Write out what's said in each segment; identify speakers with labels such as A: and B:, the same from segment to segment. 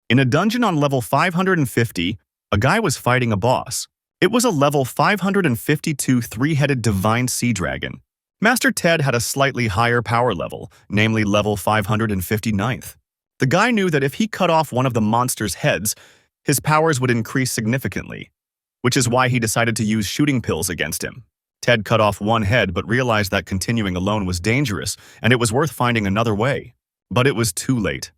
A: In a dungeon on level 550, a guy was fighting a boss. It was a level 552 three-headed divine sea dragon. Master Ted had a slightly higher power level, namely level 559th. The guy knew that if he cut off one of the monster's heads, his powers would increase significantly, which is why he decided to use shooting pills against him. Ted cut off one head but realized that continuing alone was dangerous and it was worth finding another way. But it was too late.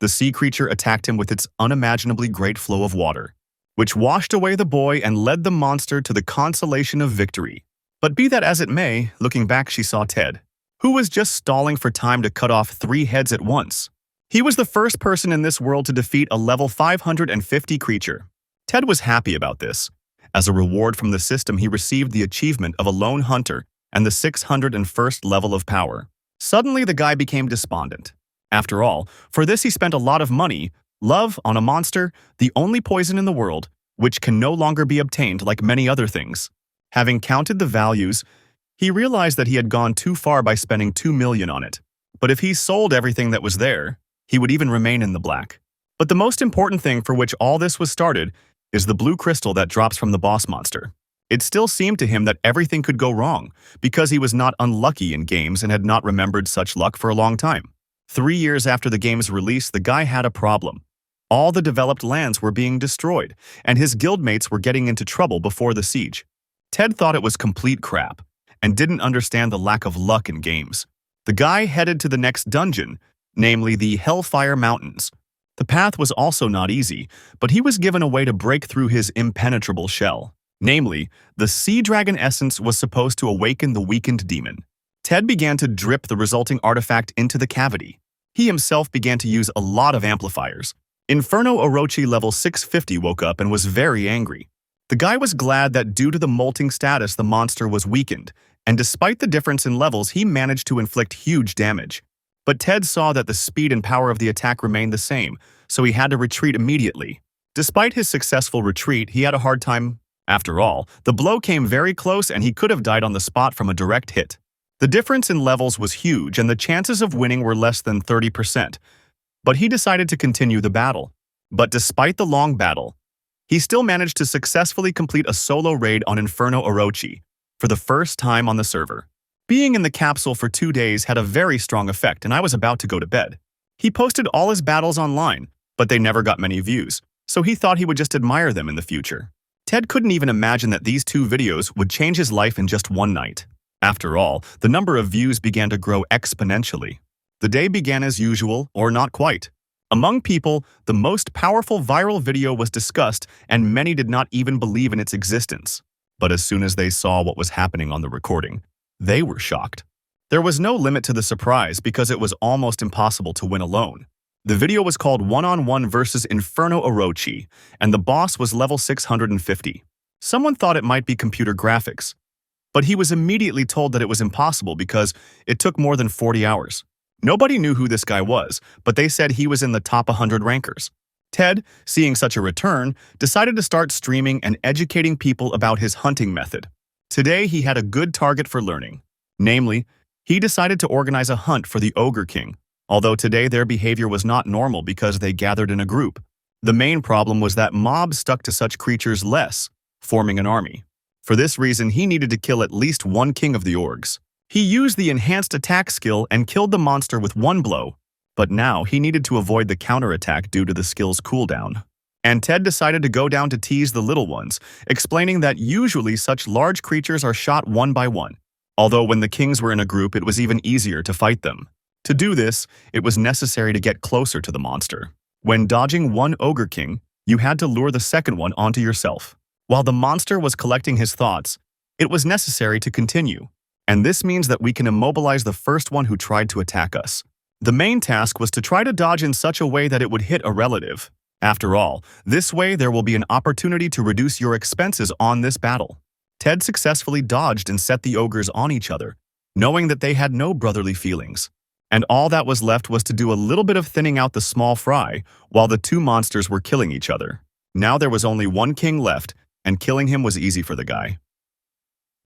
A: The sea creature attacked him with its unimaginably great flow of water, which washed away the boy and led the monster to the consolation of victory. But be that as it may, looking back she saw Ted, who was just stalling for time to cut off 3 heads at once. He was the first person in this world to defeat a level 550 creature. Ted was happy about this. As a reward from the system, he received the achievement of a lone hunter and the 601st level of power. Suddenly, the guy became despondent. After all, for this he spent a lot of money, love, on a monster, the only poison in the world, which can no longer be obtained like many other things. Having counted the values, he realized that he had gone too far by spending 2 million on it. But if he sold everything that was there, he would even remain in the black. But the most important thing for which all this was started is the blue crystal that drops from the boss monster. It still seemed to him that everything could go wrong, because he was not unlucky in games and had not remembered such luck for a long time. 3 years after the game's release, the guy had a problem. All the developed lands were being destroyed, and his guildmates were getting into trouble before the siege. Ted thought it was complete crap, and didn't understand the lack of luck in games. The guy headed to the next dungeon, namely the Hellfire Mountains. The path was also not easy, but he was given a way to break through his impenetrable shell. Namely, the sea dragon essence was supposed to awaken the weakened demon. Ted began to drip the resulting artifact into the cavity. He himself began to use a lot of amplifiers. Inferno Orochi level 650 woke up and was very angry. The guy was glad that due to the molting status the monster was weakened, and despite the difference in levels he managed to inflict huge damage. But Ted saw that the speed and power of the attack remained the same, so he had to retreat immediately. Despite his successful retreat, he had a hard time. After all, the blow came very close and he could have died on the spot from a direct hit. The difference in levels was huge and the chances of winning were less than 30%. But he decided to continue the battle. But despite the long battle, he still managed to successfully complete a solo raid on Inferno Orochi for the first time on the server. Being in the capsule for 2 days had a very strong effect and I was about to go to bed. He posted all his battles online, but they never got many views, so he thought he would just admire them in the future. Ted couldn't even imagine that these 2 videos would change his life in just one night. After all, the number of views began to grow exponentially. The day began as usual, or not quite. Among people, the most powerful viral video was discussed and many did not even believe in its existence. But as soon as they saw what was happening on the recording, they were shocked. There was no limit to the surprise because it was almost impossible to win alone. The video was called One-on-One versus Inferno Orochi, and the boss was level 650. Someone thought it might be computer graphics, but he was immediately told that it was impossible because it took more than 40 hours. Nobody knew who this guy was, but they said he was in the top 100 rankers. Ted, seeing such a return, decided to start streaming and educating people about his hunting method. Today, he had a good target for learning. Namely, he decided to organize a hunt for the Ogre King, although today their behavior was not normal because they gathered in a group. The main problem was that mobs stuck to such creatures less, forming an army. For this reason, he needed to kill at least one king of the orgs. He used the enhanced attack skill and killed the monster with 1 blow, but now he needed to avoid the counterattack due to the skill's cooldown. And Ted decided to go down to tease the little ones, explaining that usually such large creatures are shot one by one, although when the kings were in a group it was even easier to fight them. To do this, it was necessary to get closer to the monster. When dodging one Ogre King, you had to lure the second one onto yourself. While the monster was collecting his thoughts, it was necessary to continue, and this means that we can immobilize the first one who tried to attack us. The main task was to try to dodge in such a way that it would hit a relative. After all, this way there will be an opportunity to reduce your expenses on this battle. Ted successfully dodged and set the ogres on each other, knowing that they had no brotherly feelings. And all that was left was to do a little bit of thinning out the small fry while the 2 monsters were killing each other. Now there was only one king left, and killing him was easy for the guy.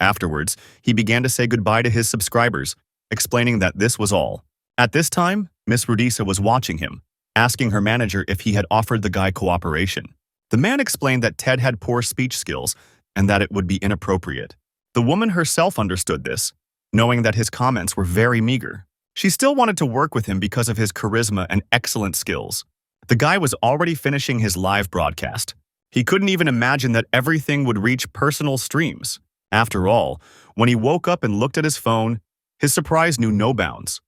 A: Afterwards, he began to say goodbye to his subscribers, explaining that this was all. At this time, Miss Rudisa was watching him. asking her manager if he had offered the guy cooperation. The man explained that Ted had poor speech skills and that it would be inappropriate. The woman herself understood this, knowing that his comments were very meager. She still wanted to work with him because of his charisma and excellent skills. The guy was already finishing his live broadcast. He couldn't even imagine that everything would reach personal streams. After all, when he woke up and looked at his phone, his surprise knew no bounds.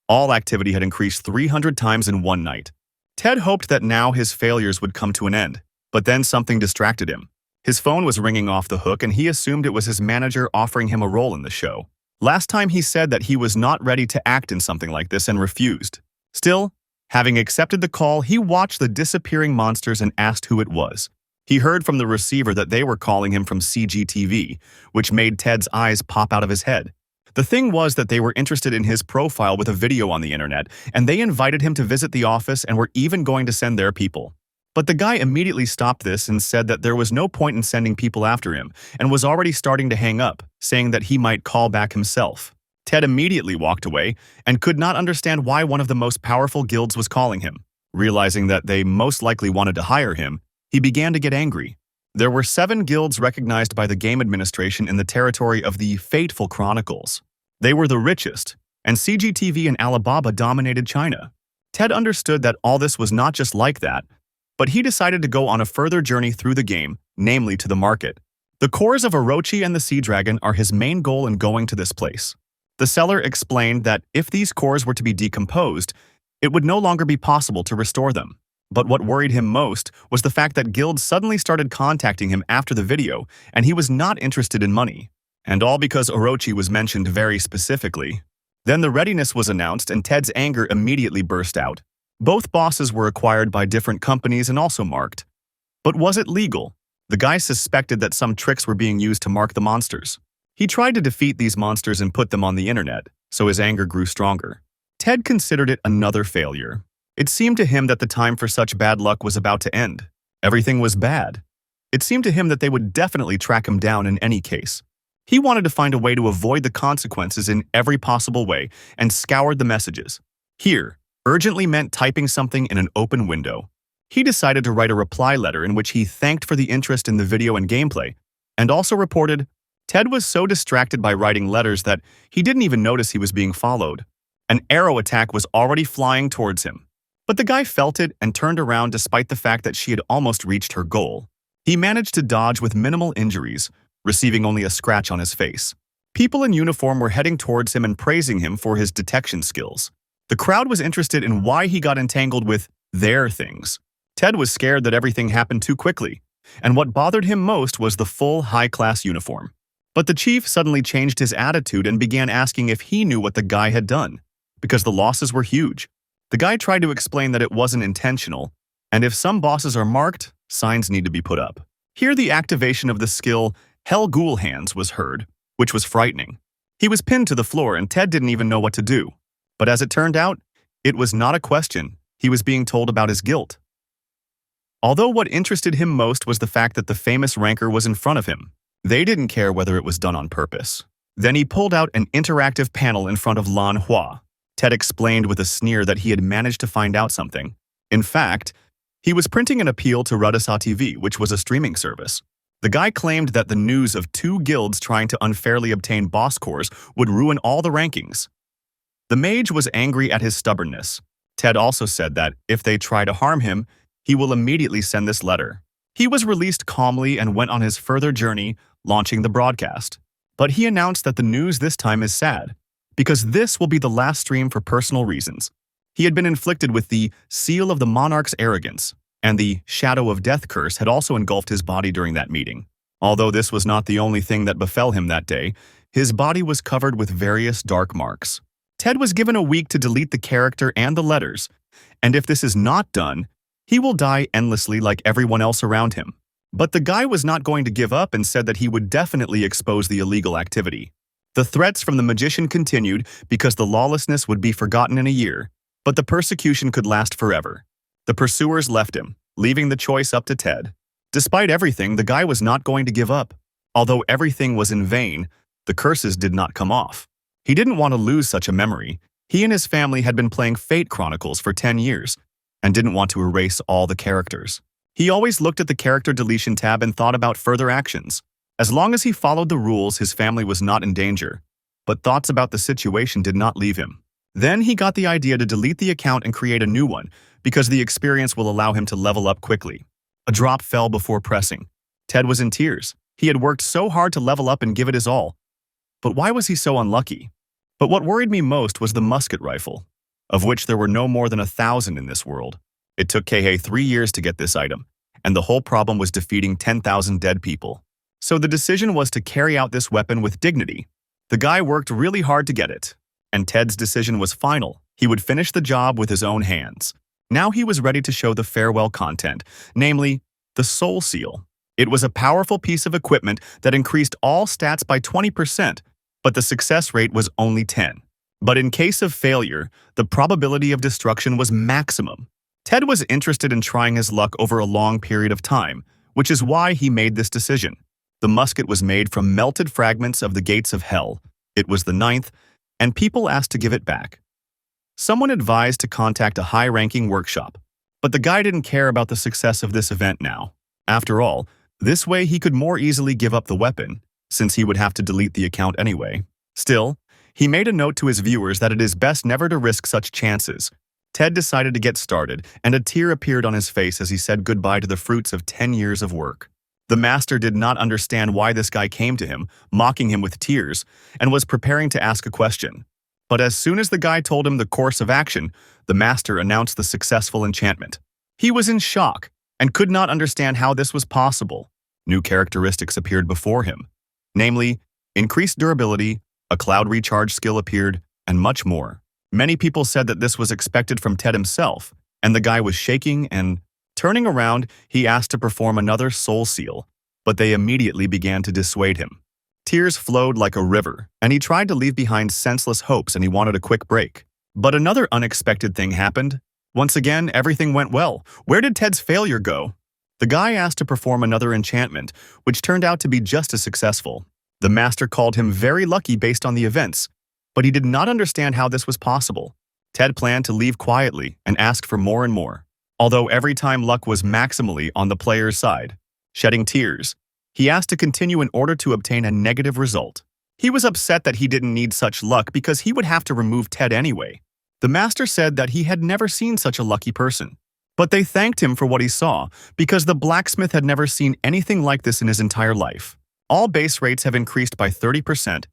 A: All activity had increased 300 times in one night. Ted hoped that now his failures would come to an end, but then something distracted him. His phone was ringing off the hook and he assumed it was his manager offering him a role in the show. Last time he said that he was not ready to act in something like this and refused. Still, having accepted the call, he watched the disappearing monsters and asked who it was. He heard from the receiver that they were calling him from CGTV, which made Ted's eyes pop out of his head. The thing was that they were interested in his profile with a video on the internet, and they invited him to visit the office and were even going to send their people. But the guy immediately stopped this and said that there was no point in sending people after him and was already starting to hang up, saying that he might call back himself. Ted immediately walked away and could not understand why one of the most powerful guilds was calling him. Realizing that they most likely wanted to hire him, he began to get angry. There were 7 guilds recognized by the game administration in the territory of the Fateful Chronicles. They were the richest, and CGTV and Alibaba dominated China. Ted understood that all this was not just like that, but he decided to go on a further journey through the game, namely to the market. The cores of Orochi and the Sea Dragon are his main goal in going to this place. The seller explained that if these cores were to be decomposed, it would no longer be possible to restore them. But what worried him most was the fact that guilds suddenly started contacting him after the video, and he was not interested in money. And all because Orochi was mentioned very specifically. Then the readiness was announced and Ted's anger immediately burst out. Both bosses were acquired by different companies and also marked. But was it legal? The guy suspected that some tricks were being used to mark the monsters. He tried to defeat these monsters and put them on the internet, so his anger grew stronger. Ted considered it another failure. It seemed to him that the time for such bad luck was about to end. Everything was bad. It seemed to him that they would definitely track him down in any case. He wanted to find a way to avoid the consequences in every possible way and scoured the messages. Here, urgently meant typing something in an open window. He decided to write a reply letter in which he thanked for the interest in the video and gameplay, and also reported Ted was so distracted by writing letters that he didn't even notice he was being followed. An arrow attack was already flying towards him. But the guy felt it and turned around despite the fact that she had almost reached her goal. He managed to dodge with minimal injuries, receiving only a scratch on his face. People in uniform were heading towards him and praising him for his detection skills. The crowd was interested in why he got entangled with their things. Ted was scared that everything happened too quickly, and what bothered him most was the full high-class uniform. But the chief suddenly changed his attitude and began asking if he knew what the guy had done, because the losses were huge. The guy tried to explain that it wasn't intentional, and if some bosses are marked, signs need to be put up. Here the activation of the skill Hell Ghoul Hands was heard, which was frightening. He was pinned to the floor and Ted didn't even know what to do. But as it turned out, it was not a question. He was being told about his guilt. Although what interested him most was the fact that the famous ranker was in front of him. They didn't care whether it was done on purpose. Then he pulled out an interactive panel in front of Lan Hua. Ted explained with a sneer that he had managed to find out something. In fact, he was printing an appeal to Rudasa TV, which was a streaming service. The guy claimed that the news of 2 guilds trying to unfairly obtain boss cores would ruin all the rankings. The mage was angry at his stubbornness. Ted also said that if they try to harm him, he will immediately send this letter. He was released calmly and went on his further journey, launching the broadcast. But he announced that the news this time is sad, because this will be the last stream for personal reasons. He had been inflicted with the Seal of the Monarch's Arrogance, and the Shadow of Death curse had also engulfed his body during that meeting. Although this was not the only thing that befell him that day, his body was covered with various dark marks. Ted was given a week to delete the character and the letters, and if this is not done, he will die endlessly like everyone else around him. But the guy was not going to give up and said that he would definitely expose the illegal activity. The threats from the magician continued because the lawlessness would be forgotten in a year, but the persecution could last forever. The pursuers left him, leaving the choice up to Ted. Despite everything, the guy was not going to give up. Although everything was in vain, the curses did not come off. He didn't want to lose such a memory. He and his family had been playing Fate Chronicles for 10 years, and didn't want to erase all the characters. He always looked at the character deletion tab and thought about further actions. As long as he followed the rules, his family was not in danger, but thoughts about the situation did not leave him. Then he got the idea to delete the account and create a new one, because the experience will allow him to level up quickly. A drop fell before pressing. Ted was in tears. He had worked so hard to level up and give it his all. But why was he so unlucky? But what worried me most was the musket rifle, of which there were no more than 1,000 in this world. It took Kei 3 years to get this item, and the whole problem was defeating 10,000 dead people. So the decision was to carry out this weapon with dignity. The guy worked really hard to get it, and Ted's decision was final. He would finish the job with his own hands. Now he was ready to show the farewell content, namely, the Soul Seal. It was a powerful piece of equipment that increased all stats by 20%, but the success rate was only 10. But in case of failure, the probability of destruction was maximum. Ted was interested in trying his luck over a long period of time, which is why he made this decision. The musket was made from melted fragments of the gates of hell. It was the 9th, and people asked to give it back. Someone advised to contact a high-ranking workshop, but the guy didn't care about the success of this event now. After all, this way he could more easily give up the weapon, since he would have to delete the account anyway. Still, he made a note to his viewers that it is best never to risk such chances. Ted decided to get started, and a tear appeared on his face as he said goodbye to the fruits of 10 years of work. The master did not understand why this guy came to him, mocking him with tears, and was preparing to ask a question. But as soon as the guy told him the course of action, the master announced the successful enchantment. He was in shock and could not understand how this was possible. New characteristics appeared before him, namely, increased durability, a cloud recharge skill appeared, and much more. Many people said that this was expected from Ted himself, and the guy was shaking and, turning around, he asked to perform another soul seal, but they immediately began to dissuade him. Tears flowed like a river, and he tried to leave behind senseless hopes and he wanted a quick break. But another unexpected thing happened. Once again, everything went well. Where did Ted's failure go? The guy asked to perform another enchantment, which turned out to be just as successful. The master called him very lucky based on the events, but he did not understand how this was possible. Ted planned to leave quietly and asked for more and more, although every time luck was maximally on the player's side. Shedding tears, he asked to continue in order to obtain a negative result. He was upset that he didn't need such luck because he would have to remove Ted anyway. The master said that he had never seen such a lucky person. But they thanked him for what he saw, because the blacksmith had never seen anything like this in his entire life. All base rates have increased by 30%,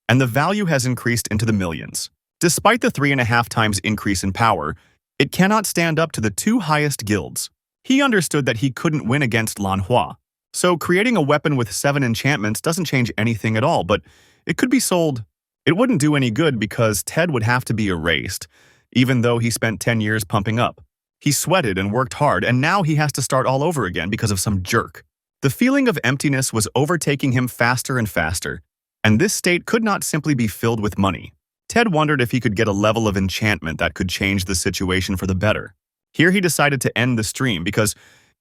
A: and the value has increased into the millions. Despite the 3.5 times increase in power, it cannot stand up to the 2 highest guilds. He understood that he couldn't win against Manhwa, so creating a weapon with 7 enchantments doesn't change anything at all, but it could be sold. It wouldn't do any good because Ted would have to be erased, even though he spent 10 years pumping up. He sweated and worked hard, and now he has to start all over again because of some jerk. The feeling of emptiness was overtaking him faster and faster, and this state could not simply be filled with money. Ted wondered if he could get a level of enchantment that could change the situation for the better. Here he decided to end the stream because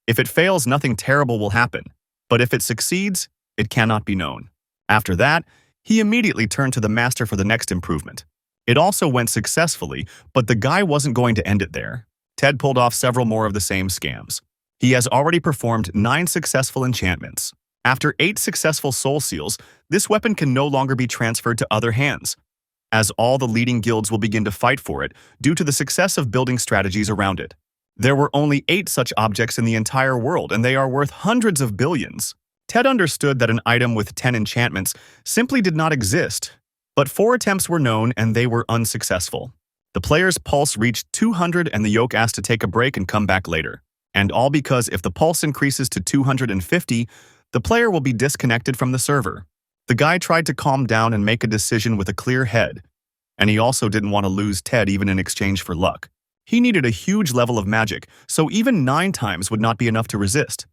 A: if it fails, nothing terrible will happen, but if it succeeds, it cannot be known. After that, he immediately turned to the master for the next improvement. It also went successfully, but the guy wasn't going to end it there. Ted pulled off several more of the same scams. He has already performed 9 successful enchantments. After 8 successful soul seals, this weapon can no longer be transferred to other hands, as all the leading guilds will begin to fight for it due to the success of building strategies around it. There were only 8 such objects in the entire world, and they are worth hundreds of billions. Ted understood that an item with 10 enchantments simply did not exist, but 4 attempts were known and they were unsuccessful. The player's pulse reached 200 and the yoke asked to take a break and come back later. And all because if the pulse increases to 250, the player will be disconnected from the server. The guy tried to calm down and make a decision with a clear head, and he also didn't want to lose Ted even in exchange for luck. He needed a huge level of magic, so even 9 times would not be enough to resist.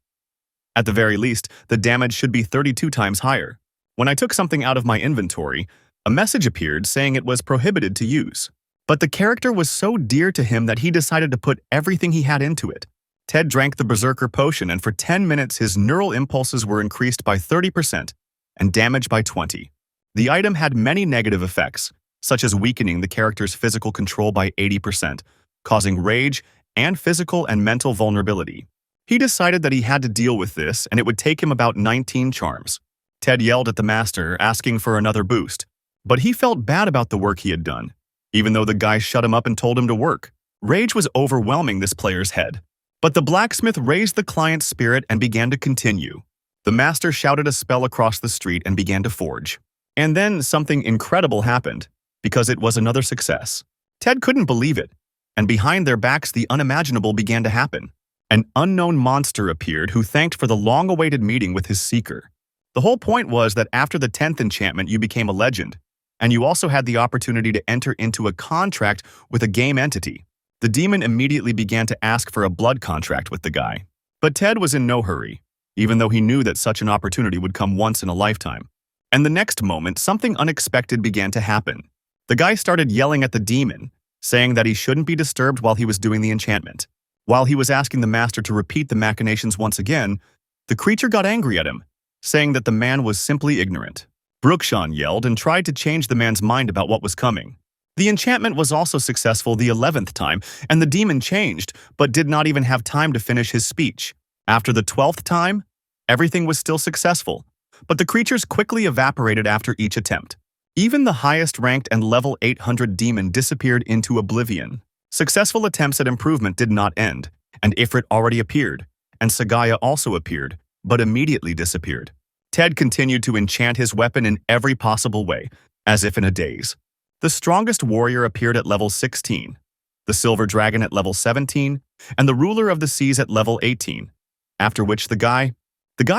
A: At the very least, the damage should be 32 times higher. When I took something out of my inventory, a message appeared saying it was prohibited to use. But the character was so dear to him that he decided to put everything he had into it. Ted drank the Berserker potion, and for 10 minutes his neural impulses were increased by 30% and damage by 20. The item had many negative effects, such as weakening the character's physical control by 80%, causing rage and physical and mental vulnerability. He decided that he had to deal with this, and it would take him about 19 charms. Ted yelled at the master, asking for another boost. But he felt bad about the work he had done, even though the guy shut him up and told him to work. Rage was overwhelming this player's head. But the blacksmith raised the client's spirit and began to continue. The master shouted a spell across the street and began to forge. And then something incredible happened, because it was another success. Ted couldn't believe it, and behind their backs the unimaginable began to happen. An unknown monster appeared who thanked for the long-awaited meeting with his seeker. The whole point was that after the 10th enchantment you became a legend, and you also had the opportunity to enter into a contract with a game entity. The demon immediately began to ask for a blood contract with the guy. But Ted was in no hurry, even though he knew that such an opportunity would come once in a lifetime. And the next moment, something unexpected began to happen. The guy started yelling at the demon, saying that he shouldn't be disturbed while he was doing the enchantment. While he was asking the master to repeat the machinations once again, the creature got angry at him, saying that the man was simply ignorant. Brookshawn yelled and tried to change the man's mind about what was coming. The enchantment was also successful the 11th time, and the demon changed, but did not even have time to finish his speech. After the 12th time, everything was still successful, but the creatures quickly evaporated after each attempt. Even the highest-ranked and level 800 demon disappeared into oblivion. Successful attempts at improvement did not end, and Ifrit already appeared, and Sagaya also appeared, but immediately disappeared. Ted continued to enchant his weapon in every possible way, as if in a daze. The strongest warrior appeared at level 16, the silver dragon at level 17, and the ruler of the seas at level 18, after which the guy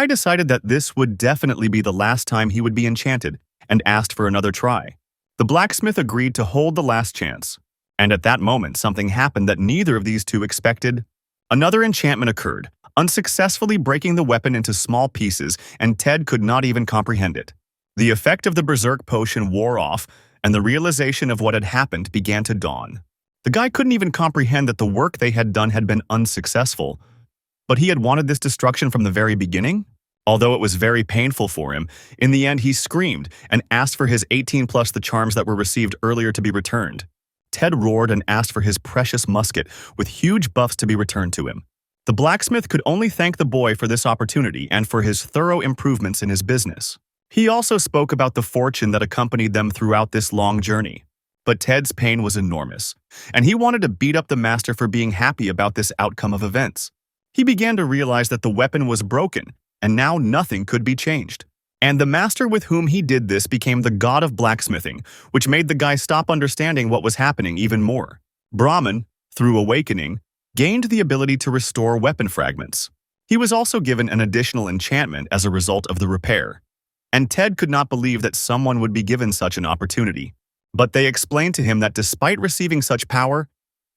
A: decided that this would definitely be the last time he would be enchanted, and asked for another try. The blacksmith agreed to hold the last chance, and at that moment something happened that neither of these two expected. Another enchantment occurred, unsuccessfully breaking the weapon into small pieces, and Ted could not even comprehend it. The effect of the berserk potion wore off, and the realization of what had happened began to dawn. The guy couldn't even comprehend that the work they had done had been unsuccessful, but he had wanted this destruction from the very beginning? Although it was very painful for him, in the end he screamed and asked for his 18 plus the charms that were received earlier to be returned. Ted roared and asked for his precious musket with huge buffs to be returned to him. The blacksmith could only thank the boy for this opportunity and for his thorough improvements in his business. He also spoke about the fortune that accompanied them throughout this long journey. But Ted's pain was enormous, and he wanted to beat up the master for being happy about this outcome of events. He began to realize that the weapon was broken, and now nothing could be changed. And the master with whom he did this became the god of blacksmithing, which made the guy stop understanding what was happening even more. Brahman, through awakening, gained the ability to restore weapon fragments. He was also given an additional enchantment as a result of the repair. And Ted could not believe that someone would be given such an opportunity. But they explained to him that despite receiving such power,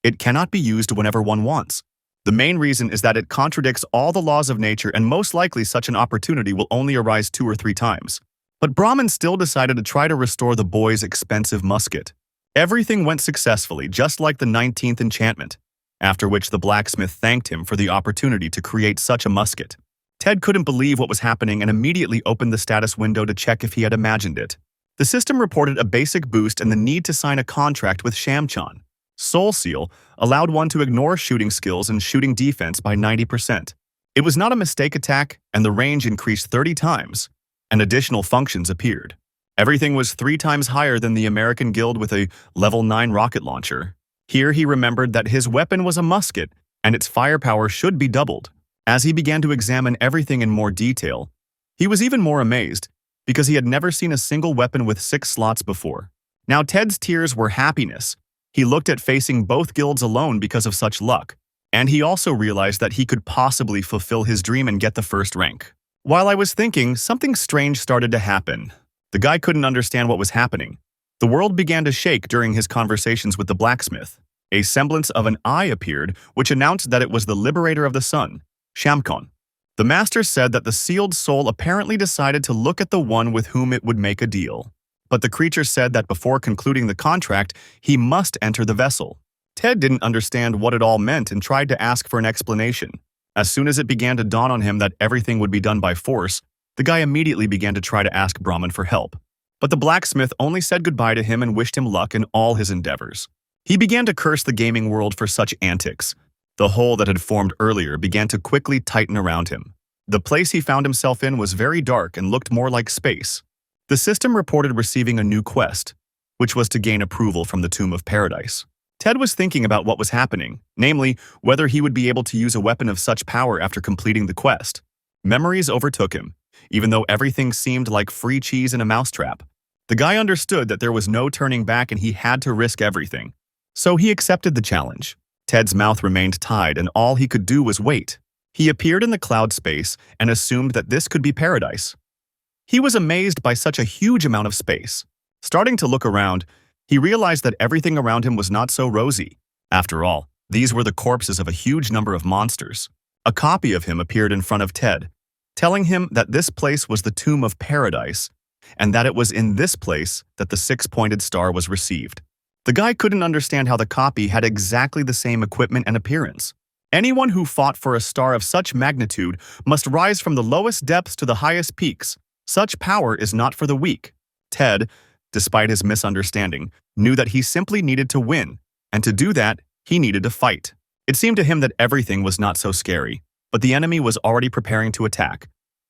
A: it cannot be used whenever one wants. The main reason is that it contradicts all the laws of nature, and most likely such an opportunity will only arise 2 or 3 times. But Brahman still decided to try to restore the boy's expensive musket. Everything went successfully, just like the 19th enchantment, after which the blacksmith thanked him for the opportunity to create such a musket. Ted couldn't believe what was happening and immediately opened the status window to check if he had imagined it. The system reported a basic boost and the need to sign a contract with Shamchan. Soul Seal allowed one to ignore shooting skills and shooting defense by 90%. It was not a mistake attack, and the range increased 30 times, and additional functions appeared. Everything was 3 times higher than the American guild with a level 9 rocket launcher. Here he remembered that his weapon was a musket, and its firepower should be doubled. As he began to examine everything in more detail, he was even more amazed, because he had never seen a single weapon with 6 slots before. Now Ted's tears were happiness. He looked at facing both guilds alone because of such luck, and he also realized that he could possibly fulfill his dream and get the first rank. While I was thinking, something strange started to happen. The guy couldn't understand what was happening. The world began to shake during his conversations with the blacksmith. A semblance of an eye appeared, which announced that it was the liberator of the sun, Shamchan. The master said that the sealed soul apparently decided to look at the one with whom it would make a deal. But the creature said that before concluding the contract, he must enter the vessel. Ted didn't understand what it all meant and tried to ask for an explanation. As soon as it began to dawn on him that everything would be done by force, the guy immediately began to try to ask Brahman for help. But the blacksmith only said goodbye to him and wished him luck in all his endeavors. He began to curse the gaming world for such antics. The hole that had formed earlier began to quickly tighten around him. The place he found himself in was very dark and looked more like space. The system reported receiving a new quest, which was to gain approval from the Tomb of Paradise. Ted was thinking about what was happening, namely, whether he would be able to use a weapon of such power after completing the quest. Memories overtook him, even though everything seemed like free cheese in a mousetrap. The guy understood that there was no turning back and he had to risk everything. So he accepted the challenge. Ted's mouth remained tied and all he could do was wait. He appeared in the cloud space and assumed that this could be paradise. He was amazed by such a huge amount of space. Starting to look around, he realized that everything around him was not so rosy. After all, these were the corpses of a huge number of monsters. A copy of him appeared in front of Ted, telling him that this place was the Tomb of Paradise, and that it was in this place that the six-pointed star was received. The guy couldn't understand how the copy had exactly the same equipment and appearance. Anyone who fought for a star of such magnitude must rise from the lowest depths to the highest peaks. Such power is not for the weak. Ted, despite his misunderstanding, knew that he simply needed to win, and to do that, he needed to fight. It seemed to him that everything was not so scary, but the enemy was already preparing to attack,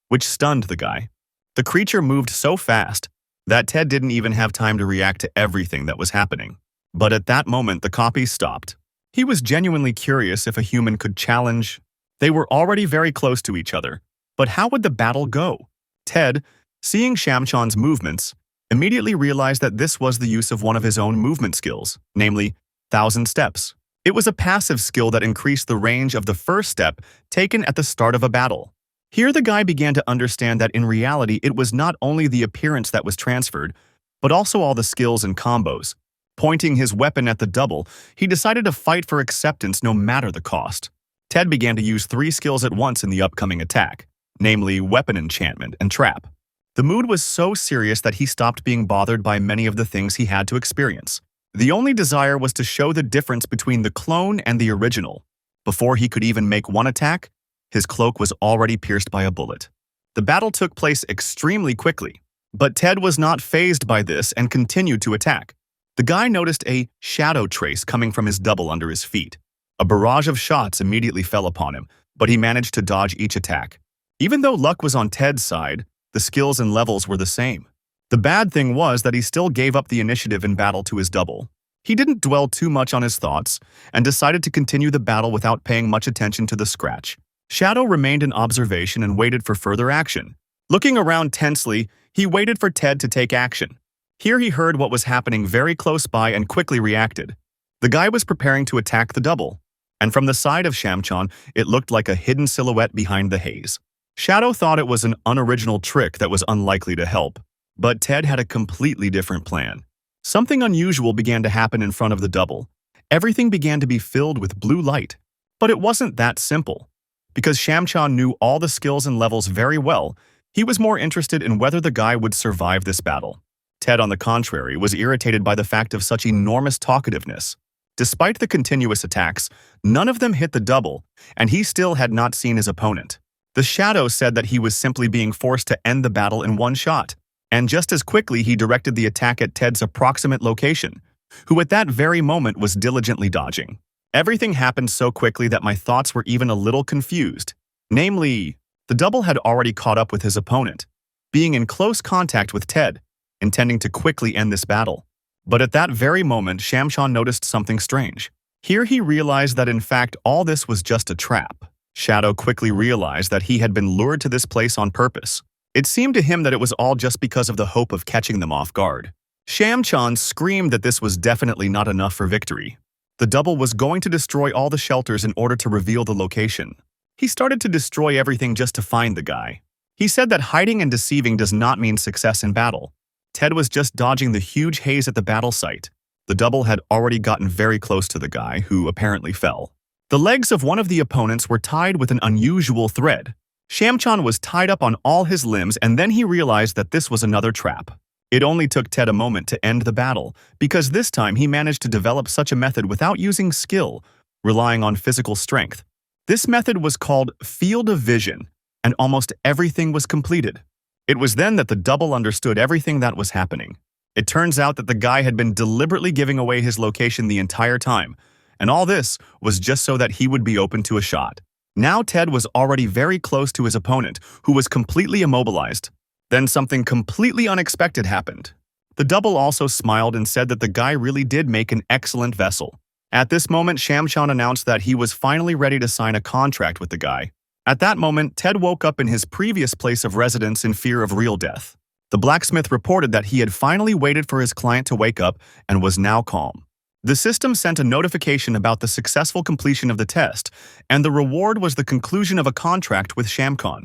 A: which stunned the guy. The creature moved so fast that Ted didn't even have time to react to everything that was happening. But at that moment, the copy stopped. He was genuinely curious if a human could challenge. They were already very close to each other, but how would the battle go? Ted, seeing Shamchan's movements, immediately realized that this was the use of one of his own movement skills, namely, 1,000 steps. It was a passive skill that increased the range of the first step taken at the start of a battle. Here the guy began to understand that in reality it was not only the appearance that was transferred, but also all the skills and combos. Pointing his weapon at the double, he decided to fight for acceptance no matter the cost. Ted began to use 3 skills at once in the upcoming attack, namely weapon enchantment and trap. The mood was so serious that he stopped being bothered by many of the things he had to experience. The only desire was to show the difference between the clone and the original. Before he could even make one attack, his cloak was already pierced by a bullet. The battle took place extremely quickly, but Ted was not fazed by this and continued to attack. The guy noticed a shadow trace coming from his double under his feet. A barrage of shots immediately fell upon him, but he managed to dodge each attack. Even though luck was on Ted's side, the skills and levels were the same. The bad thing was that he still gave up the initiative in battle to his double. He didn't dwell too much on his thoughts and decided to continue the battle without paying much attention to the scratch. Shadow remained in observation and waited for further action. Looking around tensely, he waited for Ted to take action. Here he heard what was happening very close by and quickly reacted. The guy was preparing to attack the double, and from the side of Shamchan, it looked like a hidden silhouette behind the haze. Shadow thought it was an unoriginal trick that was unlikely to help, but Ted had a completely different plan. Something unusual began to happen in front of the double. Everything began to be filled with blue light. But it wasn't that simple. Because Shamchan knew all the skills and levels very well, he was more interested in whether the guy would survive this battle. Ted, on the contrary, was irritated by the fact of such enormous talkativeness. Despite the continuous attacks, none of them hit the double, and he still had not seen his opponent. The Shadow said that he was simply being forced to end the battle in one shot, and just as quickly he directed the attack at Ted's approximate location, who at that very moment was diligently dodging. Everything happened so quickly that my thoughts were even a little confused. Namely, the double had already caught up with his opponent, being in close contact with Ted, intending to quickly end this battle. But at that very moment, Shamchan noticed something strange. Here he realized that in fact all this was just a trap. Shadow quickly realized that he had been lured to this place on purpose. It seemed to him that it was all just because of the hope of catching them off guard. Shamchan screamed that this was definitely not enough for victory. The double was going to destroy all the shelters in order to reveal the location. He started to destroy everything just to find the guy. He said that hiding and deceiving does not mean success in battle. Ted was just dodging the huge haze at the battle site. The double had already gotten very close to the guy, who apparently fell. The legs of one of the opponents were tied with an unusual thread. Shamchan was tied up on all his limbs, and then he realized that this was another trap. It only took Ted a moment to end the battle, because this time he managed to develop such a method without using skill, relying on physical strength. This method was called Field of Vision, and almost everything was completed. It was then that the double understood everything that was happening. It turns out that the guy had been deliberately giving away his location the entire time, And all this was just so that he would be open to a shot. Now Ted was already very close to his opponent, who was completely immobilized. Then something completely unexpected happened. The double also smiled and said that the guy really did make an excellent vessel. At this moment, Shamchan announced that he was finally ready to sign a contract with the guy. At that moment, Ted woke up in his previous place of residence in fear of real death. The blacksmith reported that he had finally waited for his client to wake up and was now calm. The system sent a notification about the successful completion of the test, and the reward was the conclusion of a contract with Shamchan.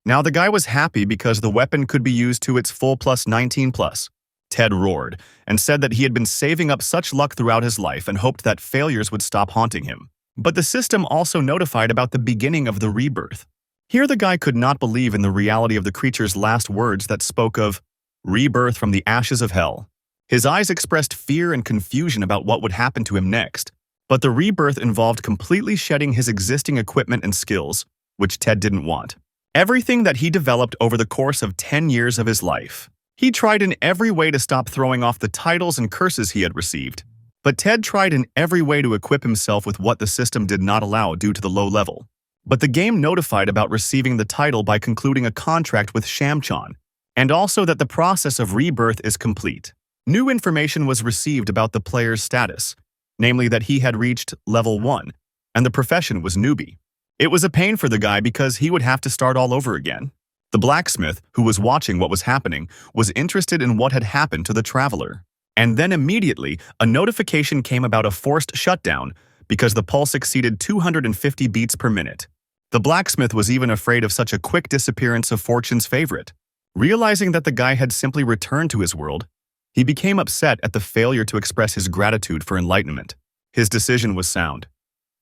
A: Now the guy was happy because the weapon could be used to its full plus 19 plus. Ted roared and said that he had been saving up such luck throughout his life and hoped that failures would stop haunting him. But the system also notified about the beginning of the rebirth. Here the guy could not believe in the reality of the creature's last words that spoke of rebirth from the ashes of hell. His eyes expressed fear and confusion about what would happen to him next. But the rebirth involved completely shedding his existing equipment and skills, which Ted didn't want. Everything that he developed over the course of 10 years of his life. He tried in every way to stop throwing off the titles and curses he had received. But Ted tried in every way to equip himself with what the system did not allow due to the low level. But the game notified about receiving the title by concluding a contract with Shamchan, and also that the process of rebirth is complete. New information was received about the player's status, namely that he had reached level 1, and the profession was newbie. It was a pain for the guy because he would have to start all over again. The blacksmith, who was watching what was happening, was interested in what had happened to the traveler. And then immediately, a notification came about a forced shutdown because the pulse exceeded 250 beats per minute. The blacksmith was even afraid of such a quick disappearance of Fortune's favorite. Realizing that the guy had simply returned to his world, he became upset at the failure to express his gratitude for enlightenment. His decision was sound.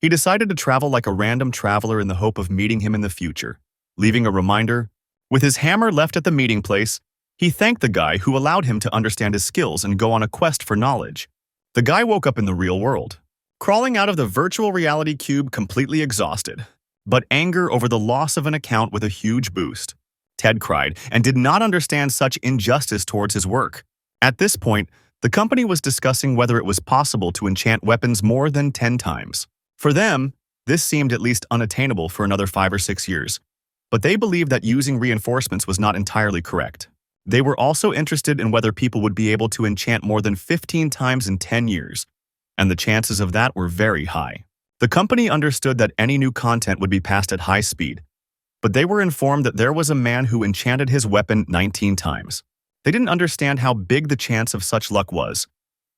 A: He decided to travel like a random traveler in the hope of meeting him in the future, leaving a reminder. With his hammer left at the meeting place, he thanked the guy who allowed him to understand his skills and go on a quest for knowledge. The guy woke up in the real world, crawling out of the virtual reality cube completely exhausted, but anger over the loss of an account with a huge boost. Ted cried and did not understand such injustice towards his work. At this point, the company was discussing whether it was possible to enchant weapons more than 10 times. For them, this seemed at least unattainable for another 5 or 6 years, but they believed that using reinforcements was not entirely correct. They were also interested in whether people would be able to enchant more than 15 times in 10 years, and the chances of that were very high. The company understood that any new content would be passed at high speed, but they were informed that there was a man who enchanted his weapon 19 times. They didn't understand how big the chance of such luck was,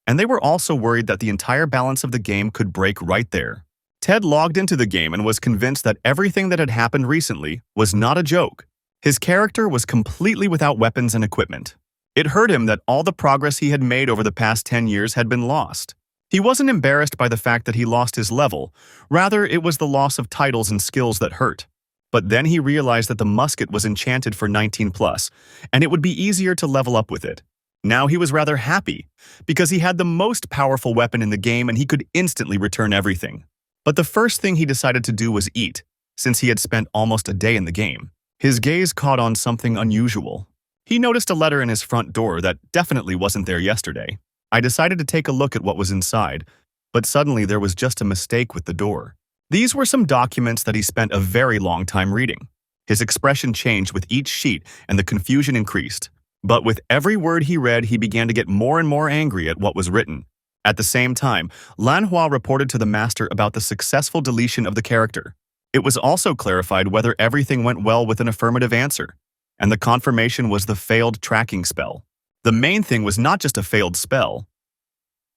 A: and they were also worried that the entire balance of the game could break right there. Ted logged into the game and was convinced that everything that had happened recently was not a joke. His character was completely without weapons and equipment. It hurt him that all the progress he had made over the past 10 years had been lost. He wasn't embarrassed by the fact that he lost his level, rather it was the loss of titles and skills that hurt. But then he realized that the musket was enchanted for 19 plus, and it would be easier to level up with it. Now he was rather happy, because he had the most powerful weapon in the game and he could instantly return everything. But the first thing he decided to do was eat, since he had spent almost a day in the game. His gaze caught on something unusual. He noticed a letter in his front door that definitely wasn't there yesterday. I decided to take a look at what was inside, but suddenly there was just a mistake with the door. These were some documents that he spent a very long time reading. His expression changed with each sheet and the confusion increased. But with every word he read, he began to get more and more angry at what was written. At the same time, Manhwa reported to the master about the successful deletion of the character. It was also clarified whether everything went well with an affirmative answer, and the confirmation was the failed tracking spell. The main thing was not just a failed spell.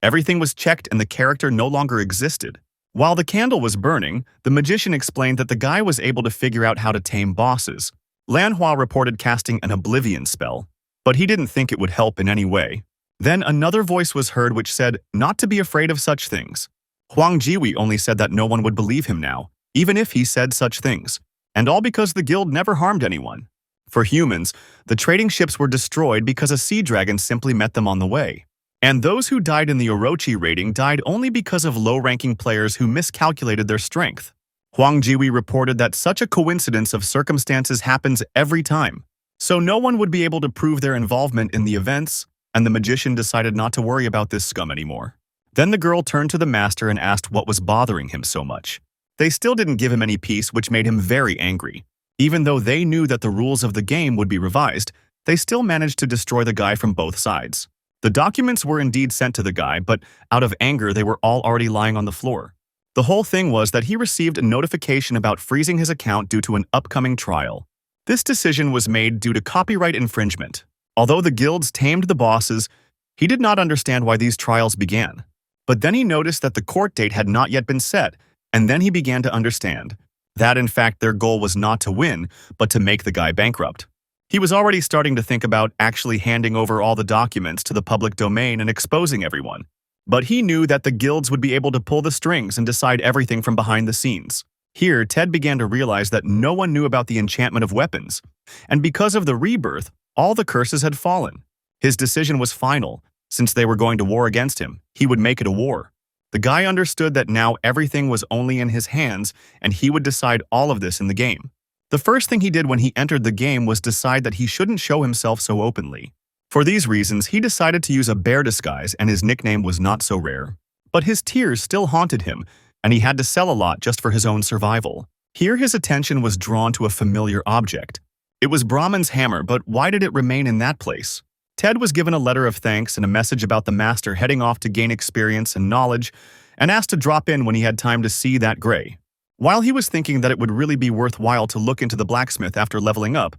A: Everything was checked and the character no longer existed. While the candle was burning, the magician explained that the guy was able to figure out how to tame bosses. Manhwa reported casting an oblivion spell, but he didn't think it would help in any way. Then another voice was heard which said not to be afraid of such things. Huang Jiwi only said that no one would believe him now, even if he said such things, and all because the guild never harmed anyone. For humans, the trading ships were destroyed because a sea dragon simply met them on the way. And those who died in the Orochi raiding died only because of low-ranking players who miscalculated their strength. Huang Jiwi reported that such a coincidence of circumstances happens every time, so no one would be able to prove their involvement in the events, and the magician decided not to worry about this scum anymore. Then the girl turned to the master and asked what was bothering him so much. They still didn't give him any peace, which made him very angry. Even though they knew that the rules of the game would be revised, they still managed to destroy the guy from both sides. The documents were indeed sent to the guy, but out of anger they were all already lying on the floor. The whole thing was that he received a notification about freezing his account due to an upcoming trial. This decision was made due to copyright infringement. Although the guilds tamed the bosses, he did not understand why these trials began. But then he noticed that the court date had not yet been set, and then he began to understand that in fact their goal was not to win, but to make the guy bankrupt. He was already starting to think about actually handing over all the documents to the public domain and exposing everyone. But he knew that the guilds would be able to pull the strings and decide everything from behind the scenes. Here, Ted began to realize that no one knew about the enchantment of weapons, and because of the rebirth, all the curses had fallen. His decision was final. Since they were going to war against him, he would make it a war. The guy understood that now everything was only in his hands, and he would decide all of this in the game. The first thing he did when he entered the game was decide that he shouldn't show himself so openly. For these reasons, he decided to use a bear disguise, and his nickname was not so rare. But his tears still haunted him, and he had to sell a lot just for his own survival. Here his attention was drawn to a familiar object. It was Brahman's hammer, but why did it remain in that place? Ted was given a letter of thanks and a message about the master heading off to gain experience and knowledge, and asked to drop in when he had time to see that gray. While he was thinking that it would really be worthwhile to look into the blacksmith after leveling up,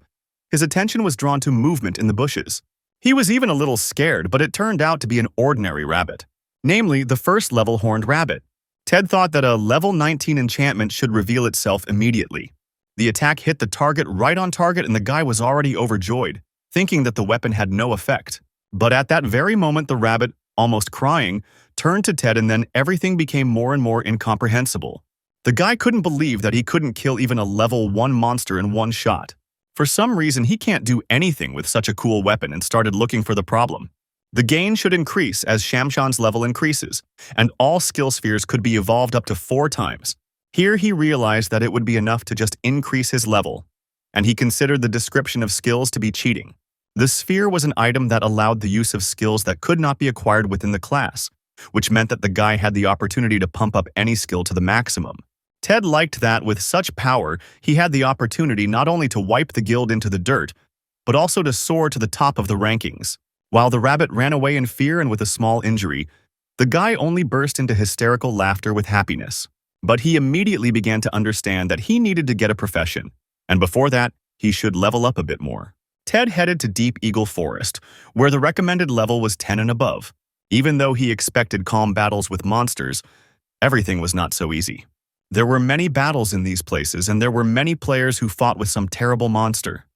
A: his attention was drawn to movement in the bushes. He was even a little scared, but it turned out to be an ordinary rabbit, namely the first level horned rabbit. Ted thought that a level 19 enchantment should reveal itself immediately. The attack hit the target right on target, and the guy was already overjoyed, thinking that the weapon had no effect. But at that very moment, the rabbit, almost crying, turned to Ted, and then everything became more and more incomprehensible. The guy couldn't believe that he couldn't kill even a level 1 monster in one shot. For some reason, he can't do anything with such a cool weapon and started looking for the problem. The gain should increase as Shamchan's level increases, and all skill spheres could be evolved up to 4 times. Here he realized that it would be enough to just increase his level, and he considered the description of skills to be cheating. The sphere was an item that allowed the use of skills that could not be acquired within the class, which meant that the guy had the opportunity to pump up any skill to the maximum. Ted liked that with such power, he had the opportunity not only to wipe the guild into the dirt, but also to soar to the top of the rankings. While the rabbit ran away in fear and with a small injury, the guy only burst into hysterical laughter with happiness. But he immediately began to understand that he needed to get a profession, and before that, he should level up a bit more. Ted headed to Deep Eagle Forest, where the recommended level was 10 and above. Even though he expected calm battles with monsters, everything was not so easy. There were many battles in these places, and there were many players who fought with some terrible monster.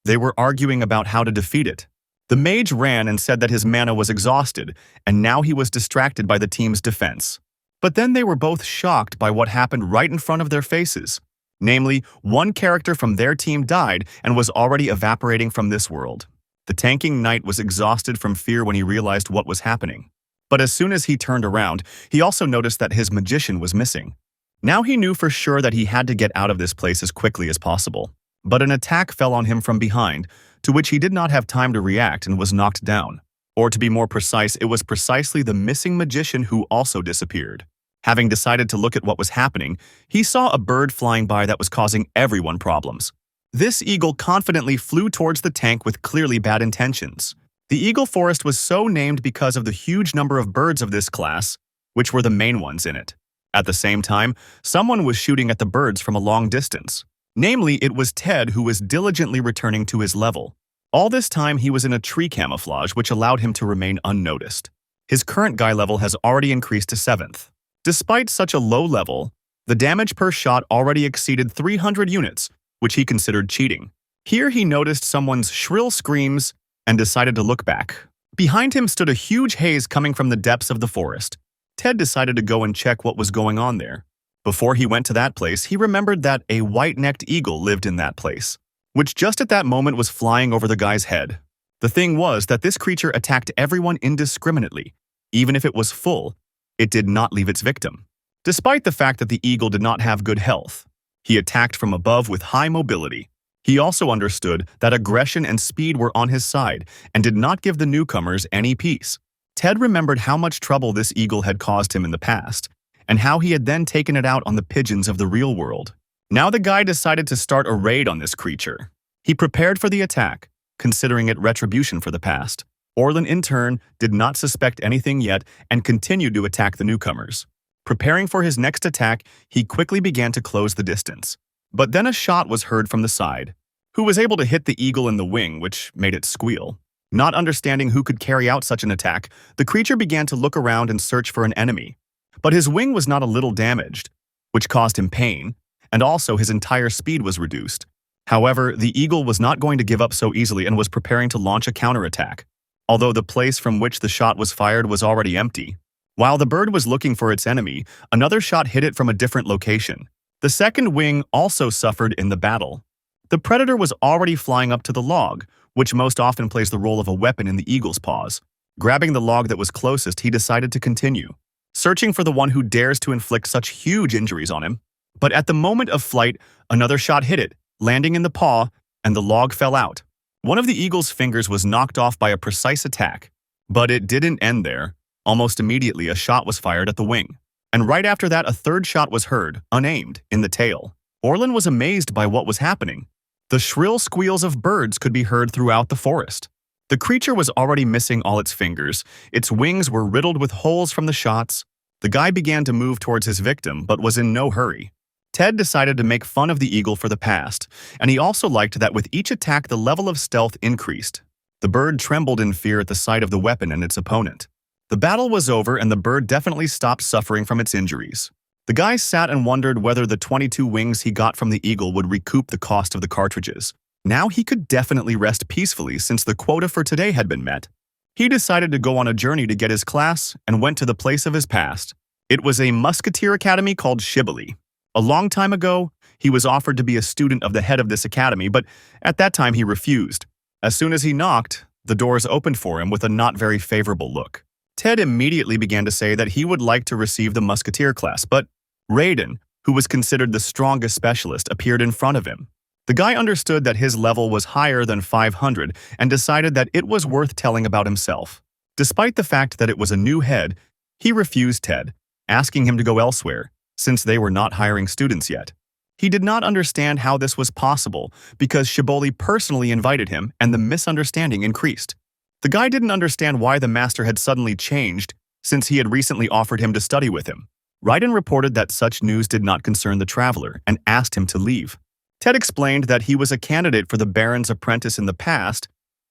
A: They were arguing about how to defeat it. The mage ran and said that his mana was exhausted, and now he was distracted by the team's defense. But then they were both shocked by what happened right in front of their faces. Namely, one character from their team died and was already evaporating from this world. The tanking knight was exhausted from fear when he realized what was happening. But as soon as he turned around, he also noticed that his magician was missing. Now he knew for sure that he had to get out of this place as quickly as possible. But an attack fell on him from behind, to which he did not have time to react and was knocked down. Or to be more precise, it was precisely the missing magician who also disappeared. Having decided to look at what was happening, he saw a bird flying by that was causing everyone problems. This eagle confidently flew towards the tank with clearly bad intentions. The Eagle Forest was so named because of the huge number of birds of this class, which were the main ones in it. At the same time, someone was shooting at the birds from a long distance. Namely, it was Ted who was diligently returning to his level. All this time he was in a tree camouflage which allowed him to remain unnoticed. His current guy level has already increased to 7th. Despite such a low level, the damage per shot already exceeded 300 units, which he considered cheating. Here he noticed someone's shrill screams and decided to look back. Behind him stood a huge haze coming from the depths of the forest. Ted decided to go and check what was going on there. Before he went to that place, he remembered that a white-necked eagle lived in that place, which just at that moment was flying over the guy's head. The thing was that this creature attacked everyone indiscriminately. Even if it was full, it did not leave its victim. Despite the fact that the eagle did not have good health, he attacked from above with high mobility. He also understood that aggression and speed were on his side and did not give the newcomers any peace. Ted remembered how much trouble this eagle had caused him in the past, and how he had then taken it out on the pigeons of the real world. Now the guy decided to start a raid on this creature. He prepared for the attack, considering it retribution for the past. Orlan, in turn, did not suspect anything yet and continued to attack the newcomers. Preparing for his next attack, he quickly began to close the distance. But then a shot was heard from the side, who was able to hit the eagle in the wing, which made it squeal. Not understanding who could carry out such an attack, the creature began to look around and search for an enemy. But his wing was not a little damaged, which caused him pain, and also his entire speed was reduced. However, the eagle was not going to give up so easily and was preparing to launch a counterattack, although the place from which the shot was fired was already empty. While the bird was looking for its enemy, another shot hit it from a different location. The second wing also suffered in the battle. The predator was already flying up to the log, which most often plays the role of a weapon in the eagle's paws. Grabbing the log that was closest, he decided to continue, searching for the one who dares to inflict such huge injuries on him. But at the moment of flight, another shot hit it, landing in the paw, and the log fell out. One of the eagle's fingers was knocked off by a precise attack. But it didn't end there. Almost immediately, a shot was fired at the wing. And right after that, a third shot was heard, unaimed, in the tail. Orlan was amazed by what was happening. The shrill squeals of birds could be heard throughout the forest. The creature was already missing all its fingers. Its wings were riddled with holes from the shots. The guy began to move towards his victim, but was in no hurry. Ted decided to make fun of the eagle for the past, and he also liked that with each attack the level of stealth increased. The bird trembled in fear at the sight of the weapon and its opponent. The battle was over and the bird definitely stopped suffering from its injuries. The guy sat and wondered whether the 22 wings he got from the eagle would recoup the cost of the cartridges. Now he could definitely rest peacefully since the quota for today had been met. He decided to go on a journey to get his class and went to the place of his past. It was a musketeer academy called Shibboleth. A long time ago, he was offered to be a student of the head of this academy, but at that time he refused. As soon as he knocked, the doors opened for him with a not very favorable look. Ted immediately began to say that he would like to receive the musketeer class, but Raiden, who was considered the strongest specialist, appeared in front of him. The guy understood that his level was higher than 500 and decided that it was worth telling about himself. Despite the fact that it was a new head, he refused Ted, asking him to go elsewhere, since they were not hiring students yet. He did not understand how this was possible because Shibboleth personally invited him and the misunderstanding increased. The guy didn't understand why the master had suddenly changed since he had recently offered him to study with him. Raiden reported that such news did not concern the traveler and asked him to leave. Ted explained that he was a candidate for the Baron's apprentice in the past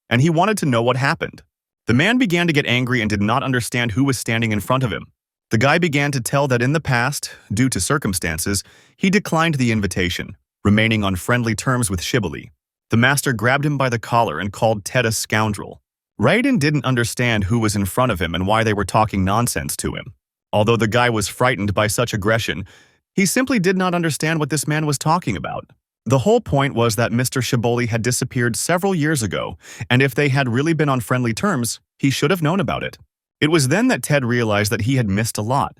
A: and he wanted to know what happened. The man began to get angry and did not understand who was standing in front of him. The guy began to tell that in the past, due to circumstances, he declined the invitation, remaining on friendly terms with Shibboleth. The master grabbed him by the collar and called Ted a scoundrel. Raiden didn't understand who was in front of him and why they were talking nonsense to him. Although the guy was frightened by such aggression, he simply did not understand what this man was talking about. The whole point was that Mr. Shibboleth had disappeared several years ago, and if they had really been on friendly terms, he should have known about it. It was then that Ted realized that he had missed a lot.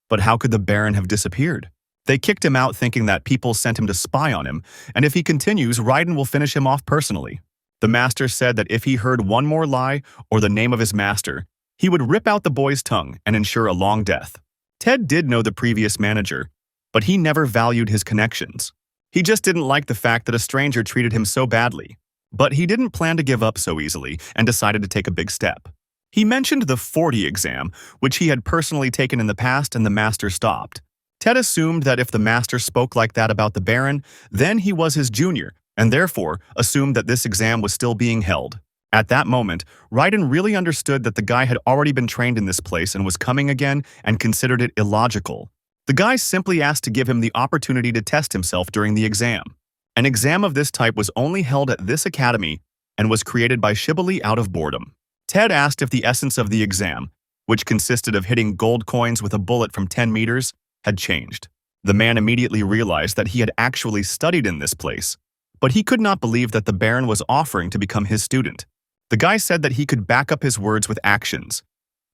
A: But how could the Baron have disappeared? They kicked him out thinking that people sent him to spy on him, and if he continues, Raiden will finish him off personally. The master said that if he heard one more lie or the name of his master, he would rip out the boy's tongue and ensure a long death. Ted did know the previous manager, but he never valued his connections. He just didn't like the fact that a stranger treated him so badly. But he didn't plan to give up so easily and decided to take a big step. He mentioned the 40 exam, which he had personally taken in the past, and the master stopped. Ted assumed that if the master spoke like that about the Baron, then he was his junior, and therefore assumed that this exam was still being held. At that moment, Raiden really understood that the guy had already been trained in this place and was coming again and considered it illogical. The guy simply asked to give him the opportunity to test himself during the exam. An exam of this type was only held at this academy and was created by Shibboleth out of boredom. Ted asked if the essence of the exam, which consisted of hitting gold coins with a bullet from 10 meters, had changed. The man immediately realized that he had actually studied in this place, but he could not believe that the Baron was offering to become his student. The guy said that he could back up his words with actions,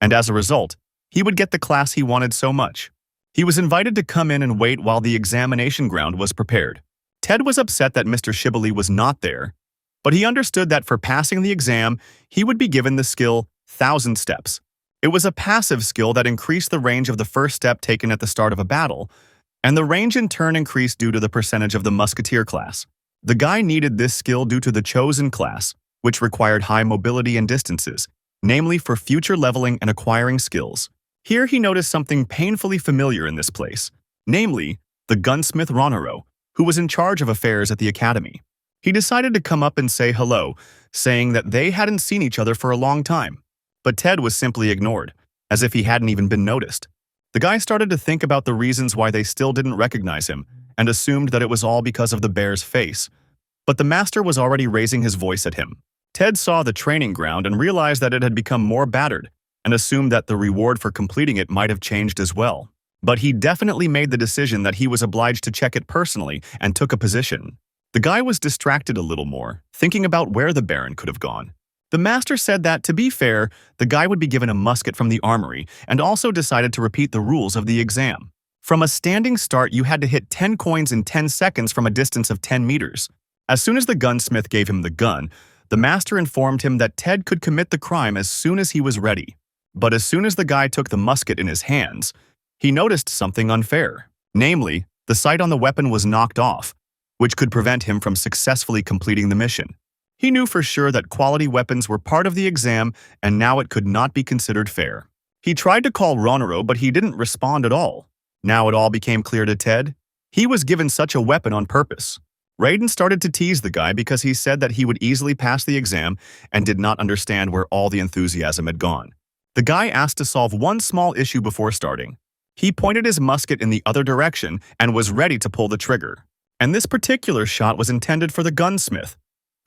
A: and as a result, he would get the class he wanted so much. He was invited to come in and wait while the examination ground was prepared. Ted was upset that Mr. Shibboleth was not there, but he understood that for passing the exam, he would be given the skill 1,000 steps. It was a passive skill that increased the range of the first step taken at the start of a battle, and the range in turn increased due to the percentage of the Musketeer class. The guy needed this skill due to the chosen class, which required high mobility and distances, namely for future leveling and acquiring skills. Here he noticed something painfully familiar in this place, namely the gunsmith Ronoro, who was in charge of affairs at the academy. He decided to come up and say hello, saying that they hadn't seen each other for a long time. But Ted was simply ignored, as if he hadn't even been noticed. The guy started to think about the reasons why they still didn't recognize him, and assumed that it was all because of the bear's face. But the master was already raising his voice at him. Ted saw the training ground and realized that it had become more battered, and assumed that the reward for completing it might have changed as well. But he definitely made the decision that he was obliged to check it personally and took a position. The guy was distracted a little more, thinking about where the Baron could have gone. The master said that, to be fair, the guy would be given a musket from the armory, and also decided to repeat the rules of the exam. From a standing start, you had to hit 10 coins in 10 seconds from a distance of 10 meters. As soon as the gunsmith gave him the gun, the master informed him that Ted could commit the crime as soon as he was ready. But as soon as the guy took the musket in his hands, he noticed something unfair. Namely, the sight on the weapon was knocked off, which could prevent him from successfully completing the mission. He knew for sure that quality weapons were part of the exam, and now it could not be considered fair. He tried to call Ronoro, but he didn't respond at all. Now it all became clear to Ted. He was given such a weapon on purpose. Raiden started to tease the guy because he said that he would easily pass the exam and did not understand where all the enthusiasm had gone. The guy asked to solve one small issue before starting. He pointed his musket in the other direction and was ready to pull the trigger. And this particular shot was intended for the gunsmith,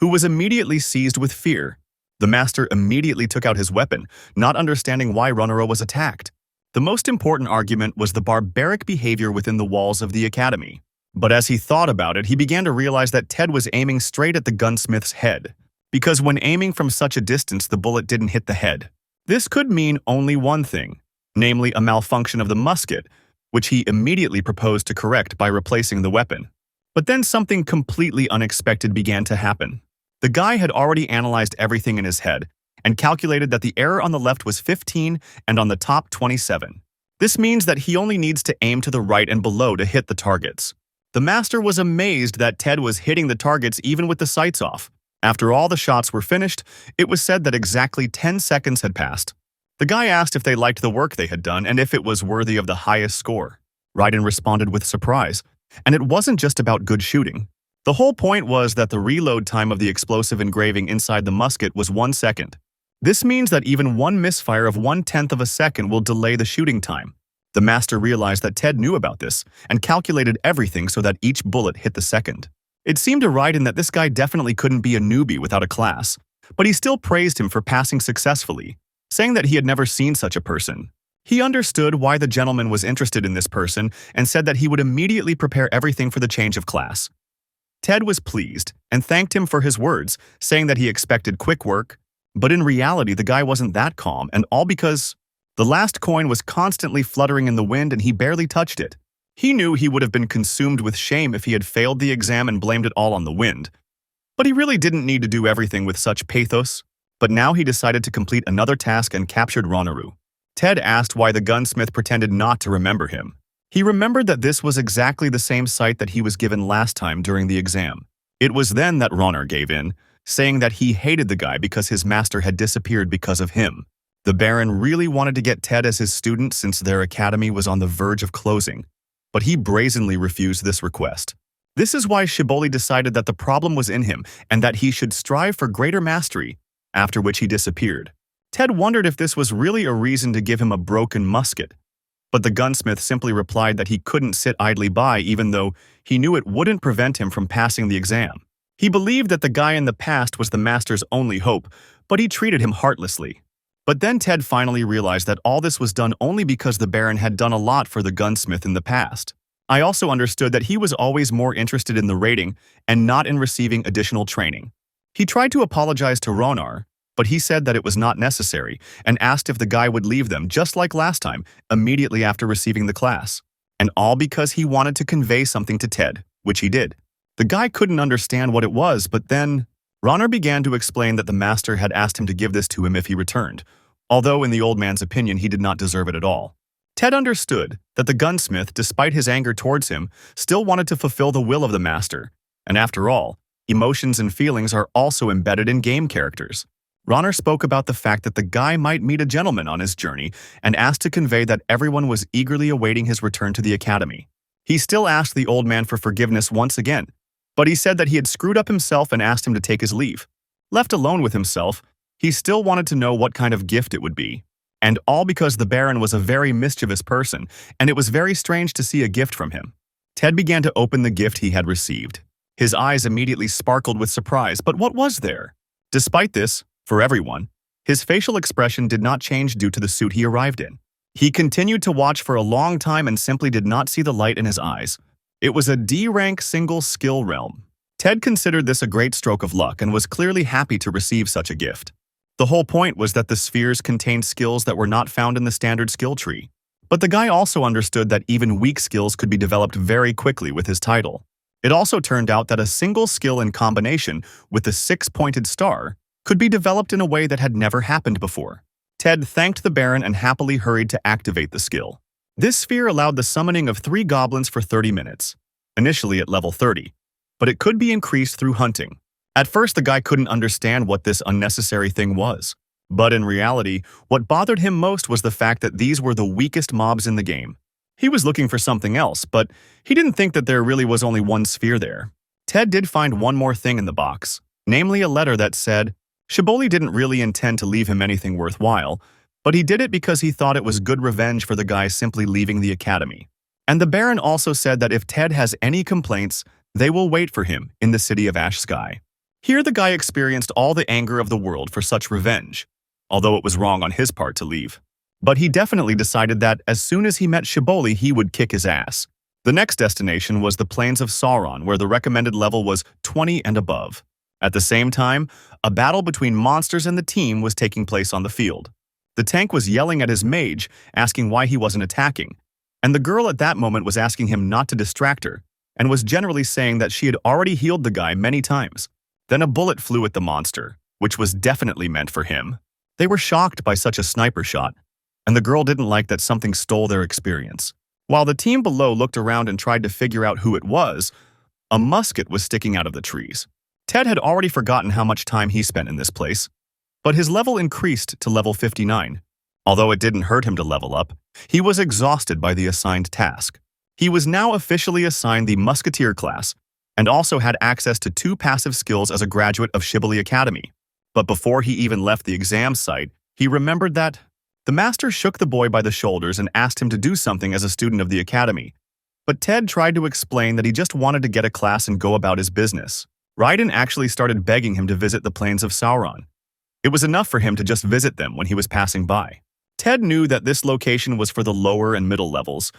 A: who was immediately seized with fear. The master immediately took out his weapon, not understanding why Ronoro was attacked. The most important argument was the barbaric behavior within the walls of the academy. But as he thought about it, he began to realize that Ted was aiming straight at the gunsmith's head, because when aiming from such a distance, the bullet didn't hit the head. This could mean only one thing, namely a malfunction of the musket, which he immediately proposed to correct by replacing the weapon. But then something completely unexpected began to happen. The guy had already analyzed everything in his head and calculated that the error on the left was 15 and on the top 27. This means that he only needs to aim to the right and below to hit the targets. The master was amazed that Ted was hitting the targets even with the sights off. After all the shots were finished, it was said that exactly 10 seconds had passed. The guy asked if they liked the work they had done and if it was worthy of the highest score. Raiden responded with surprise. And it wasn't just about good shooting. The whole point was that the reload time of the explosive engraving inside the musket was 1 second. This means that even one misfire of 1/10 of a second will delay the shooting time. The master realized that Ted knew about this and calculated everything so that each bullet hit the second. It seemed to Raiden that this guy definitely couldn't be a newbie without a class, but he still praised him for passing successfully, saying that he had never seen such a person. He understood why the gentleman was interested in this person and said that he would immediately prepare everything for the change of class. Ted was pleased and thanked him for his words, saying that he expected quick work, but in reality the guy wasn't that calm, and all because the last coin was constantly fluttering in the wind and he barely touched it. He knew he would have been consumed with shame if he had failed the exam and blamed it all on the wind. But he really didn't need to do everything with such pathos. But now he decided to complete another task and captured Ronoro. Ted asked why the gunsmith pretended not to remember him. He remembered that this was exactly the same sight that he was given last time during the exam. It was then that Ronor gave in, saying that he hated the guy because his master had disappeared because of him. The Baron really wanted to get Ted as his student since their academy was on the verge of closing, but he brazenly refused this request. This is why Shiboli decided that the problem was in him and that he should strive for greater mastery, after which he disappeared. Ted wondered if this was really a reason to give him a broken musket, but the gunsmith simply replied that he couldn't sit idly by even though he knew it wouldn't prevent him from passing the exam. He believed that the guy in the past was the master's only hope, but he treated him heartlessly. But then Ted finally realized that all this was done only because the Baron had done a lot for the gunsmith in the past. I also understood that he was always more interested in the rating and not in receiving additional training. He tried to apologize to Ronar, but he said that it was not necessary and asked if the guy would leave them just like last time, immediately after receiving the class. And all because he wanted to convey something to Ted, which he did. The guy couldn't understand what it was, but then Ronar began to explain that the master had asked him to give this to him if he returned, although in the old man's opinion he did not deserve it at all. Ted understood that the gunsmith, despite his anger towards him, still wanted to fulfill the will of the master, and after all, emotions and feelings are also embedded in game characters. Ronner spoke about the fact that the guy might meet a gentleman on his journey and asked to convey that everyone was eagerly awaiting his return to the academy. He still asked the old man for forgiveness once again, but he said that he had screwed up himself and asked him to take his leave. Left alone with himself, he still wanted to know what kind of gift it would be. And all because the Baron was a very mischievous person, and it was very strange to see a gift from him. Ted began to open the gift he had received. His eyes immediately sparkled with surprise, but what was there? Despite this, for everyone, his facial expression did not change due to the suit he arrived in. He continued to watch for a long time and simply did not see the light in his eyes. It was a D-rank single skill realm. Ted considered this a great stroke of luck and was clearly happy to receive such a gift. The whole point was that the spheres contained skills that were not found in the standard skill tree. But the guy also understood that even weak skills could be developed very quickly with his title. It also turned out that a single skill in combination with the 6-pointed star could be developed in a way that had never happened before. Ted thanked the Baron and happily hurried to activate the skill. This sphere allowed the summoning of 3 goblins for 30 minutes, initially at level 30, but it could be increased through hunting. At first, the guy couldn't understand what this unnecessary thing was. But in reality, what bothered him most was the fact that these were the weakest mobs in the game. He was looking for something else, but he didn't think that there really was only one sphere there. Ted did find one more thing in the box, namely a letter that said, Shibboleth didn't really intend to leave him anything worthwhile, but he did it because he thought it was good revenge for the guy simply leaving the academy. And the Baron also said that if Ted has any complaints, they will wait for him in the city of Ash Sky. Here the guy experienced all the anger of the world for such revenge, although it was wrong on his part to leave. But he definitely decided that as soon as he met Shibboleth, he would kick his ass. The next destination was the plains of Sauron, where the recommended level was 20 and above. At the same time, a battle between monsters and the team was taking place on the field. The tank was yelling at his mage, asking why he wasn't attacking, and the girl at that moment was asking him not to distract her, and was generally saying that she had already healed the guy many times. Then a bullet flew at the monster, which was definitely meant for him. They were shocked by such a sniper shot, and the girl didn't like that something stole their experience. While the team below looked around and tried to figure out who it was, a musket was sticking out of the trees. Ted had already forgotten how much time he spent in this place, but his level increased to level 59. Although it didn't hurt him to level up, he was exhausted by the assigned task. He was now officially assigned the Musketeer class, and also had access to 2 passive skills as a graduate of Shibboleth Academy. But before he even left the exam site, he remembered that the master shook the boy by the shoulders and asked him to do something as a student of the academy. But Ted tried to explain that he just wanted to get a class and go about his business. Raiden actually started begging him to visit the plains of Sauron. It was enough for him to just visit them when he was passing by. Ted knew that this location was for the lower and middle levels,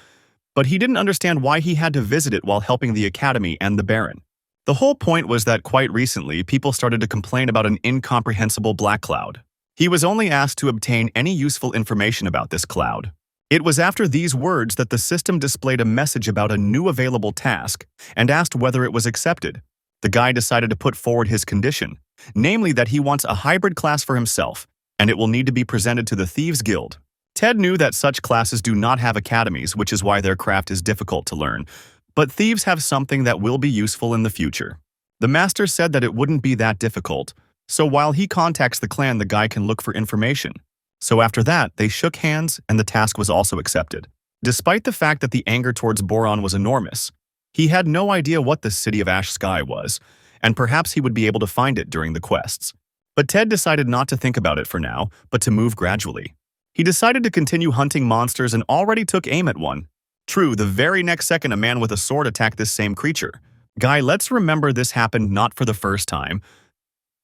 A: but he didn't understand why he had to visit it while helping the academy and the Baron. The whole point was that quite recently, people started to complain about an incomprehensible black cloud. He was only asked to obtain any useful information about this cloud. It was after these words that the system displayed a message about a new available task and asked whether it was accepted. The guy decided to put forward his condition, namely that he wants a hybrid class for himself, and it will need to be presented to the Thieves Guild. Ted knew that such classes do not have academies, which is why their craft is difficult to learn, but thieves have something that will be useful in the future. The master said that it wouldn't be that difficult, so while he contacts the clan, the guy can look for information. So after that, they shook hands and the task was also accepted. Despite the fact that the anger towards Boron was enormous, he had no idea what the city of Ash Sky was, and perhaps he would be able to find it during the quests. But Ted decided not to think about it for now, but to move gradually. He decided to continue hunting monsters and already took aim at one. True, the very next second a man with a sword attacked this same creature. Guy, let's remember this happened not for the first time.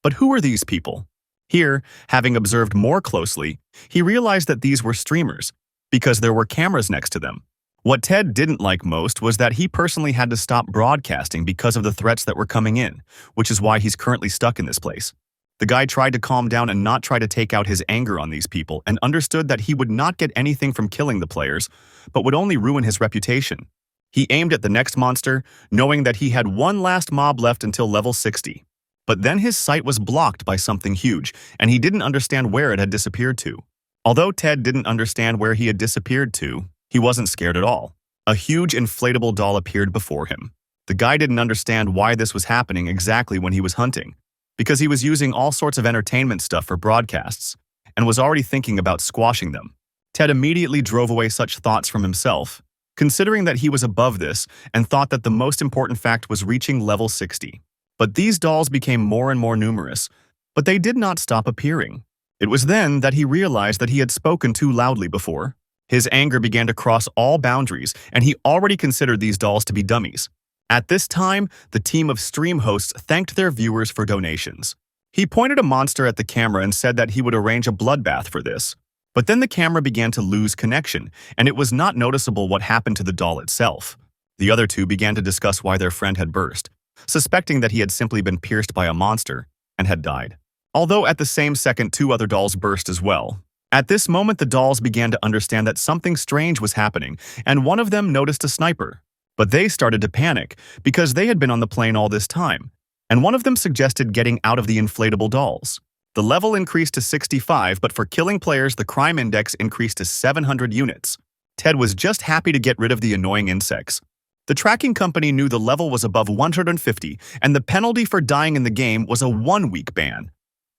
A: But who are these people? Here, having observed more closely, he realized that these were streamers, because there were cameras next to them. What Ted didn't like most was that he personally had to stop broadcasting because of the threats that were coming in, which is why he's currently stuck in this place. The guy tried to calm down and not try to take out his anger on these people and understood that he would not get anything from killing the players, but would only ruin his reputation. He aimed at the next monster, knowing that he had one last mob left until level 60. But then his sight was blocked by something huge, and he didn't understand where it had disappeared to. Although Ted didn't understand where he had disappeared to, he wasn't scared at all. A huge inflatable doll appeared before him. The guy didn't understand why this was happening exactly when he was hunting, because he was using all sorts of entertainment stuff for broadcasts, and was already thinking about squashing them. Ted immediately drove away such thoughts from himself, considering that he was above this and thought that the most important fact was reaching level 60. But these dolls became more and more numerous, but they did not stop appearing. It was then that he realized that he had spoken too loudly before. His anger began to cross all boundaries, and he already considered these dolls to be dummies. At this time, the team of stream hosts thanked their viewers for donations. He pointed a monster at the camera and said that he would arrange a bloodbath for this. But then the camera began to lose connection, and it was not noticeable what happened to the doll itself. The other two began to discuss why their friend had burst, suspecting that he had simply been pierced by a monster and had died. Although at the same second, two other dolls burst as well. At this moment, the dolls began to understand that something strange was happening, and one of them noticed a sniper. But they started to panic because they had been on the plane all this time, and one of them suggested getting out of the inflatable dolls. The level increased to 65, but for killing players, the crime index increased to 700 units. Ted was just happy to get rid of the annoying insects. The tracking company knew the level was above 150, and the penalty for dying in the game was a 1-week ban.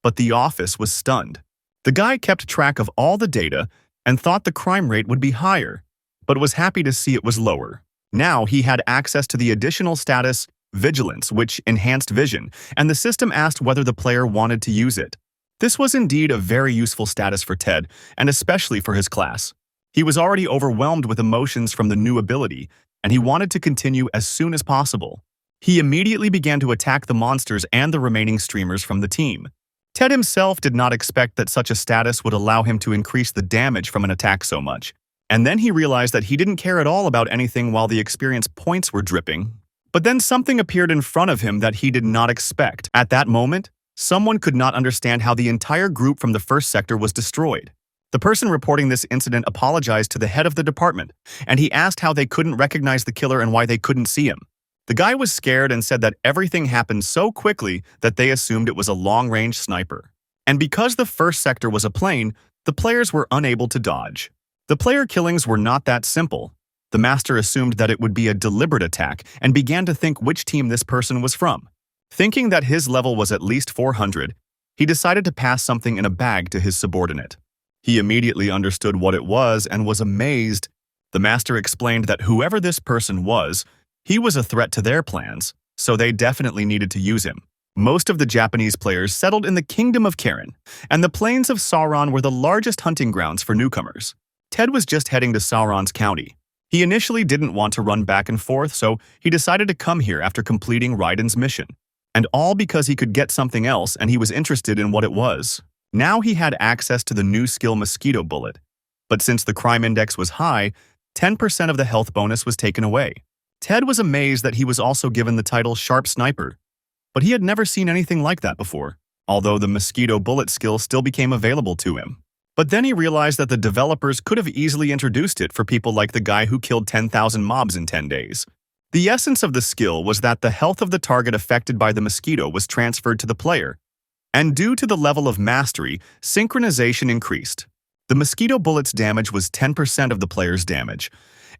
A: But the office was stunned. The guy kept track of all the data and thought the crime rate would be higher, but was happy to see it was lower. Now he had access to the additional status, Vigilance, which enhanced vision, and the system asked whether the player wanted to use it. This was indeed a very useful status for Ted, and especially for his class. He was already overwhelmed with emotions from the new ability, and he wanted to continue as soon as possible. He immediately began to attack the monsters and the remaining streamers from the team. Ted himself did not expect that such a status would allow him to increase the damage from an attack so much. And then he realized that he didn't care at all about anything while the experience points were dripping. But then something appeared in front of him that he did not expect. At that moment, someone could not understand how the entire group from the first sector was destroyed. The person reporting this incident apologized to the head of the department, and he asked how they couldn't recognize the killer and why they couldn't see him. The guy was scared and said that everything happened so quickly that they assumed it was a long-range sniper. And because the first sector was a plane, the players were unable to dodge. The player killings were not that simple. The master assumed that it would be a deliberate attack and began to think which team this person was from. Thinking that his level was at least 400, he decided to pass something in a bag to his subordinate. He immediately understood what it was and was amazed. The master explained that whoever this person was, he was a threat to their plans, so they definitely needed to use him. Most of the Japanese players settled in the Kingdom of Karen, and the plains of Sauron were the largest hunting grounds for newcomers. Ted was just heading to Sauron's county. He initially didn't want to run back and forth, so he decided to come here after completing Raiden's mission. And all because he could get something else and he was interested in what it was. Now he had access to the new skill Mosquito Bullet. But since the crime index was high, 10% of the health bonus was taken away. Ted was amazed that he was also given the title Sharp Sniper, but he had never seen anything like that before, although the Mosquito Bullet skill still became available to him. But then he realized that the developers could have easily introduced it for people like the guy who killed 10,000 mobs in 10 days. The essence of the skill was that the health of the target affected by the mosquito was transferred to the player, and due to the level of mastery, synchronization increased. The Mosquito Bullet's damage was 10% of the player's damage,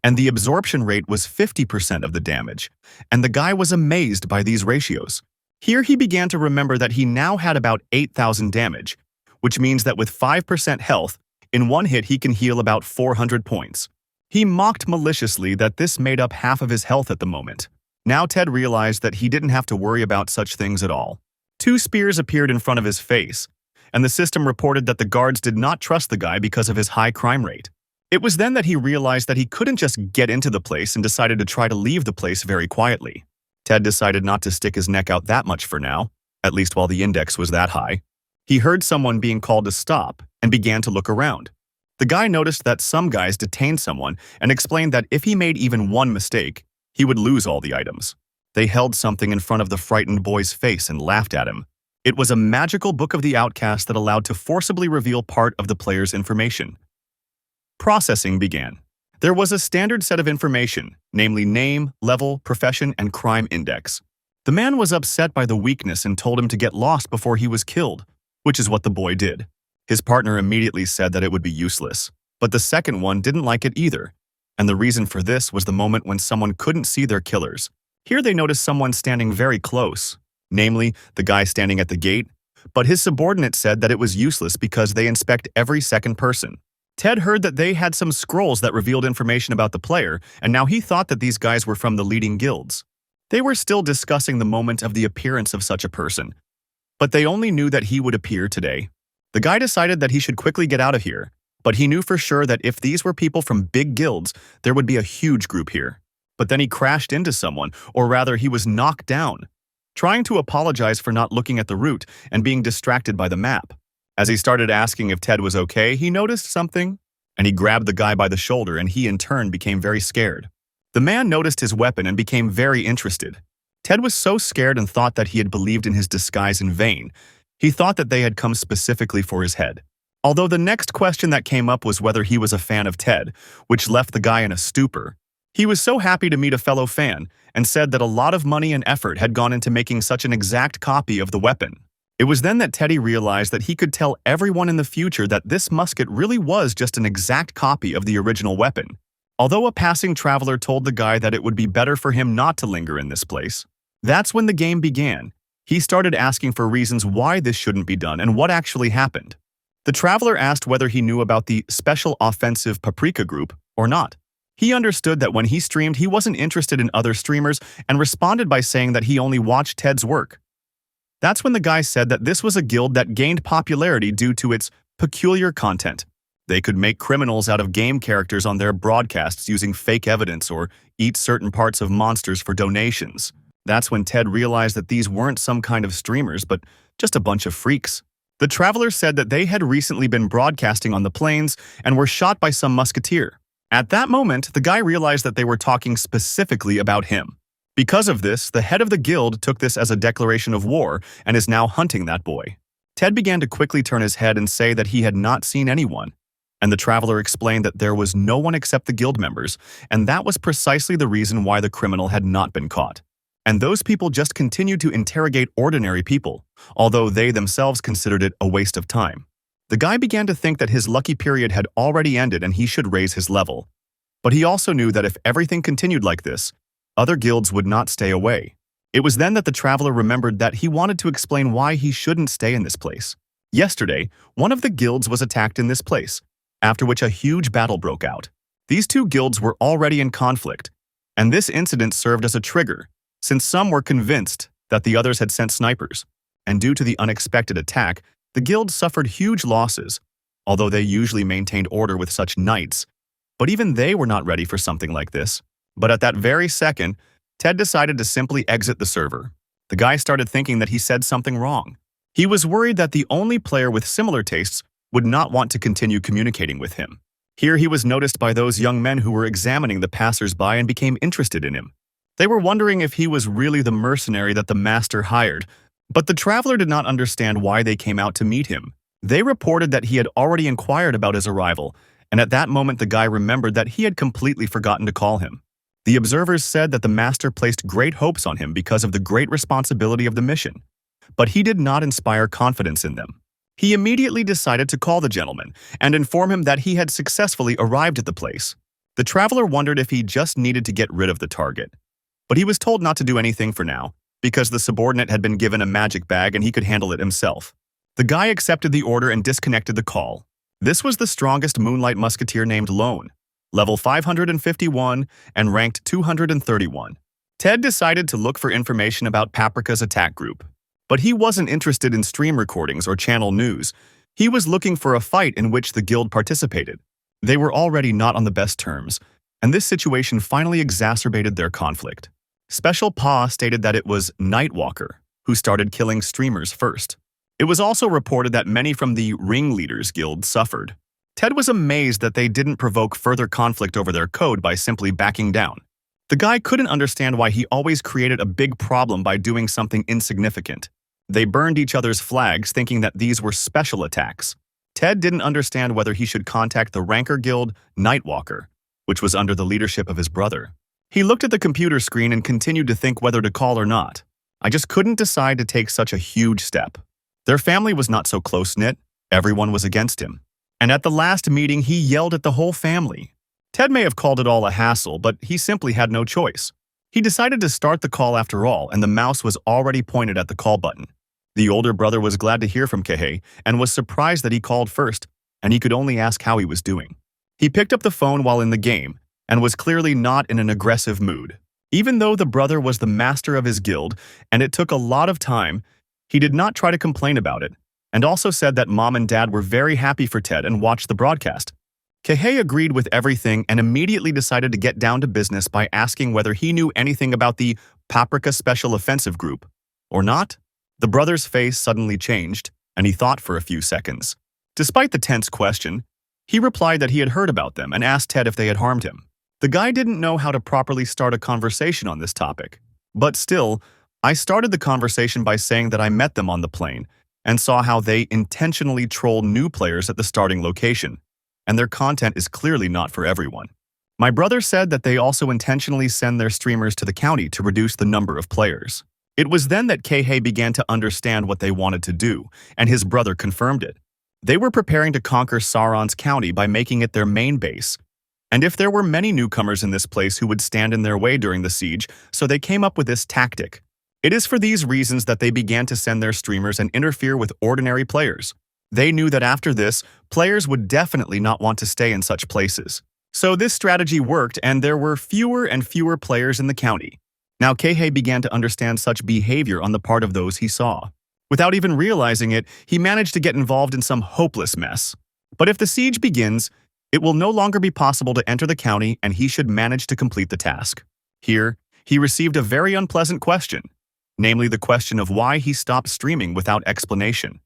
A: and the absorption rate was 50% of the damage, and the guy was amazed by these ratios. Here he began to remember that he now had about 8,000 damage, which means that with 5% health, in one hit he can heal about 400 points. He mocked maliciously that this made up half of his health at the moment. Now Ted realized that he didn't have to worry about such things at all. 2 spears appeared in front of his face, and the system reported that the guards did not trust the guy because of his high crime rate. It was then that he realized that he couldn't just get into the place and decided to try to leave the place very quietly. Ted decided not to stick his neck out that much for now, at least while the index was that high. He heard someone being called to stop and began to look around. The guy noticed that some guys detained someone and explained that if he made even one mistake, he would lose all the items. They held something in front of the frightened boy's face and laughed at him. It was a magical book of the outcast that allowed to forcibly reveal part of the player's information. Processing began. There was a standard set of information, namely name, level, profession, and crime index. The man was upset by the weakness and told him to get lost before he was killed, which is what the boy did. His partner immediately said that it would be useless, but the second one didn't like it either. And the reason for this was the moment when someone couldn't see their killers. Here they noticed someone standing very close, namely the guy standing at the gate, but his subordinate said that it was useless because they inspect every second person. Ted heard that they had some scrolls that revealed information about the player, and now he thought that these guys were from the leading guilds. They were still discussing the moment of the appearance of such a person, but they only knew that he would appear today. The guy decided that he should quickly get out of here, but he knew for sure that if these were people from big guilds, there would be a huge group here. But then he crashed into someone, or rather he was knocked down, trying to apologize for not looking at the route and being distracted by the map. As he started asking if Ted was okay, he noticed something, and he grabbed the guy by the shoulder, and he in turn became very scared. The man noticed his weapon and became very interested. Ted was so scared and thought that he had believed in his disguise in vain. He thought that they had come specifically for his head. Although the next question that came up was whether he was a fan of Ted, which left the guy in a stupor. He was so happy to meet a fellow fan and said that a lot of money and effort had gone into making such an exact copy of the weapon. It was then that Teddy realized that he could tell everyone in the future that this musket really was just an exact copy of the original weapon. Although a passing traveler told the guy that it would be better for him not to linger in this place. That's when the game began. He started asking for reasons why this shouldn't be done and what actually happened. The traveler asked whether he knew about the Special Offensive Paprika group or not. He understood that when he streamed, he wasn't interested in other streamers and responded by saying that he only watched Ted's work. That's when the guy said that this was a guild that gained popularity due to its peculiar content. They could make criminals out of game characters on their broadcasts using fake evidence or eat certain parts of monsters for donations. That's when Ted realized that these weren't some kind of streamers, but just a bunch of freaks. The traveler said that they had recently been broadcasting on the plains and were shot by some musketeer. At that moment, the guy realized that they were talking specifically about him. Because of this, the head of the guild took this as a declaration of war and is now hunting that boy. Ted began to quickly turn his head and say that he had not seen anyone. And the traveler explained that there was no one except the guild members, and that was precisely the reason why the criminal had not been caught. And those people just continued to interrogate ordinary people, although they themselves considered it a waste of time. The guy began to think that his lucky period had already ended and he should raise his level. But he also knew that if everything continued like this, other guilds would not stay away. It was then that the traveler remembered that he wanted to explain why he shouldn't stay in this place. Yesterday, one of the guilds was attacked in this place, after which a huge battle broke out. These two guilds were already in conflict, and this incident served as a trigger, since some were convinced that the others had sent snipers, and due to the unexpected attack, the guild suffered huge losses, although they usually maintained order with such knights. But even they were not ready for something like this. But at that very second, Ted decided to simply exit the server. The guy started thinking that he said something wrong. He was worried that the only player with similar tastes would not want to continue communicating with him. Here he was noticed by those young men who were examining the passers-by and became interested in him. They were wondering if he was really the mercenary that the master hired, but the traveler did not understand why they came out to meet him. They reported that he had already inquired about his arrival, and at that moment the guy remembered that he had completely forgotten to call him. The observers said that the master placed great hopes on him because of the great responsibility of the mission, but he did not inspire confidence in them. He immediately decided to call the gentleman and inform him that he had successfully arrived at the place. The traveler wondered if he just needed to get rid of the target, but he was told not to do anything for now because the subordinate had been given a magic bag and he could handle it himself. The guy accepted the order and disconnected the call. This was the strongest moonlight musketeer named Lone, level 551 and ranked 231. Ted decided to look for information about Paprika's attack group. But he wasn't interested in stream recordings or channel news. He was looking for a fight in which the guild participated. They were already not on the best terms, and this situation finally exacerbated their conflict. Special Paw stated that it was Nightwalker who started killing streamers first. It was also reported that many from the Ringleaders Guild suffered. Ted was amazed that they didn't provoke further conflict over their code by simply backing down. The guy couldn't understand why he always created a big problem by doing something insignificant. They burned each other's flags thinking that these were special attacks. Ted didn't understand whether he should contact the Ranker Guild Nightwalker, which was under the leadership of his brother. He looked at the computer screen and continued to think whether to call or not. I just couldn't decide to take such a huge step. Their family was not so close-knit, Everyone was against him. And at the last meeting, he yelled at the whole family. Ted may have called it all a hassle, but he simply had no choice. He decided to start the call after all, and the mouse was already pointed at the call button. The older brother was glad to hear from Kehei and was surprised that he called first, and he could only ask how he was doing. He picked up the phone while in the game and was clearly not in an aggressive mood. Even though the brother was the master of his guild and it took a lot of time, he did not try to complain about it, and also said that mom and dad were very happy for Ted and watched the broadcast. Kehei agreed with everything and immediately decided to get down to business by asking whether he knew anything about the Paprika Special Offensive Group or not. The brother's face suddenly changed, and he thought for a few seconds. Despite the tense question, he replied that he had heard about them and asked Ted if they had harmed him. The guy didn't know how to properly start a conversation on this topic. But still, I started the conversation by saying that I met them on the plane and saw how they intentionally troll new players at the starting location, and their content is clearly not for everyone. My brother said that they also intentionally send their streamers to the county to reduce the number of players. It was then that Kehei began to understand what they wanted to do, and his brother confirmed it. They were preparing to conquer Sauron's county by making it their main base, and if there were many newcomers in this place who would stand in their way during the siege, so they came up with this tactic. It is for these reasons that they began to send their streamers and interfere with ordinary players. They knew that after this, players would definitely not want to stay in such places. So this strategy worked, and there were fewer and fewer players in the county. Now Kehei began to understand such behavior on the part of those he saw. Without even realizing it, he managed to get involved in some hopeless mess. But if the siege begins, it will no longer be possible to enter the county, and he should manage to complete the task. Here, he received a very unpleasant question, namely the question of why he stopped streaming without explanation.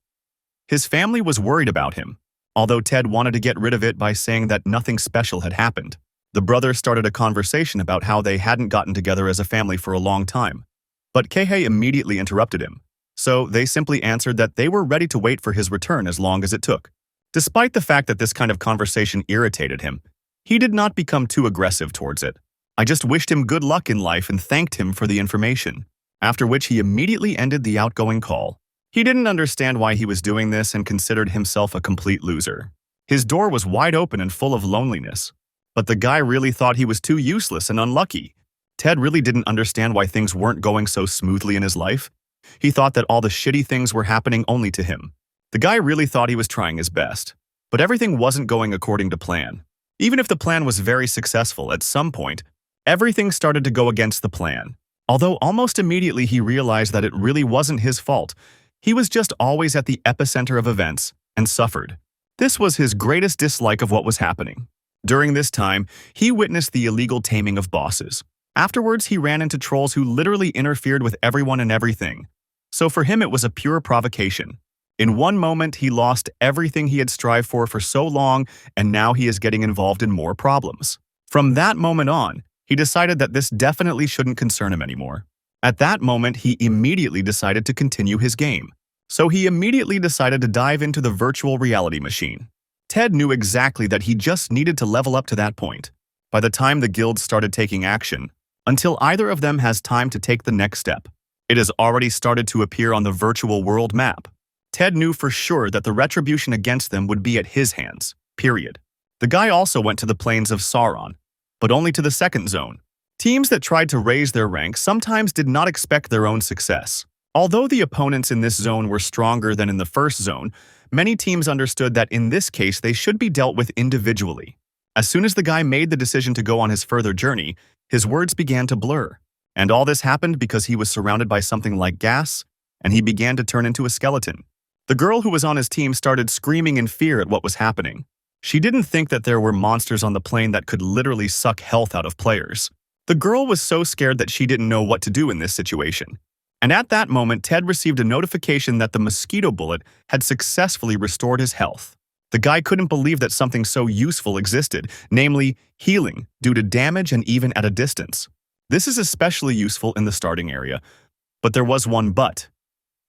A: His family was worried about him, although Ted wanted to get rid of it by saying that nothing special had happened. The brother started a conversation about how they hadn't gotten together as a family for a long time. But Kehei immediately interrupted him, so they simply answered that they were ready to wait for his return as long as it took. Despite the fact that this kind of conversation irritated him, he did not become too aggressive towards it. I just wished him good luck in life and thanked him for the information, after which he immediately ended the outgoing call. He didn't understand why he was doing this and considered himself a complete loser. His door was wide open and full of loneliness. But the guy really thought he was too useless and unlucky. Ted really didn't understand why things weren't going so smoothly in his life. He thought that all the shitty things were happening only to him. The guy really thought he was trying his best. But everything wasn't going according to plan. Even if the plan was very successful, at some point, everything started to go against the plan. Although almost immediately he realized that it really wasn't his fault. He was just always at the epicenter of events and suffered. This was his greatest dislike of what was happening. During this time, he witnessed the illegal taming of bosses. Afterwards, he ran into trolls who literally interfered with everyone and everything. So for him, it was a pure provocation. In one moment, he lost everything he had strived for so long, and now he is getting involved in more problems. From that moment on, he decided that this definitely shouldn't concern him anymore. At that moment, he immediately decided to continue his game. So he immediately decided to dive into the virtual reality machine. Ted knew exactly that he just needed to level up to that point. By the time the guild started taking action, until either of them has time to take the next step, it has already started to appear on the virtual world map. Ted knew for sure that the retribution against them would be at his hands, period. The guy also went to the plains of Sauron, but only to the second zone. Teams that tried to raise their rank sometimes did not expect their own success. Although the opponents in this zone were stronger than in the first zone, many teams understood that in this case they should be dealt with individually. As soon as the guy made the decision to go on his further journey, his words began to blur. And all this happened because he was surrounded by something like gas, and he began to turn into a skeleton. The girl who was on his team started screaming in fear at what was happening. She didn't think that there were monsters on the plane that could literally suck health out of players. The girl was so scared that she didn't know what to do in this situation. And at that moment, Ted received a notification that the Mosquito bullet had successfully restored his health. The guy couldn't believe that something so useful existed, namely healing due to damage and even at a distance. This is especially useful in the starting area. But there was one but.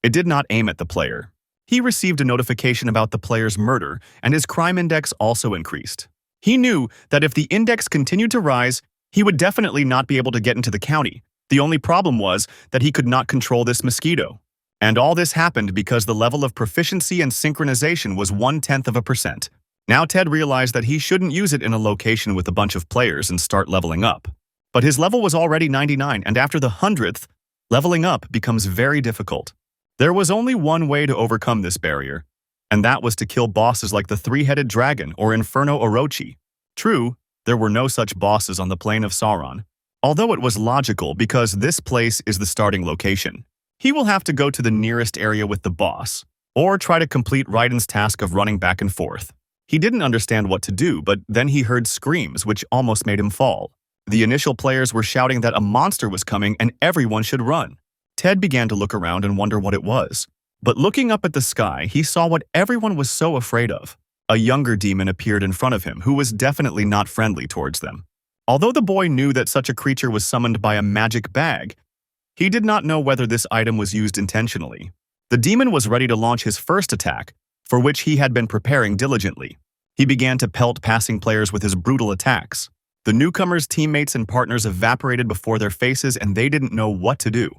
A: It did not aim at the player. He received a notification about the player's murder, and his crime index also increased. He knew that if the index continued to rise, he would definitely not be able to get into the county. The only problem was that he could not control this mosquito. And all this happened because the level of proficiency and synchronization was 0.1%. Now Ted realized that he shouldn't use it in a location with a bunch of players and start leveling up. But his level was already 99, and after the 100th, leveling up becomes very difficult. There was only one way to overcome this barrier, and that was to kill bosses like the three-headed dragon or Inferno Orochi. True, there were no such bosses on the plane of Sauron, although it was logical because this place is the starting location. He will have to go to the nearest area with the boss, or try to complete Raiden's task of running back and forth. He didn't understand what to do, but then he heard screams which almost made him fall. The initial players were shouting that a monster was coming and everyone should run. Ted began to look around and wonder what it was. But looking up at the sky, he saw what everyone was so afraid of. A younger demon appeared in front of him who was definitely not friendly towards them. Although the boy knew that such a creature was summoned by a magic bag, he did not know whether this item was used intentionally. The demon was ready to launch his first attack, for which he had been preparing diligently. He began to pelt passing players with his brutal attacks. The newcomers' teammates and partners evaporated before their faces and they didn't know what to do.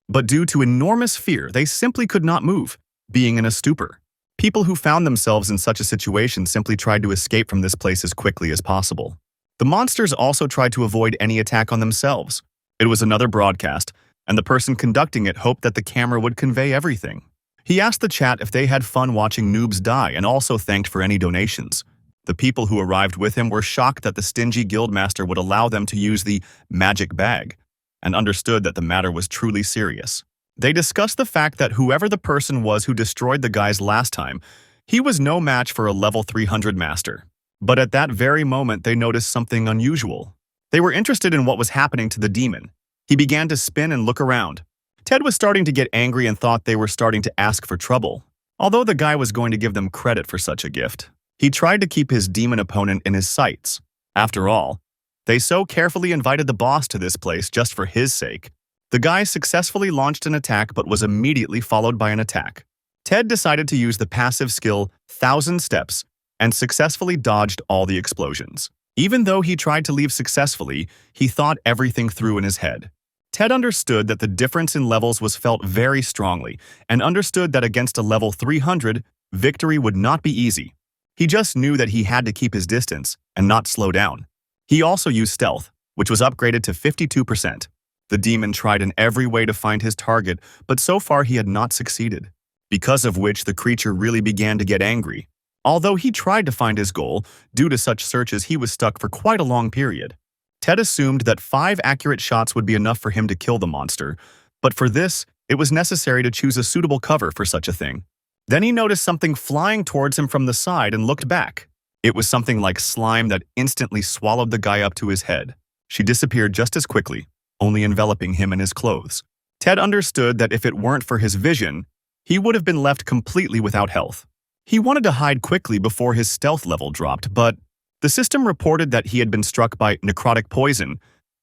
A: But due to enormous fear, they simply could not move, being in a stupor. People who found themselves in such a situation simply tried to escape from this place as quickly as possible. The monsters also tried to avoid any attack on themselves. It was another broadcast, and the person conducting it hoped that the camera would convey everything. He asked the chat if they had fun watching noobs die and also thanked for any donations. The people who arrived with him were shocked that the stingy guildmaster would allow them to use the magic bag, and understood that the matter was truly serious. They discussed the fact that whoever the person was who destroyed the guys last time, he was no match for a level 300 master. But at that very moment, they noticed something unusual. They were interested in what was happening to the demon. He began to spin and look around. Ted was starting to get angry and thought they were starting to ask for trouble, although the guy was going to give them credit for such a gift. He tried to keep his demon opponent in his sights. After all, they so carefully invited the boss to this place just for his sake. The guy successfully launched an attack but was immediately followed by an attack. Ted decided to use the passive skill 1,000 Steps and successfully dodged all the explosions. Even though he tried to leave successfully, he thought everything through in his head. Ted understood that the difference in levels was felt very strongly and understood that against a level 300, victory would not be easy. He just knew that he had to keep his distance and not slow down. He also used stealth, which was upgraded to 52%. The demon tried in every way to find his target, but so far he had not succeeded, because of which the creature really began to get angry. Although he tried to find his goal, due to such searches he was stuck for quite a long period. Ted assumed that 5 accurate shots would be enough for him to kill the monster, but for this, it was necessary to choose a suitable cover for such a thing. Then he noticed something flying towards him from the side and looked back. It was something like slime that instantly swallowed the guy up to his head. She disappeared just as quickly, only enveloping him in his clothes. Ted understood that if it weren't for his vision, he would have been left completely without health. He wanted to hide quickly before his stealth level dropped, but the system reported that he had been struck by necrotic poison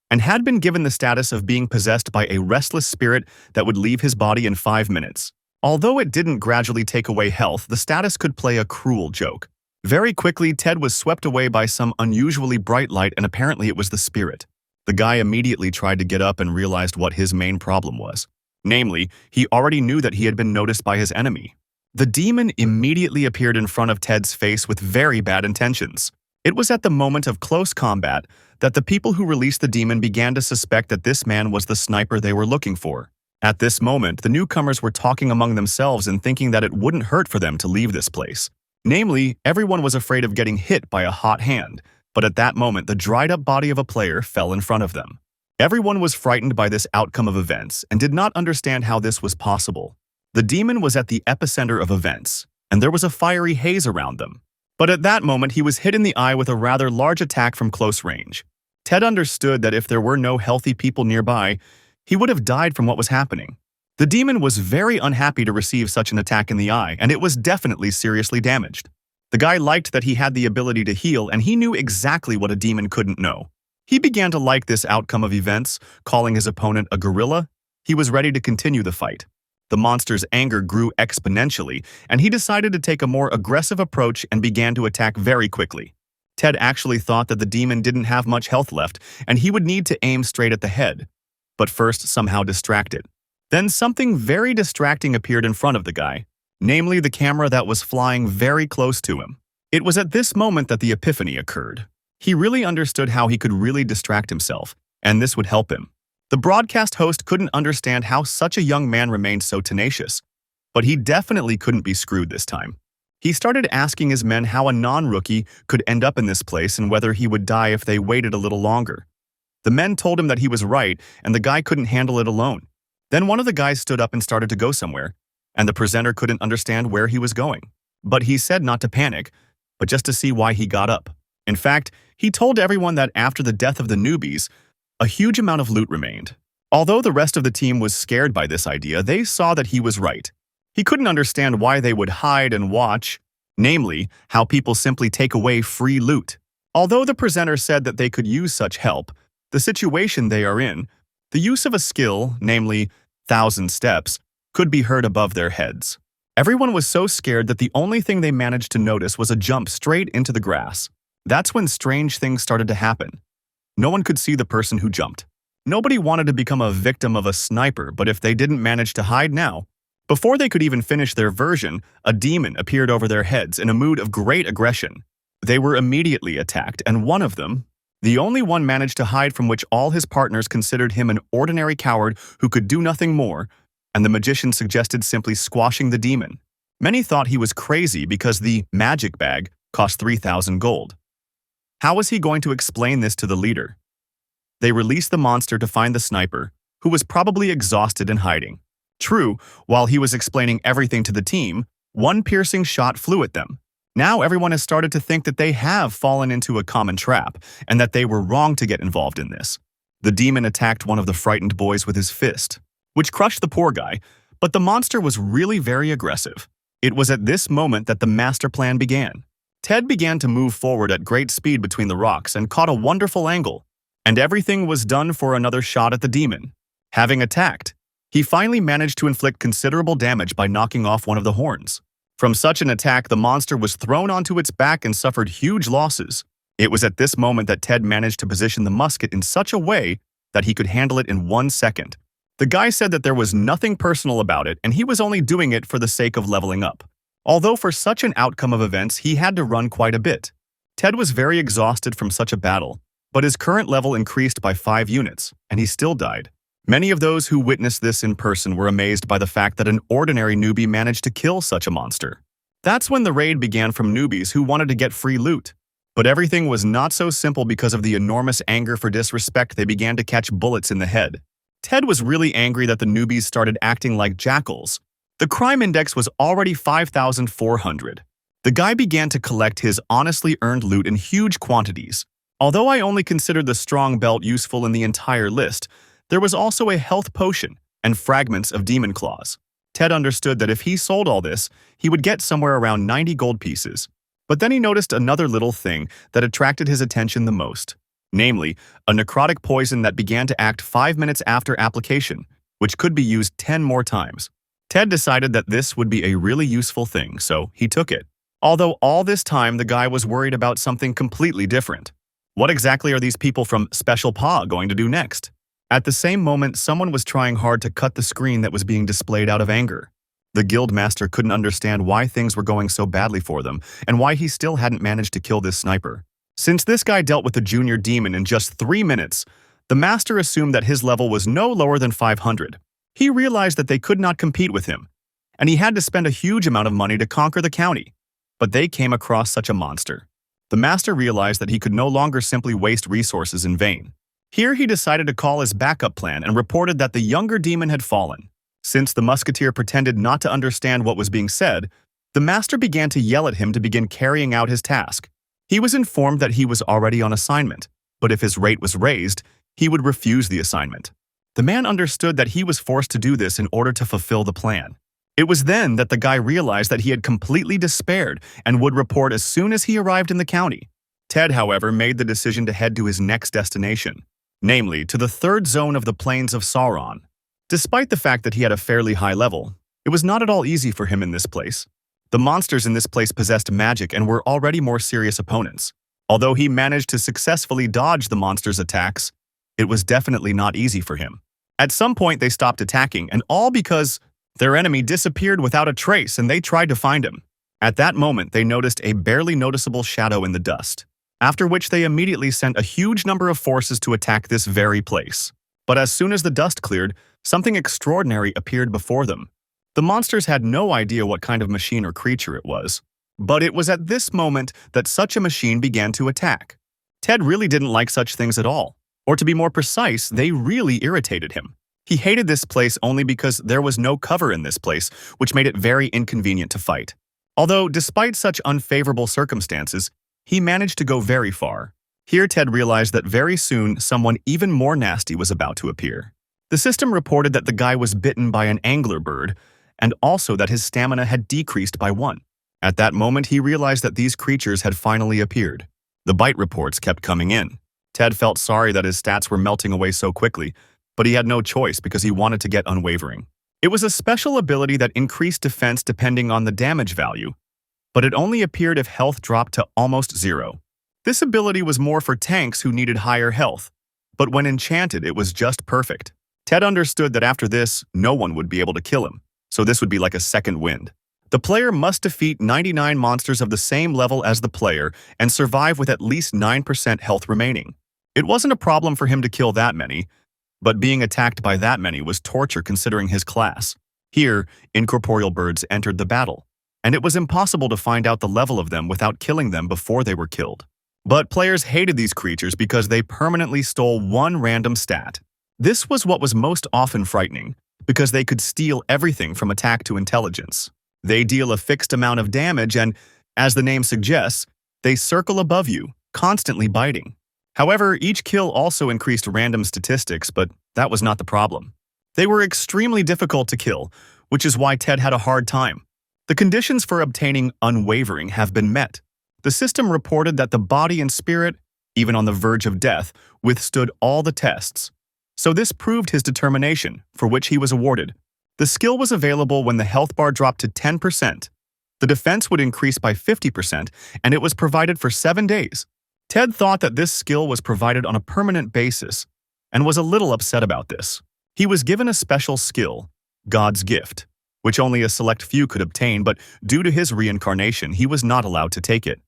A: and had been given the status of being possessed by a restless spirit that would leave his body in 5 minutes. Although it didn't gradually take away health, the status could play a cruel joke. Very quickly, Ted was swept away by some unusually bright light, and apparently it was the spirit. The guy immediately tried to get up and realized what his main problem was. Namely, he already knew that he had been noticed by his enemy. The demon immediately appeared in front of Ted's face with very bad intentions. It was at the moment of close combat that the people who released the demon began to suspect that this man was the sniper they were looking for. At this moment, the newcomers were talking among themselves and thinking that it wouldn't hurt for them to leave this place. Namely, everyone was afraid of getting hit by a hot hand, but at that moment the dried-up body of a player fell in front of them. Everyone was frightened by this outcome of events and did not understand how this was possible. The demon was at the epicenter of events, and there was a fiery haze around them. But at that moment he was hit in the eye with a rather large attack from close range. Ted understood that if there were no healthy people nearby, he would have died from what was happening. The demon was very unhappy to receive such an attack in the eye, and it was definitely seriously damaged. The guy liked that he had the ability to heal, and he knew exactly what a demon couldn't know. He began to like this outcome of events, calling his opponent a gorilla. He was ready to continue the fight. The monster's anger grew exponentially, and he decided to take a more aggressive approach and began to attack very quickly. Ted actually thought that the demon didn't have much health left, and he would need to aim straight at the head, but first somehow distracted. Then something very distracting appeared in front of the guy, namely the camera that was flying very close to him. It was at this moment that the epiphany occurred. He really understood how he could really distract himself, and this would help him. The broadcast host couldn't understand how such a young man remained so tenacious, but he definitely couldn't be screwed this time. He started asking his men how a non-rookie could end up in this place and whether he would die if they waited a little longer. The men told him that he was right and the guy couldn't handle it alone. Then one of the guys stood up and started to go somewhere, and the presenter couldn't understand where he was going. But he said not to panic, but just to see why he got up. In fact, he told everyone that after the death of the newbies, a huge amount of loot remained. Although the rest of the team was scared by this idea, they saw that he was right. He couldn't understand why they would hide and watch, namely, how people simply take away free loot. Although the presenter said that they could use such help, the situation they are in, the use of a skill, namely 1,000 steps, could be heard above their heads. Everyone was so scared that the only thing they managed to notice was a jump straight into the grass. That's when strange things started to happen. No one could see the person who jumped. Nobody wanted to become a victim of a sniper, but if they didn't manage to hide now, before they could even finish their version, a demon appeared over their heads in a mood of great aggression. They were immediately attacked, and one of them, the only one, managed to hide, from which all his partners considered him an ordinary coward who could do nothing more, and the magician suggested simply squashing the demon. Many thought he was crazy because the magic bag cost 3,000 gold. How was he going to explain this to the leader? They released the monster to find the sniper, who was probably exhausted and hiding. True, while he was explaining everything to the team, one piercing shot flew at them. Now everyone has started to think that they have fallen into a common trap and that they were wrong to get involved in this. The demon attacked one of the frightened boys with his fist, which crushed the poor guy, but the monster was really very aggressive. It was at this moment that the master plan began. Ted began to move forward at great speed between the rocks and caught a wonderful angle, and everything was done for another shot at the demon. Having attacked, he finally managed to inflict considerable damage by knocking off one of the horns. From such an attack, the monster was thrown onto its back and suffered huge losses. It was at this moment that Ted managed to position the musket in such a way that he could handle it in 1 second. The guy said that there was nothing personal about it and he was only doing it for the sake of leveling up. Although for such an outcome of events, he had to run quite a bit. Ted was very exhausted from such a battle, but his current level increased by 5 units, and he still died. Many of those who witnessed this in person were amazed by the fact that an ordinary newbie managed to kill such a monster. That's when the raid began from newbies who wanted to get free loot. But everything was not so simple because of the enormous anger for disrespect. They began to catch bullets in the head. Ted was really angry that the newbies started acting like jackals. The crime index was already 5,400. The guy began to collect his honestly earned loot in huge quantities. Although I only considered the strong belt useful in the entire list, there was also a health potion and fragments of demon claws. Ted understood that if he sold all this, he would get somewhere around 90 gold pieces. But then he noticed another little thing that attracted his attention the most, namely, a necrotic poison that began to act 5 minutes after application, which could be used 10 more times. Ted decided that this would be a really useful thing, so he took it. Although all this time the guy was worried about something completely different. What exactly are these people from Special Paw going to do next? At the same moment, someone was trying hard to cut the screen that was being displayed out of anger. The guildmaster couldn't understand why things were going so badly for them and why he still hadn't managed to kill this sniper. Since this guy dealt with the junior demon in just 3 minutes, the master assumed that his level was no lower than 500. He realized that they could not compete with him, and he had to spend a huge amount of money to conquer the county. But they came across such a monster. The master realized that he could no longer simply waste resources in vain. Here he decided to call his backup plan and reported that the younger demon had fallen. Since the musketeer pretended not to understand what was being said, the master began to yell at him to begin carrying out his task. He was informed that he was already on assignment, but if his rate was raised, he would refuse the assignment. The man understood that he was forced to do this in order to fulfill the plan. It was then that the guy realized that he had completely despaired and would report as soon as he arrived in the county. Ted, however, made the decision to head to his next destination, namely to the 3rd zone of the plains of Sauron. Despite the fact that he had a fairly high level, it was not at all easy for him in this place. The monsters in this place possessed magic and were already more serious opponents. Although he managed to successfully dodge the monsters' attacks, it was definitely not easy for him. At some point, they stopped attacking, and all because their enemy disappeared without a trace and they tried to find him. At that moment, they noticed a barely noticeable shadow in the dust, after which they immediately sent a huge number of forces to attack this very place. But as soon as the dust cleared, something extraordinary appeared before them. The monsters had no idea what kind of machine or creature it was, but it was at this moment that such a machine began to attack. Ted really didn't like such things at all, or to be more precise, they really irritated him. He hated this place only because there was no cover in this place, which made it very inconvenient to fight. Although, despite such unfavorable circumstances, he managed to go very far. Here, Ted realized that very soon someone even more nasty was about to appear. The system reported that the guy was bitten by an angler bird, and also that his stamina had decreased by 1. At that moment, he realized that these creatures had finally appeared. The bite reports kept coming in. Ted felt sorry that his stats were melting away so quickly, but he had no choice because he wanted to get Unwavering. It was a special ability that increased defense depending on the damage value, but it only appeared if health dropped to almost 0. This ability was more for tanks who needed higher health, but when enchanted, it was just perfect. Ted understood that after this, no one would be able to kill him, so this would be like a second wind. The player must defeat 99 monsters of the same level as the player and survive with at least 9% health remaining. It wasn't a problem for him to kill that many, but being attacked by that many was torture considering his class. Here, incorporeal birds entered the battle, and it was impossible to find out the level of them without killing them before they were killed. But players hated these creatures because they permanently stole one random stat. This was what was most often frightening, because they could steal everything from attack to intelligence. They deal a fixed amount of damage and, as the name suggests, they circle above you, constantly biting. However, each kill also increased random statistics, but that was not the problem. They were extremely difficult to kill, which is why Ted had a hard time. The conditions for obtaining Unwavering have been met. The system reported that the body and spirit, even on the verge of death, withstood all the tests. So this proved his determination, for which he was awarded. The skill was available when the health bar dropped to 10%. The defense would increase by 50%, and it was provided for 7 days. Ted thought that this skill was provided on a permanent basis, and was a little upset about this. He was given a special skill, God's Gift, which only a select few could obtain, but due to his reincarnation, he was not allowed to take it.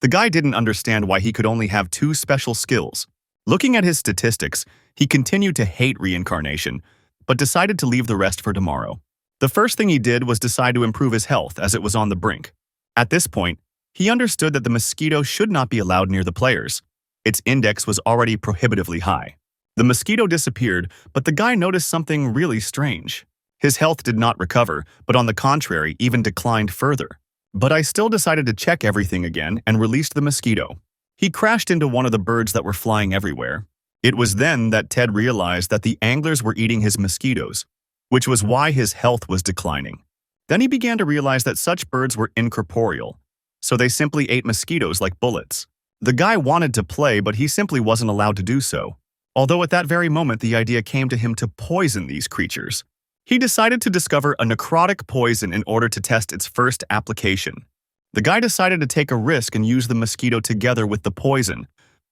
A: The guy didn't understand why he could only have 2 special skills. Looking at his statistics, he continued to hate reincarnation, but decided to leave the rest for tomorrow. The first thing he did was decide to improve his health as it was on the brink. At this point, he understood that the Mosquito should not be allowed near the players. Its index was already prohibitively high. The Mosquito disappeared, but the guy noticed something really strange. His health did not recover, but on the contrary, even declined further. But I still decided to check everything again and released the Mosquito. He crashed into one of the birds that were flying everywhere. It was then that Ted realized that the anglers were eating his mosquitoes, which was why his health was declining. Then he began to realize that such birds were incorporeal, so they simply ate mosquitoes like bullets. The guy wanted to play, but he simply wasn't allowed to do so. Although at that very moment the idea came to him to poison these creatures. He decided to discover a necrotic poison in order to test its first application. The guy decided to take a risk and use the mosquito together with the poison,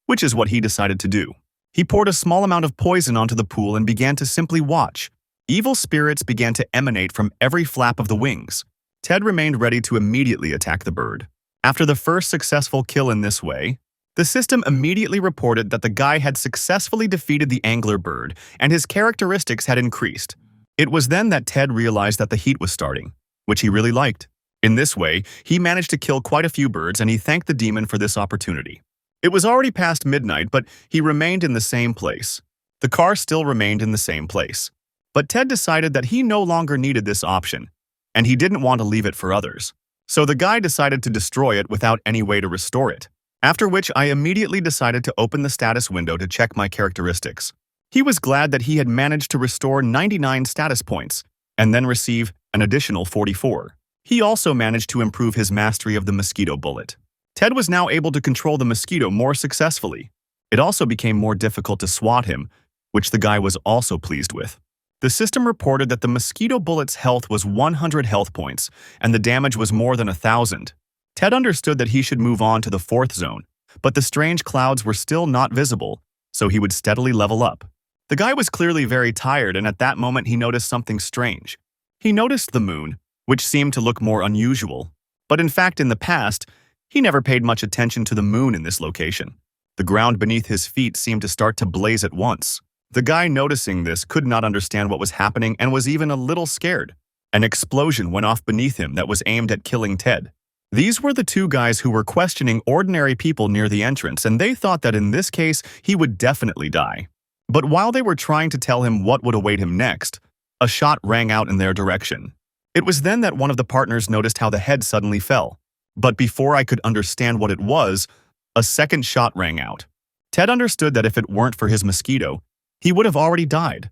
A: which is what he decided to do. He poured a small amount of poison onto the pool and began to simply watch. Evil spirits began to emanate from every flap of the wings. Ted remained ready to immediately attack the bird. After the first successful kill in this way, the system immediately reported that the guy had successfully defeated the angler bird and his characteristics had increased. It was then that Ted realized that the heat was starting, which he really liked. In this way, he managed to kill quite a few birds and he thanked the demon for this opportunity. It was already past midnight, but he remained in the same place. The car still remained in the same place. But Ted decided that he no longer needed this option, and he didn't want to leave it for others. So the guy decided to destroy it without any way to restore it. After which I immediately decided to open the status window to check my characteristics. He was glad that he had managed to restore 99 status points, and then receive an additional 44. He also managed to improve his mastery of the mosquito bullet. Ted was now able to control the mosquito more successfully. It also became more difficult to swat him, which the guy was also pleased with. The system reported that the mosquito bullet's health was 100 health points, and the damage was more than 1,000. Ted understood that he should move on to the 4th zone, but the strange clouds were still not visible, so he would steadily level up. The guy was clearly very tired, and at that moment he noticed something strange. He noticed the moon, which seemed to look more unusual. But in fact, in the past, he never paid much attention to the moon in this location. The ground beneath his feet seemed to start to blaze at once. The guy noticing this could not understand what was happening and was even a little scared. An explosion went off beneath him that was aimed at killing Ted. These were the two guys who were questioning ordinary people near the entrance, and they thought that in this case, he would definitely die. But while they were trying to tell him what would await him next, a shot rang out in their direction. It was then that one of the partners noticed how the head suddenly fell. But before I could understand what it was, a second shot rang out. Ted understood that if it weren't for his mosquito, he would have already died.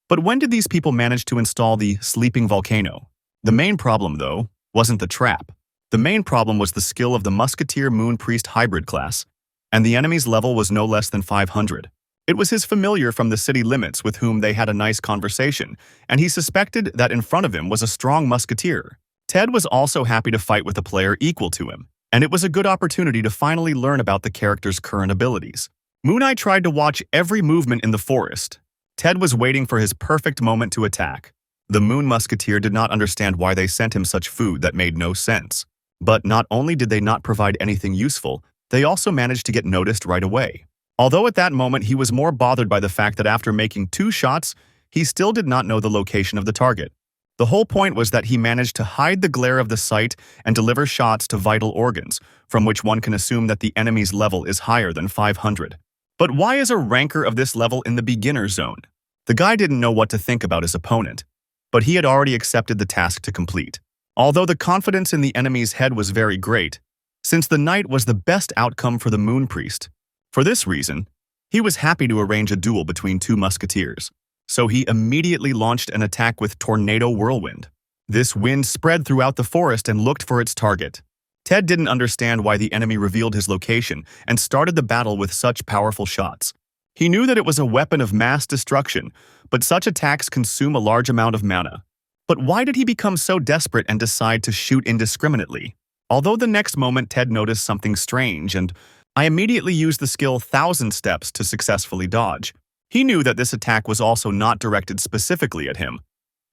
A: But when did these people manage to install the sleeping volcano? The main problem, though, wasn't the trap. The main problem was the skill of the Musketeer Moon Priest hybrid class, and the enemy's level was no less than 500. It was his familiar from the city limits with whom they had a nice conversation, and he suspected that in front of him was a strong musketeer. Ted was also happy to fight with a player equal to him, and it was a good opportunity to finally learn about the character's current abilities. Moon Eye tried to watch every movement in the forest. Ted was waiting for his perfect moment to attack. The Moon Musketeer did not understand why they sent him such food that made no sense. But not only did they not provide anything useful, they also managed to get noticed right away. Although at that moment he was more bothered by the fact that after making 2 shots, he still did not know the location of the target. The whole point was that he managed to hide the glare of the sight and deliver shots to vital organs, from which one can assume that the enemy's level is higher than 500. But why is a ranker of this level in the beginner zone? The guy didn't know what to think about his opponent, but he had already accepted the task to complete. Although the confidence in the enemy's head was very great, since the knight was the best outcome for the Moon Priest. For this reason, he was happy to arrange a duel between 2 musketeers. So he immediately launched an attack with Tornado Whirlwind. This wind spread throughout the forest and looked for its target. Ted didn't understand why the enemy revealed his location and started the battle with such powerful shots. He knew that it was a weapon of mass destruction, but such attacks consume a large amount of mana. But why did he become so desperate and decide to shoot indiscriminately? Although the next moment Ted noticed something strange, and I immediately used the skill 1000 Steps to successfully dodge. He knew that this attack was also not directed specifically at him,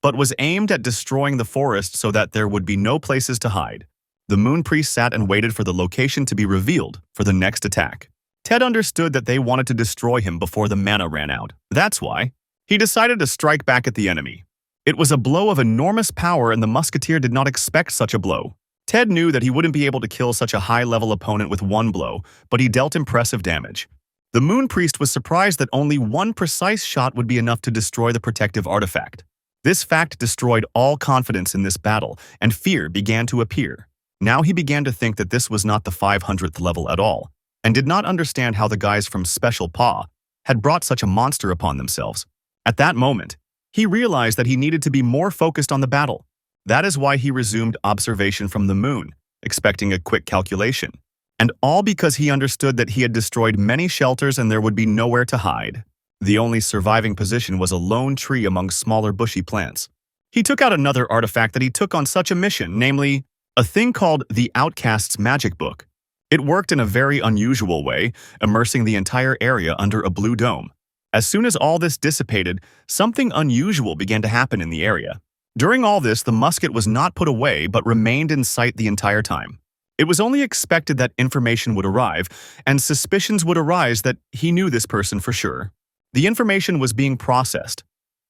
A: but was aimed at destroying the forest so that there would be no places to hide. The Moon Priest sat and waited for the location to be revealed for the next attack. Ted understood that they wanted to destroy him before the mana ran out. That's why he decided to strike back at the enemy. It was a blow of enormous power, and the Musketeer did not expect such a blow. Ted knew that he wouldn't be able to kill such a high-level opponent with one blow, but he dealt impressive damage. The Moon Priest was surprised that only one precise shot would be enough to destroy the protective artifact. This fact destroyed all confidence in this battle, and fear began to appear. Now he began to think that this was not the 500th level at all, and did not understand how the guys from Special Paw had brought such a monster upon themselves. At that moment, he realized that he needed to be more focused on the battle. That is why he resumed observation from the moon, expecting a quick calculation. And all because he understood that he had destroyed many shelters and there would be nowhere to hide. The only surviving position was a lone tree among smaller bushy plants. He took out another artifact that he took on such a mission, namely, a thing called the Outcast's Magic Book. It worked in a very unusual way, immersing the entire area under a blue dome. As soon as all this dissipated, something unusual began to happen in the area. During all this, the musket was not put away but remained in sight the entire time. It was only expected that information would arrive, and suspicions would arise that he knew this person for sure. The information was being processed,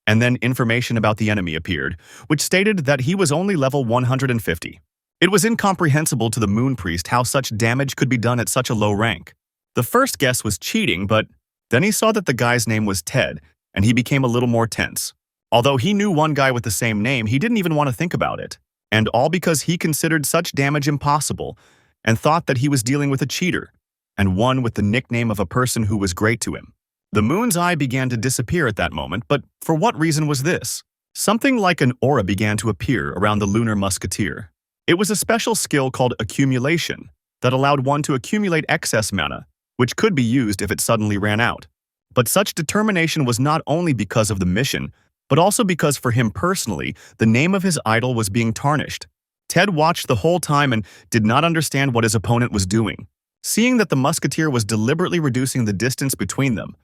A: and then information about the enemy appeared, which stated that he was only level 150. It was incomprehensible to the Moon Priest how such damage could be done at such a low rank. The first guess was cheating, but then he saw that the guy's name was Ted, and he became a little more tense. Although he knew one guy with the same name, he didn't even want to think about it. And all because he considered such damage impossible, and thought that he was dealing with a cheater, and one with the nickname of a person who was great to him. The moon's eye began to disappear at that moment, but for what reason was this? Something like an aura began to appear around the lunar musketeer. It was a special skill called accumulation that allowed one to accumulate excess mana, which could be used if it suddenly ran out. But such determination was not only because of the mission, but also because for him personally, the name of his idol was being tarnished. Ted watched the whole time and did not understand what his opponent was doing, seeing that the musketeer was deliberately reducing the distance between them.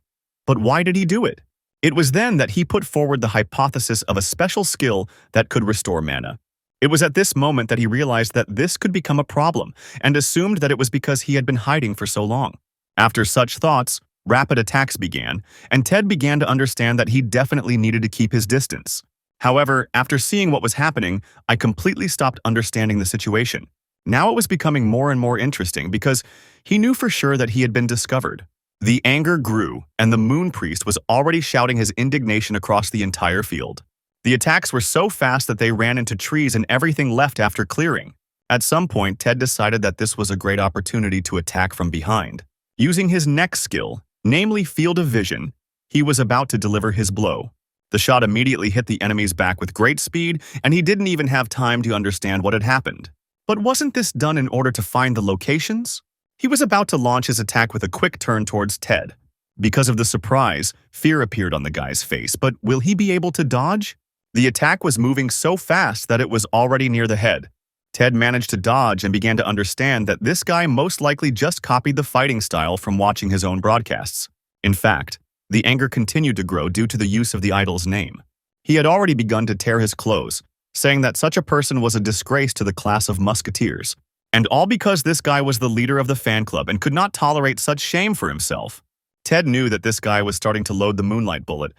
A: But why did he do it? It was then that he put forward the hypothesis of a special skill that could restore mana. It was at this moment that he realized that this could become a problem and assumed that it was because he had been hiding for so long. After such thoughts, rapid attacks began, and Ted began to understand that he definitely needed to keep his distance. However, after seeing what was happening, I completely stopped understanding the situation. Now it was becoming more and more interesting because he knew for sure that he had been discovered. The anger grew, and the Moon Priest was already shouting his indignation across the entire field. The attacks were so fast that they ran into trees and everything left after clearing. At some point, Ted decided that this was a great opportunity to attack from behind. Using his next skill, namely Field of Vision, he was about to deliver his blow. The shot immediately hit the enemy's back with great speed, and he didn't even have time to understand what had happened. But wasn't this done in order to find the locations? He was about to launch his attack with a quick turn towards Ted. Because of the surprise, fear appeared on the guy's face, but will he be able to dodge? The attack was moving so fast that it was already near the head. Ted managed to dodge and began to understand that this guy most likely just copied the fighting style from watching his own broadcasts. In fact, the anger continued to grow due to the use of the idol's name. He had already begun to tear his clothes, saying that such a person was a disgrace to the class of Musketeers, and all because this guy was the leader of the fan club and could not tolerate such shame for himself. Ted knew that this guy was starting to load the Moonlight Bullet,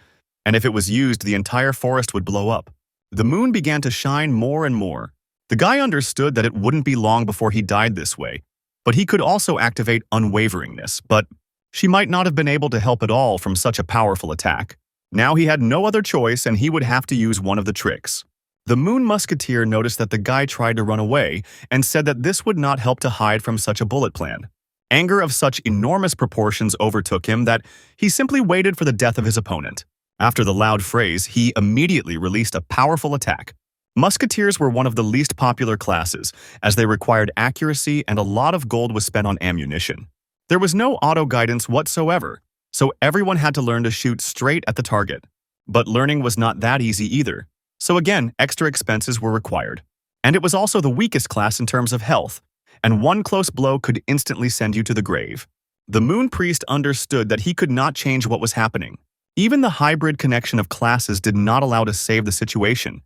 A: and if it was used, the entire forest would blow up. The moon began to shine more and more. The guy understood that it wouldn't be long before he died this way, but he could also activate Unwaveringness, but she might not have been able to help at all from such a powerful attack. Now he had no other choice and he would have to use one of the tricks. The Moon Musketeer noticed that the guy tried to run away and said that this would not help to hide from such a bullet plan. Anger of such enormous proportions overtook him that he simply waited for the death of his opponent. After the loud phrase, he immediately released a powerful attack. Musketeers were one of the least popular classes, as they required accuracy and a lot of gold was spent on ammunition. There was no auto-guidance whatsoever, so everyone had to learn to shoot straight at the target. But learning was not that easy either, so again, extra expenses were required. And it was also the weakest class in terms of health, and one close blow could instantly send you to the grave. The Moon Priest understood that he could not change what was happening. Even the hybrid connection of classes did not allow to save the situation.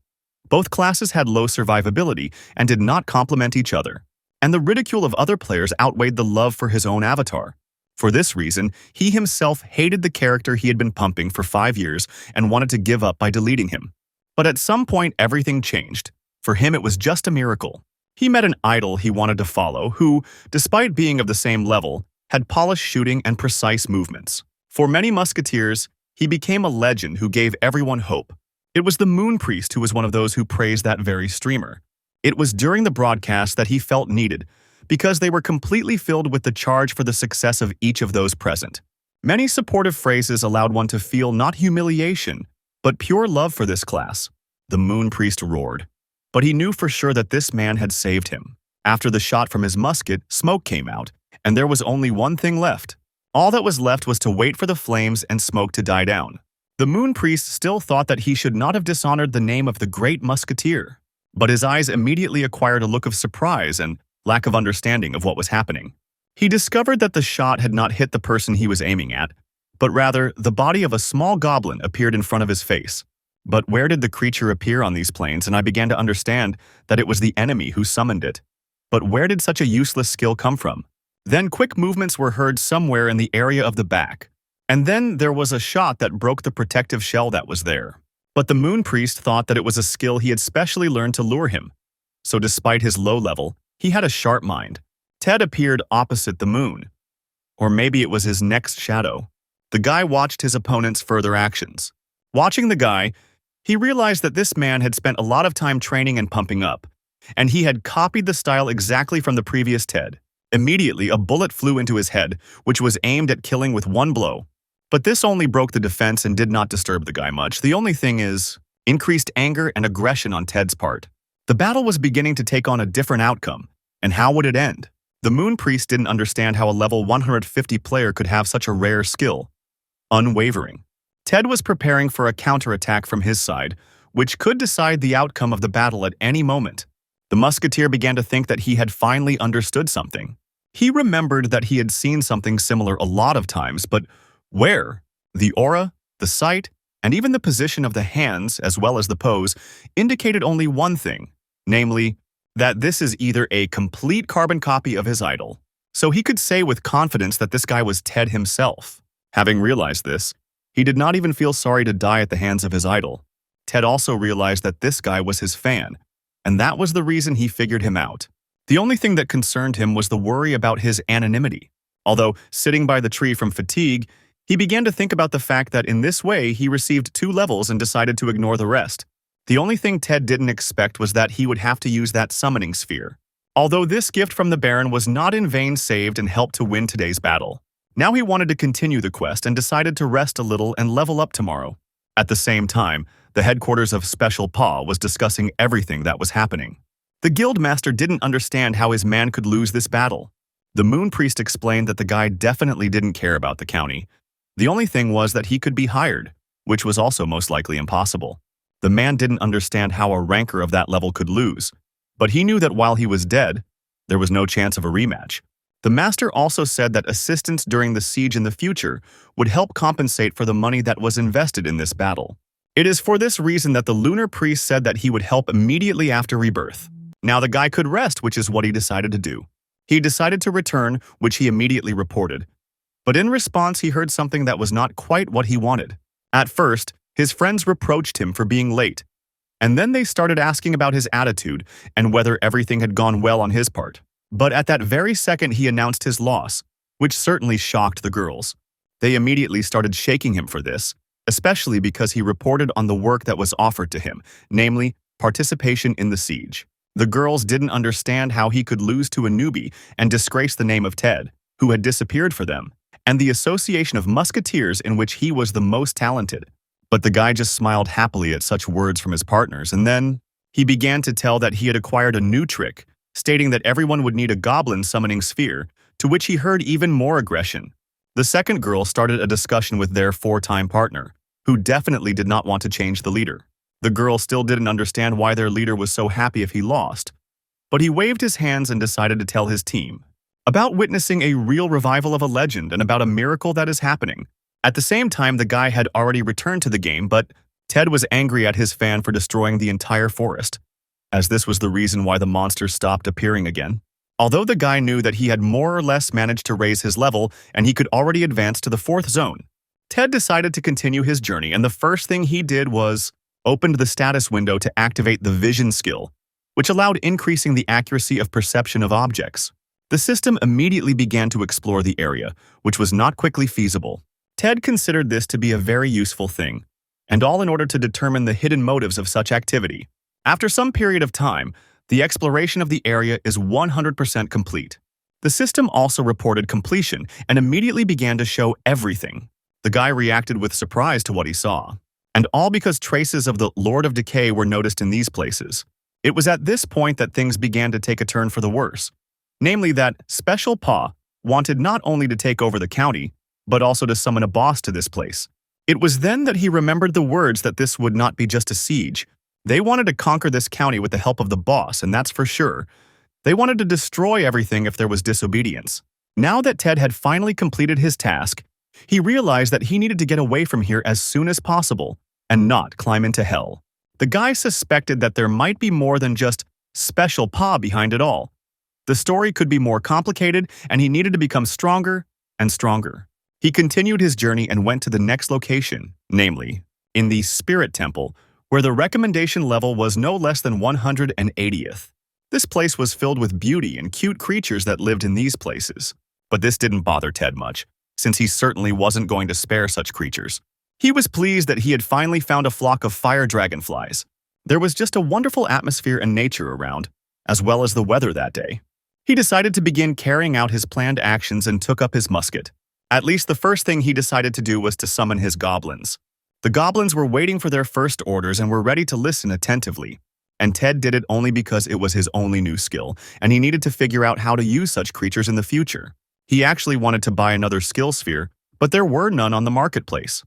A: Both classes had low survivability and did not complement each other, and the ridicule of other players outweighed the love for his own avatar. For this reason, he himself hated the character he had been pumping for 5 years and wanted to give up by deleting him. But at some point, everything changed. For him, it was just a miracle. He met an idol he wanted to follow who, despite being of the same level, had polished shooting and precise movements. For many musketeers, he became a legend who gave everyone hope. It was the Moon Priest who was one of those who praised that very streamer. It was during the broadcast that he felt needed, because they were completely filled with the charge for the success of each of those present. Many supportive phrases allowed one to feel not humiliation, but pure love for this class. The Moon Priest roared. But he knew for sure that this man had saved him. After the shot from his musket, smoke came out, and there was only one thing left. All that was left was to wait for the flames and smoke to die down. The Moon Priest still thought that he should not have dishonored the name of the great Musketeer, but his eyes immediately acquired a look of surprise and lack of understanding of what was happening. He discovered that the shot had not hit the person he was aiming at, but rather the body of a small goblin appeared in front of his face. But where did the creature appear on these planes? And I began to understand that it was the enemy who summoned it. But where did such a useless skill come from? Then quick movements were heard somewhere in the area of the back. And then there was a shot that broke the protective shell that was there. But the Moon Priest thought that it was a skill he had specially learned to lure him. So despite his low level, he had a sharp mind. Ted appeared opposite the moon. Or maybe it was his next shadow. The guy watched his opponent's further actions. Watching the guy, he realized that this man had spent a lot of time training and pumping up, and he had copied the style exactly from the previous Ted. Immediately, a bullet flew into his head, which was aimed at killing with one blow. But this only broke the defense and did not disturb the guy much. The only thing is, increased anger and aggression on Ted's part. The battle was beginning to take on a different outcome, and how would it end? The Moon Priest didn't understand how a level 150 player could have such a rare skill. Unwavering. Ted was preparing for a counterattack from his side, which could decide the outcome of the battle at any moment. The Musketeer began to think that he had finally understood something. He remembered that he had seen something similar a lot of times, but where? The aura? The sight? and even the position of the hands, as well as the pose, indicated only one thing, namely, that this is either a complete carbon copy of his idol. So he could say with confidence that this guy was Ted himself. Having realized this, he did not even feel sorry to die at the hands of his idol. Ted also realized that this guy was his fan, and that was the reason he figured him out. The only thing that concerned him was the worry about his anonymity. Although sitting by the tree from fatigue, he began to think about the fact that in this way he received 2 levels and decided to ignore the rest. The only thing Ted didn't expect was that he would have to use that summoning sphere. Although this gift from the Baron was not in vain saved and helped to win today's battle. Now he wanted to continue the quest and decided to rest a little and level up tomorrow. At the same time, the headquarters of Special Paw was discussing everything that was happening. The guild master didn't understand how his man could lose this battle. The Moon Priest explained that the guy definitely didn't care about the county. The only thing was that he could be hired, which was also most likely impossible. The man didn't understand how a ranker of that level could lose, but he knew that while he was dead, there was no chance of a rematch. The master also said that assistance during the siege in the future would help compensate for the money that was invested in this battle. It is for this reason that the Lunar Priest said that he would help immediately after Rebirth. Now the guy could rest, which is what he decided to do. He decided to return, which he immediately reported. But in response, he heard something that was not quite what he wanted. At first, his friends reproached him for being late, and then they started asking about his attitude and whether everything had gone well on his part. But at that very second, he announced his loss, which certainly shocked the girls. They immediately started shaking him for this, especially because he reported on the work that was offered to him, namely, participation in the siege. The girls didn't understand how he could lose to a newbie and disgrace the name of Ted, who had disappeared for them, and the association of musketeers in which he was the most talented. But the guy just smiled happily at such words from his partners, and then he began to tell that he had acquired a new trick, stating that everyone would need a goblin summoning sphere, to which he heard even more aggression. The second girl started a discussion with their 4-time partner, who definitely did not want to change the leader. The girl still didn't understand why their leader was so happy if he lost, but he waved his hands and decided to tell his team about witnessing a real revival of a legend and about a miracle that is happening. At the same time, the guy had already returned to the game, but Ted was angry at his fan for destroying the entire forest, as this was the reason why the monsters stopped appearing again. Although the guy knew that he had more or less managed to raise his level and he could already advance to the 4th zone, Ted decided to continue his journey, and the first thing he did was opened the status window to activate the vision skill, which allowed increasing the accuracy of perception of objects. The system immediately began to explore the area, which was not quickly feasible. Ted considered this to be a very useful thing, and all in order to determine the hidden motives of such activity. After some period of time, the exploration of the area is 100% complete. The system also reported completion and immediately began to show everything. The guy reacted with surprise to what he saw, and all because traces of the Lord of Decay were noticed in these places. It was at this point that things began to take a turn for the worse, namely that Special Paw wanted not only to take over the county, but also to summon a boss to this place. It was then that he remembered the words that this would not be just a siege. They wanted to conquer this county with the help of the boss, and that's for sure. They wanted to destroy everything if there was disobedience. Now that Ted had finally completed his task, he realized that he needed to get away from here as soon as possible and not climb into hell. The guy suspected that there might be more than just Special Paw behind it all. The story could be more complicated, and he needed to become stronger and stronger. He continued his journey and went to the next location, namely, in the Spirit Temple, where the recommendation level was no less than 180th. This place was filled with beauty and cute creatures that lived in these places. But this didn't bother Ted much, since he certainly wasn't going to spare such creatures. He was pleased that he had finally found a flock of fire dragonflies. There was just a wonderful atmosphere and nature around, as well as the weather that day. He decided to begin carrying out his planned actions and took up his musket. At least the first thing he decided to do was to summon his goblins. The goblins were waiting for their first orders and were ready to listen attentively. And Ted did it only because it was his only new skill, and he needed to figure out how to use such creatures in the future. He actually wanted to buy another skill sphere, but there were none on the marketplace.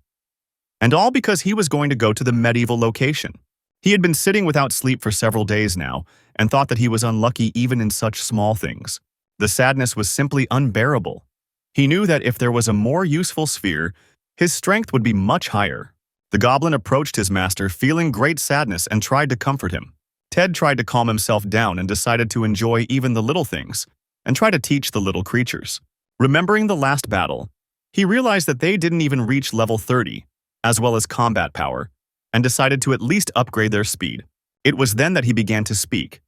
A: And all because he was going to go to the medieval location. He had been sitting without sleep for several days now, and thought that he was unlucky even in such small things. The sadness was simply unbearable. He knew that if there was a more useful sphere, his strength would be much higher. The goblin approached his master, feeling great sadness, and tried to comfort him. Ted tried to calm himself down and decided to enjoy even the little things, and try to teach the little creatures. Remembering the last battle, he realized that they didn't even reach level 30, as well as combat power, and decided to at least upgrade their speed. It was then that he began to speak,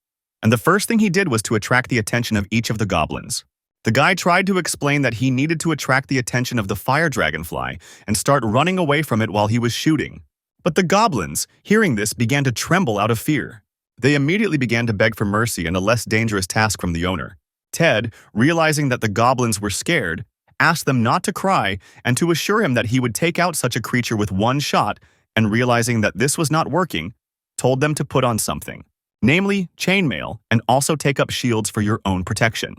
A: and the first thing he did was to attract the attention of each of the goblins. The guy tried to explain that he needed to attract the attention of the fire dragonfly and start running away from it while he was shooting. But the goblins, hearing this, began to tremble out of fear. They immediately began to beg for mercy and a less dangerous task from the owner. Ted, realizing that the goblins were scared, asked them not to cry and to assure him that he would take out such a creature with one shot, and realizing that this was not working, told them to put on something, namely chainmail, and also take up shields for your own protection.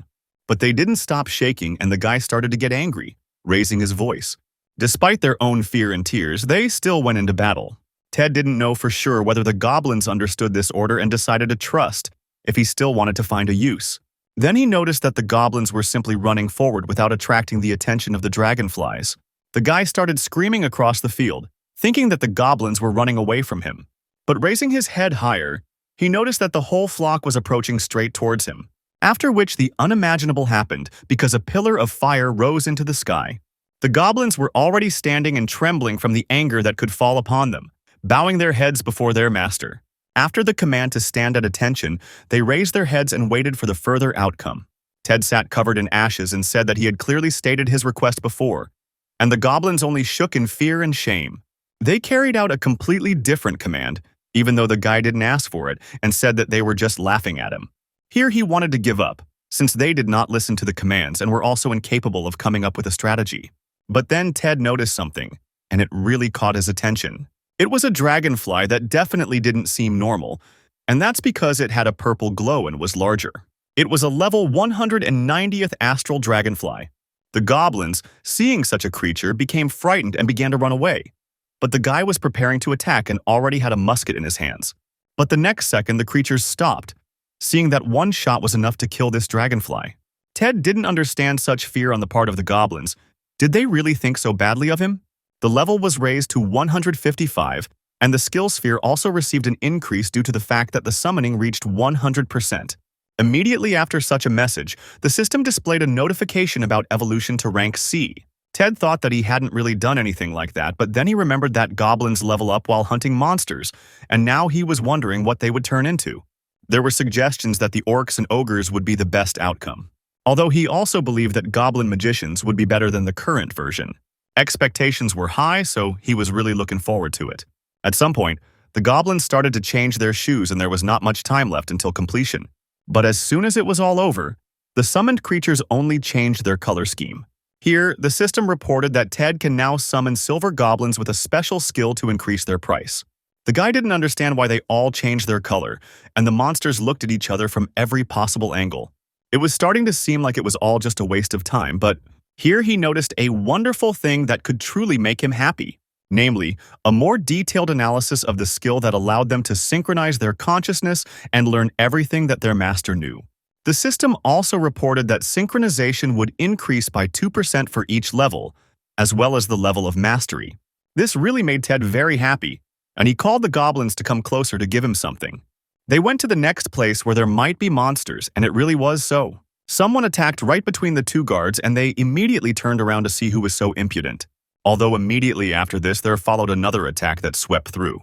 A: But they didn't stop shaking, and the guy started to get angry, raising his voice. Despite their own fear and tears, they still went into battle. Ted didn't know for sure whether the goblins understood this order and decided to trust if he still wanted to find a use. Then he noticed that the goblins were simply running forward without attracting the attention of the dragonflies. The guy started screaming across the field, thinking that the goblins were running away from him. But raising his head higher, he noticed that the whole flock was approaching straight towards him. After which the unimaginable happened because a pillar of fire rose into the sky. The goblins were already standing and trembling from the anger that could fall upon them, bowing their heads before their master. After the command to stand at attention, they raised their heads and waited for the further outcome. Ted sat covered in ashes and said that he had clearly stated his request before, and the goblins only shook in fear and shame. They carried out a completely different command, even though the guy didn't ask for it, and said that they were just laughing at him. Here he wanted to give up, since they did not listen to the commands and were also incapable of coming up with a strategy. But then Ted noticed something, and it really caught his attention. It was a dragonfly that definitely didn't seem normal, and that's because it had a purple glow and was larger. It was a level 190th astral dragonfly. The goblins, seeing such a creature, became frightened and began to run away. But the guy was preparing to attack and already had a musket in his hands. But the next second, the creatures stopped, seeing that one shot was enough to kill this dragonfly. Ted didn't understand such fear on the part of the goblins. Did they really think so badly of him? The level was raised to 155, and the skill sphere also received an increase due to the fact that the summoning reached 100%. Immediately after such a message, the system displayed a notification about evolution to rank C. Ted thought that he hadn't really done anything like that, but then he remembered that goblins level up while hunting monsters, and now he was wondering what they would turn into. There were suggestions that the orcs and ogres would be the best outcome, although he also believed that goblin magicians would be better than the current version. Expectations were high, so he was really looking forward to it. At some point, the goblins started to change their shoes and there was not much time left until completion. But as soon as it was all over, the summoned creatures only changed their color scheme. Here, the system reported that Ted can now summon silver goblins with a special skill to increase their price. The guy didn't understand why they all changed their color, and the monsters looked at each other from every possible angle. It was starting to seem like it was all just a waste of time, but here he noticed a wonderful thing that could truly make him happy. Namely, a more detailed analysis of the skill that allowed them to synchronize their consciousness and learn everything that their master knew. The system also reported that synchronization would increase by 2% for each level, as well as the level of mastery. This really made Ted very happy, and he called the goblins to come closer to give him something. They went to the next place where there might be monsters, and it really was so. Someone attacked right between the two guards, and they immediately turned around to see who was so impudent. Although immediately after this, there followed another attack that swept through.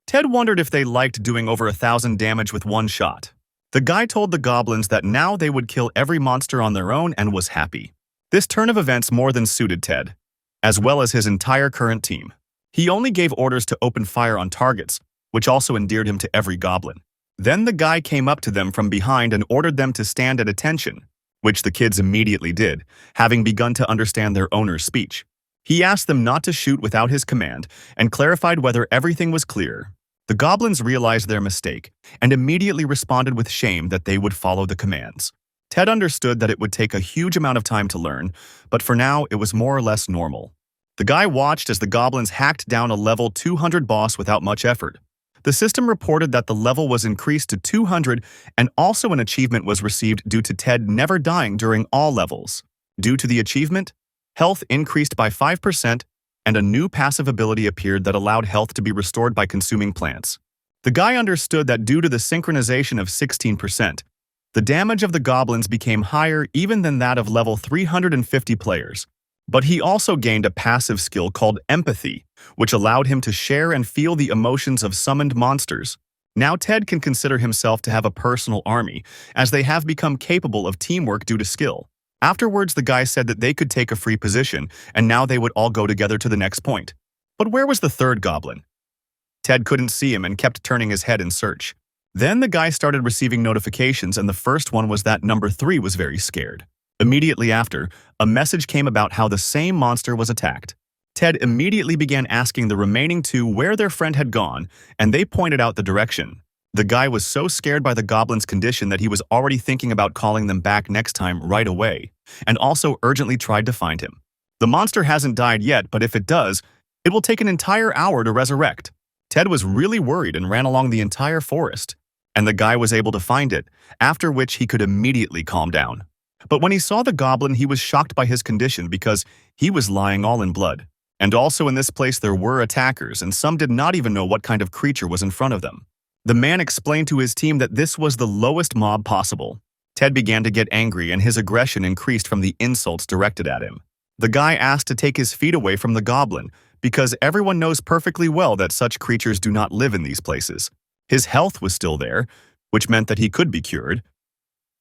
A: Ted wondered if they liked doing over 1,000 damage with one shot. The guy told the goblins that now they would kill every monster on their own and was happy. This turn of events more than suited Ted, as well as his entire current team. He only gave orders to open fire on targets, which also endeared him to every goblin. Then the guy came up to them from behind and ordered them to stand at attention, which the kids immediately did, having begun to understand their owner's speech. He asked them not to shoot without his command and clarified whether everything was clear. The goblins realized their mistake and immediately responded with shame that they would follow the commands. Ted understood that it would take a huge amount of time to learn, but for now it was more or less normal. The guy watched as the goblins hacked down a level 200 boss without much effort. The system reported that the level was increased to 200 and also an achievement was received due to Ted never dying during all levels. Due to the achievement, health increased by 5% and a new passive ability appeared that allowed health to be restored by consuming plants. The guy understood that due to the synchronization of 16%, the damage of the goblins became higher even than that of level 350 players. But he also gained a passive skill called empathy, which allowed him to share and feel the emotions of summoned monsters. Now Ted can consider himself to have a personal army, as they have become capable of teamwork due to skill. Afterwards, the guy said that they could take a free position, and now they would all go together to the next point. But where was the third goblin? Ted couldn't see him and kept turning his head in search. Then the guy started receiving notifications, and the first one was that number 3 was very scared. Immediately after, a message came about how the same monster was attacked. Ted immediately began asking the remaining 2 where their friend had gone, and they pointed out the direction. The guy was so scared by the goblin's condition that he was already thinking about calling them back next time right away, and also urgently tried to find him. The monster hasn't died yet, but if it does, it will take an entire hour to resurrect. Ted was really worried and ran along the entire forest, and the guy was able to find it, after which he could immediately calm down. But when he saw the goblin, he was shocked by his condition because he was lying all in blood. And also in this place there were attackers, and some did not even know what kind of creature was in front of them. The man explained to his team that this was the lowest mob possible. Ted began to get angry, and his aggression increased from the insults directed at him. The guy asked to take his feet away from the goblin, because everyone knows perfectly well that such creatures do not live in these places. His health was still there, which meant that he could be cured.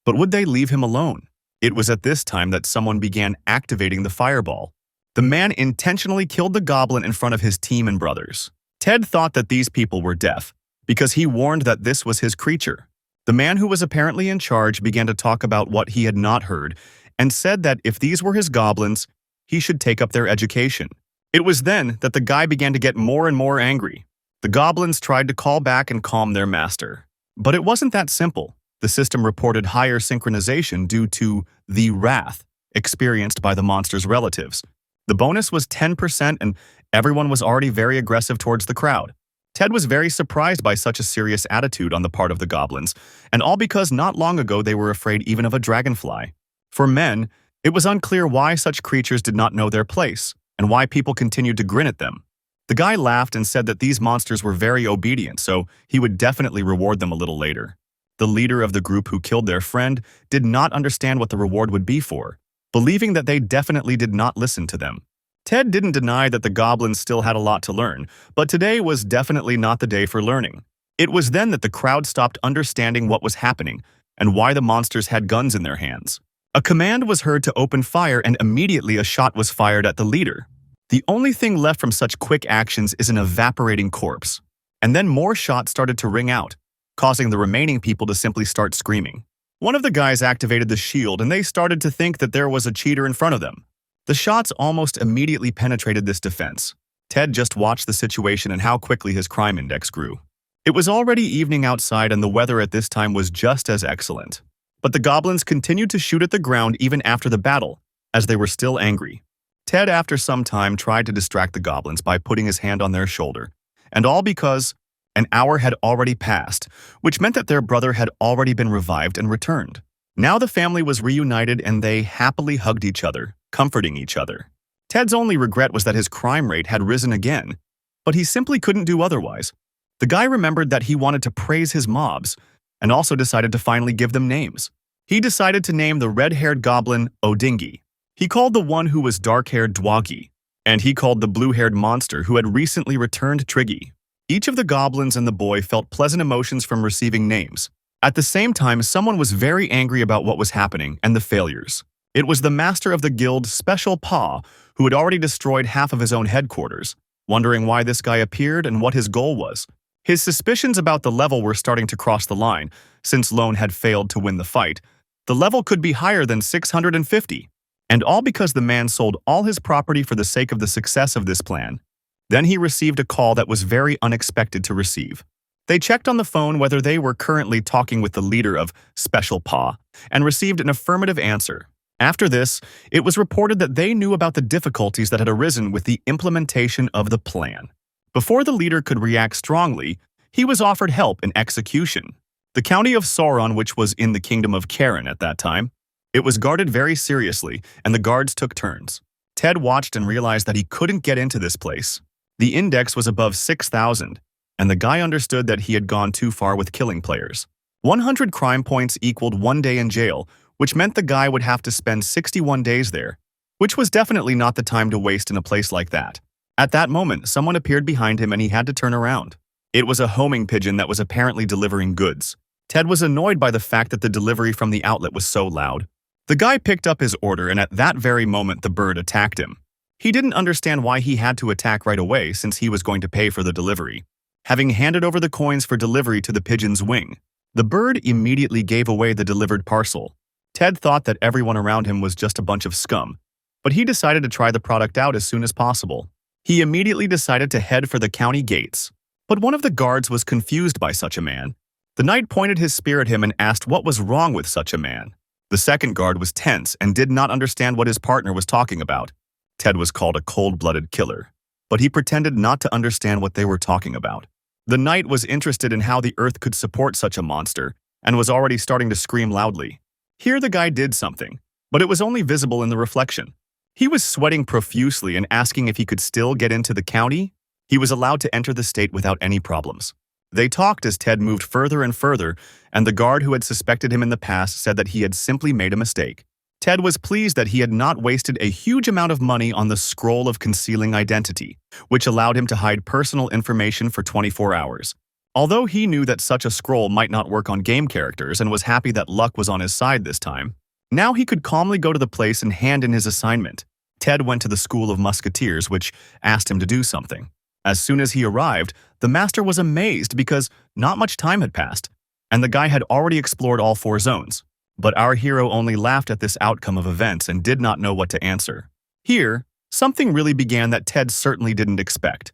A: But would they leave him alone? It was at this time that someone began activating the fireball. The man intentionally killed the goblin in front of his team and brothers. Ted thought that these people were deaf, because he warned that this was his creature. The man who was apparently in charge began to talk about what he had not heard, and said that if these were his goblins, he should take up their education. It was then that the guy began to get more and more angry. The goblins tried to call back and calm their master. But it wasn't that simple. The system reported higher synchronization due to the wrath experienced by the monster's relatives. The bonus was 10%, and everyone was already very aggressive towards the crowd. Ted was very surprised by such a serious attitude on the part of the goblins, and all because not long ago they were afraid even of a dragonfly. For men, it was unclear why such creatures did not know their place, and why people continued to grin at them. The guy laughed and said that these monsters were very obedient, so he would definitely reward them a little later. The leader of the group who killed their friend did not understand what the reward would be for, believing that they definitely did not listen to them. Ted didn't deny that the goblins still had a lot to learn, but today was definitely not the day for learning. It was then that the crowd stopped understanding what was happening and why the monsters had guns in their hands. A command was heard to open fire, and immediately a shot was fired at the leader. The only thing left from such quick actions is an evaporating corpse. And then more shots started to ring out, causing the remaining people to simply start screaming. One of the guys activated the shield, and they started to think that there was a cheater in front of them. The shots almost immediately penetrated this defense. Ted just watched the situation and how quickly his crime index grew. It was already evening outside, and the weather at this time was just as excellent. But the goblins continued to shoot at the ground even after the battle, as they were still angry. Ted, after some time, tried to distract the goblins by putting his hand on their shoulder, and all because an hour had already passed, which meant that their brother had already been revived and returned. Now the family was reunited, and they happily hugged each other, comforting each other. Ted's only regret was that his crime rate had risen again, but he simply couldn't do otherwise. The guy remembered that he wanted to praise his mobs, and also decided to finally give them names. He decided to name the red-haired goblin Odingi. He called the one who was dark-haired Dwagi, and he called the blue-haired monster who had recently returned Triggy. Each of the goblins and the boy felt pleasant emotions from receiving names. At the same time, someone was very angry about what was happening and the failures. It was the master of the guild, Special Paw, who had already destroyed half of his own headquarters, wondering why this guy appeared and what his goal was. His suspicions about the level were starting to cross the line, since Lone had failed to win the fight. The level could be higher than 650, and all because the man sold all his property for the sake of the success of this plan. Then he received a call that was very unexpected to receive. They checked on the phone whether they were currently talking with the leader of Special Paw, and received an affirmative answer. After this, it was reported that they knew about the difficulties that had arisen with the implementation of the plan. Before the leader could react strongly, he was offered help in execution. The county of Sauron, which was in the kingdom of Karen at that time, it was guarded very seriously, and the guards took turns. Ted watched and realized that he couldn't get into this place. The index was above 6,000, and the guy understood that he had gone too far with killing players. 100 crime points equaled 1 day in jail, which meant the guy would have to spend 61 days there, which was definitely not the time to waste in a place like that. At that moment, someone appeared behind him and he had to turn around. It was a homing pigeon that was apparently delivering goods. Ted was annoyed by the fact that the delivery from the outlet was so loud. The guy picked up his order, and at that very moment the bird attacked him. He didn't understand why he had to attack right away since he was going to pay for the delivery. Having handed over the coins for delivery to the pigeon's wing, the bird immediately gave away the delivered parcel. Ted thought that everyone around him was just a bunch of scum, but he decided to try the product out as soon as possible. He immediately decided to head for the county gates. But one of the guards was confused by such a man. The knight pointed his spear at him and asked what was wrong with such a man. The second guard was tense and did not understand what his partner was talking about. Ted was called a cold-blooded killer, but he pretended not to understand what they were talking about. The knight was interested in how the earth could support such a monster and was already starting to scream loudly. Here the guy did something, but it was only visible in the reflection. He was sweating profusely and asking if he could still get into the county. He was allowed to enter the state without any problems. They talked as Ted moved further and further, and the guard who had suspected him in the past said that he had simply made a mistake. Ted was pleased that he had not wasted a huge amount of money on the scroll of concealing identity, which allowed him to hide personal information for 24 hours. Although he knew that such a scroll might not work on game characters and was happy that luck was on his side this time, now he could calmly go to the place and hand in his assignment. Ted went to the school of Musketeers, which asked him to do something. As soon as he arrived, the master was amazed because not much time had passed, and the guy had already explored all 4 zones. But our hero only laughed at this outcome of events and did not know what to answer. Here, something really began that Ted certainly didn't expect.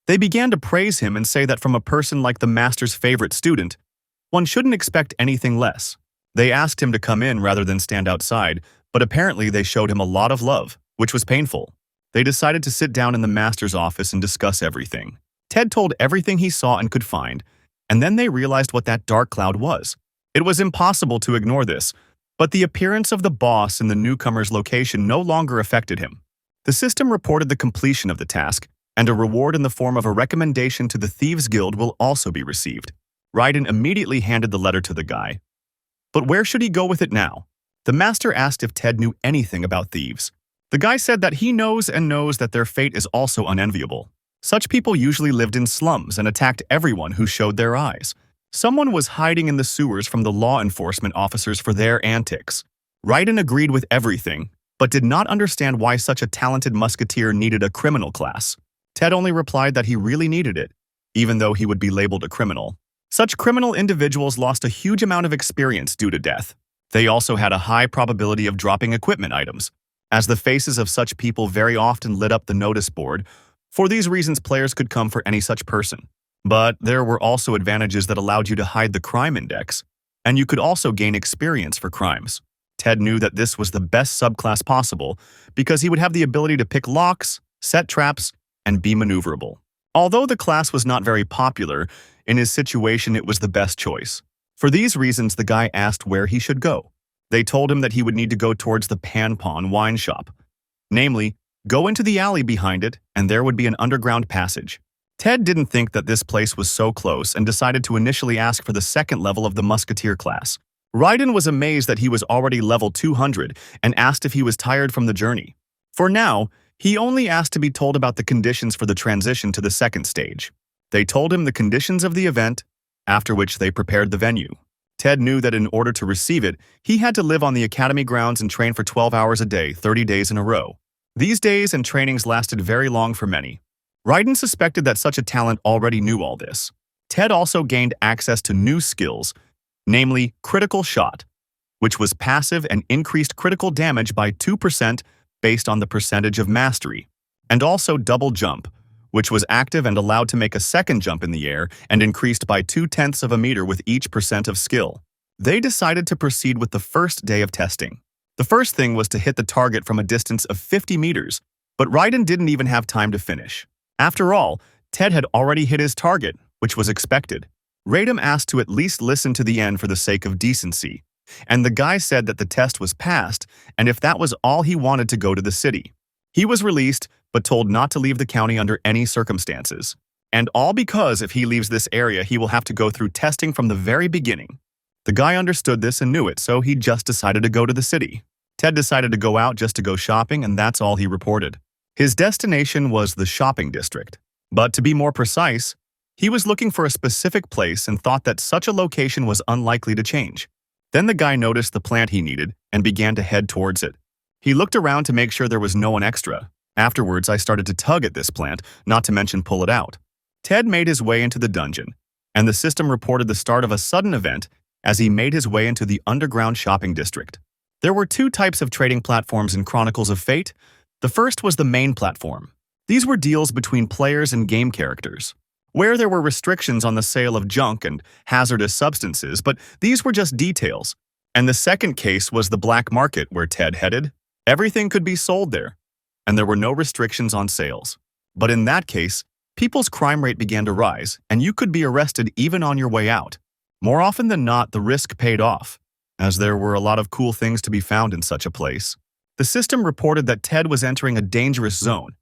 A: They began to praise him and say that from a person like the master's favorite student, one shouldn't expect anything less. They asked him to come in rather than stand outside, but apparently they showed him a lot of love, which was painful. They decided to sit down in the master's office and discuss everything. Ted told everything he saw and could find, and then they realized what that dark cloud was. It was impossible to ignore this, but the appearance of the boss in the newcomer's location no longer affected him. The system reported the completion of the task, and a reward in the form of a recommendation to the Thieves Guild will also be received. Raiden immediately handed the letter to the guy. But where should he go with it now? The master asked if Ted knew anything about thieves. The guy said that he knows and knows that their fate is also unenviable. Such people usually lived in slums and attacked everyone who showed their eyes. Someone was hiding in the sewers from the law enforcement officers for their antics. Raiden agreed with everything, but did not understand why such a talented musketeer needed a criminal class. Ted only replied that he really needed it, even though he would be labeled a criminal. Such criminal individuals lost a huge amount of experience due to death. They also had a high probability of dropping equipment items, as the faces of such people very often lit up the notice board. For these reasons, players could come for any such person. But there were also advantages that allowed you to hide the crime index, and you could also gain experience for crimes. Ted knew that this was the best subclass possible because he would have the ability to pick locks, set traps, and be maneuverable. Although the class was not very popular, in his situation it was the best choice. For these reasons, the guy asked where he should go. They told him that he would need to go towards the Panpon wine shop. Namely, go into the alley behind it, and there would be an underground passage. Ted didn't think that this place was so close and decided to initially ask for the second level of the Musketeer class. Raiden was amazed that he was already level 200 and asked if he was tired from the journey. For now, he only asked to be told about the conditions for the transition to the second stage. They told him the conditions of the event, after which they prepared the venue. Ted knew that in order to receive it, he had to live on the academy grounds and train for 12 hours a day, 30 days in a row. These days and trainings lasted very long for many. Raiden suspected that such a talent already knew all this. Ted also gained access to new skills, namely Critical Shot, which was passive and increased critical damage by 2% based on the percentage of mastery, and also Double Jump, which was active and allowed to make a second jump in the air and increased by 0.2 of a meter with each percent of skill. They decided to proceed with the first day of testing. The first thing was to hit the target from a distance of 50 meters, but Raiden didn't even have time to finish. After all, Ted had already hit his target, which was expected. Raiden asked to at least listen to the end for the sake of decency, and the guy said that the test was passed, and if that was all he wanted to go to the city. He was released, but told not to leave the county under any circumstances. And all because if he leaves this area, he will have to go through testing from the very beginning. The guy understood this and knew it, so he just decided to go to the city. Ted decided to go out just to go shopping, and that's all he reported. His destination was the shopping district. But to be more precise, he was looking for a specific place and thought that such a location was unlikely to change. Then the guy noticed the plant he needed and began to head towards it. He looked around to make sure there was no one extra. Afterwards, I started to tug at this plant, not to mention pull it out. Ted made his way into the dungeon, and the system reported the start of a sudden event as he made his way into the underground shopping district. There were two types of trading platforms in Chronicles of Fate. The first was the main platform. These were deals between players and game characters, where there were restrictions on the sale of junk and hazardous substances, but these were just details. And the second case was the black market where Ted headed. Everything could be sold there, and there were no restrictions on sales. But in that case, people's crime rate began to rise, and you could be arrested even on your way out. More often than not, the risk paid off, as there were a lot of cool things to be found in such a place. The system reported that Ted was entering a dangerous zone,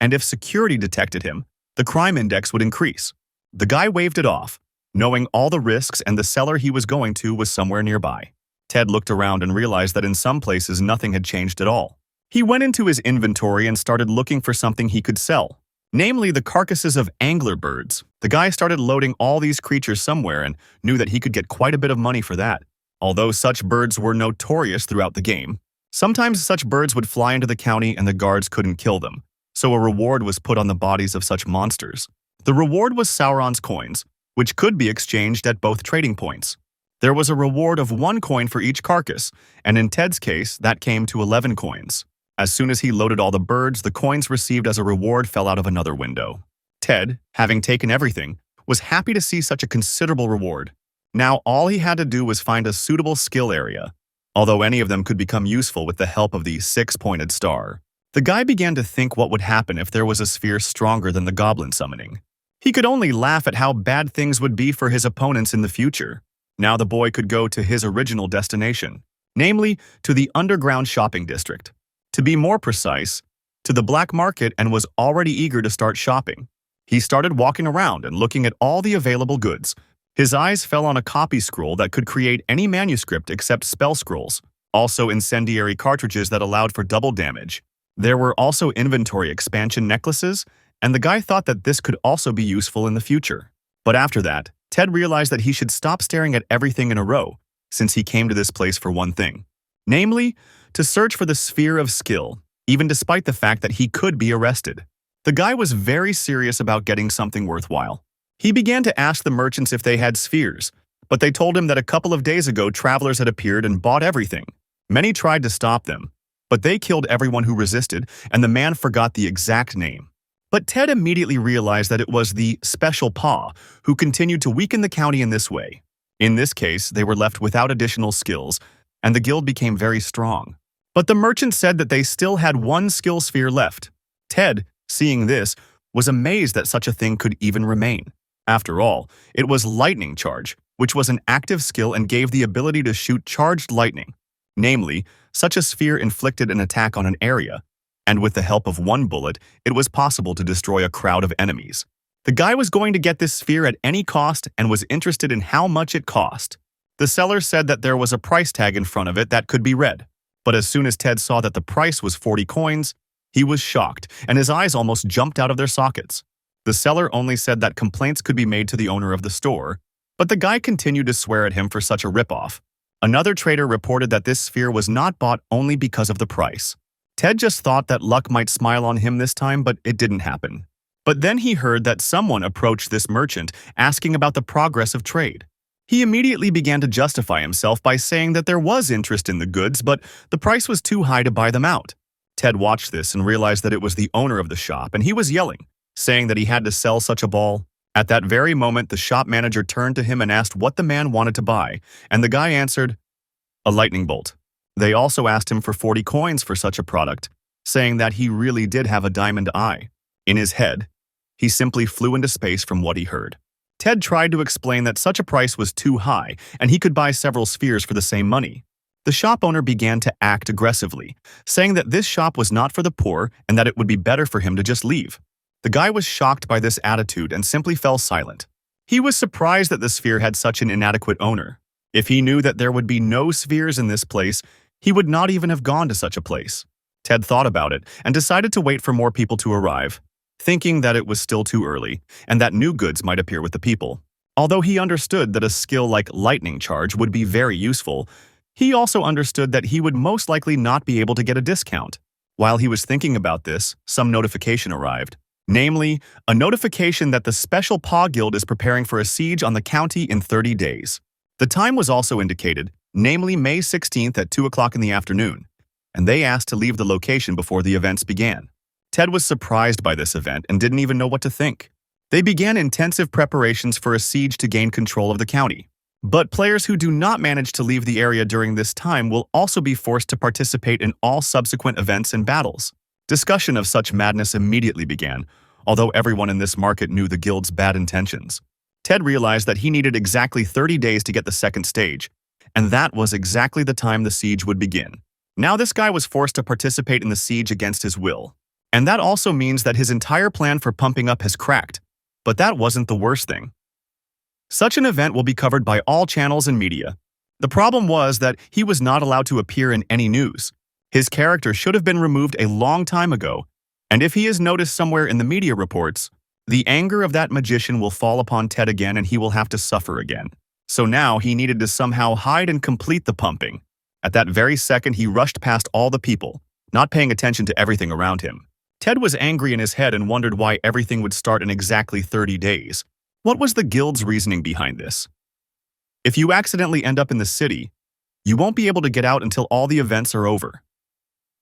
A: and if security detected him, the crime index would increase. The guy waved it off, knowing all the risks, and the seller he was going to was somewhere nearby. Ted looked around and realized that in some places nothing had changed at all. He went into his inventory and started looking for something he could sell, namely the carcasses of angler birds. The guy started loading all these creatures somewhere and knew that he could get quite a bit of money for that. Although such birds were notorious throughout the game, sometimes such birds would fly into the county and the guards couldn't kill them, so a reward was put on the bodies of such monsters. The reward was Sauron's coins, which could be exchanged at both trading points. There was a reward of 1 coin for each carcass, and in Ted's case, that came to 11 coins. As soon as he loaded all the birds, the coins received as a reward fell out of another window. Ted, having taken everything, was happy to see such a considerable reward. Now all he had to do was find a suitable skill area, although any of them could become useful with the help of the 6-pointed star. The guy began to think what would happen if there was a sphere stronger than the goblin summoning. He could only laugh at how bad things would be for his opponents in the future. Now the boy could go to his original destination, namely to the underground shopping district. To be more precise, to the black market, and was already eager to start shopping. He started walking around and looking at all the available goods. His eyes fell on a copy scroll that could create any manuscript except spell scrolls, also incendiary cartridges that allowed for double damage. There were also inventory expansion necklaces, and the guy thought that this could also be useful in the future. But after that, Ted realized that he should stop staring at everything in a row, since he came to this place for one thing, namely, to search for the sphere of skill, even despite the fact that he could be arrested. The guy was very serious about getting something worthwhile. He began to ask the merchants if they had spheres, but they told him that a couple of days ago travelers had appeared and bought everything. Many tried to stop them, but they killed everyone who resisted, and the man forgot the exact name. But Ted immediately realized that it was the Special Paw who continued to weaken the county in this way. In this case, they were left without additional skills, and the guild became very strong. But the merchant said that they still had 1 skill sphere left. Ted, seeing this, was amazed that such a thing could even remain. After all, it was Lightning Charge, which was an active skill and gave the ability to shoot charged lightning. Namely, such a sphere inflicted an attack on an area, and with the help of 1 bullet, it was possible to destroy a crowd of enemies. The guy was going to get this sphere at any cost and was interested in how much it cost. The seller said that there was a price tag in front of it that could be read. But as soon as Ted saw that the price was 40 coins, he was shocked, and his eyes almost jumped out of their sockets. The seller only said that complaints could be made to the owner of the store, but the guy continued to swear at him for such a ripoff. Another trader reported that this sphere was not bought only because of the price. Ted just thought that luck might smile on him this time, but it didn't happen. But then he heard that someone approached this merchant asking about the progress of trade. He immediately began to justify himself by saying that there was interest in the goods, but the price was too high to buy them out. Ted watched this and realized that it was the owner of the shop, and he was yelling, saying that he had to sell such a ball. At that very moment, the shop manager turned to him and asked what the man wanted to buy, and the guy answered, "A lightning bolt." They also asked him for 40 coins for such a product, saying that he really did have a diamond eye. In his head, he simply flew into space from what he heard. Ted tried to explain that such a price was too high, and he could buy several spheres for the same money. The shop owner began to act aggressively, saying that this shop was not for the poor and that it would be better for him to just leave. The guy was shocked by this attitude and simply fell silent. He was surprised that the sphere had such an inadequate owner. If he knew that there would be no spheres in this place, he would not even have gone to such a place. Ted thought about it and decided to wait for more people to arrive, thinking that it was still too early and that new goods might appear with the people. Although he understood that a skill like lightning charge would be very useful, he also understood that he would most likely not be able to get a discount. While he was thinking about this, some notification arrived. Namely, a notification that the Special Paw Guild is preparing for a siege on the county in 30 days. The time was also indicated, namely May 16th at 2 o'clock in the afternoon, and they asked to leave the location before the events began. Ted was surprised by this event and didn't even know what to think. They began intensive preparations for a siege to gain control of the county. But players who do not manage to leave the area during this time will also be forced to participate in all subsequent events and battles. Discussion of such madness immediately began, although everyone in this market knew the guild's bad intentions. Ted realized that he needed exactly 30 days to get the second stage, and that was exactly the time the siege would begin. Now this guy was forced to participate in the siege against his will. And that also means that his entire plan for pumping up has cracked. But that wasn't the worst thing. Such an event will be covered by all channels and media. The problem was that he was not allowed to appear in any news. His character should have been removed a long time ago, and if he is noticed somewhere in the media reports, the anger of that magician will fall upon Ted again and he will have to suffer again. So now he needed to somehow hide and complete the pumping. At that very second, he rushed past all the people, not paying attention to everything around him. Ted was angry in his head and wondered why everything would start in exactly 30 days. What was the guild's reasoning behind this? If you accidentally end up in the city, you won't be able to get out until all the events are over.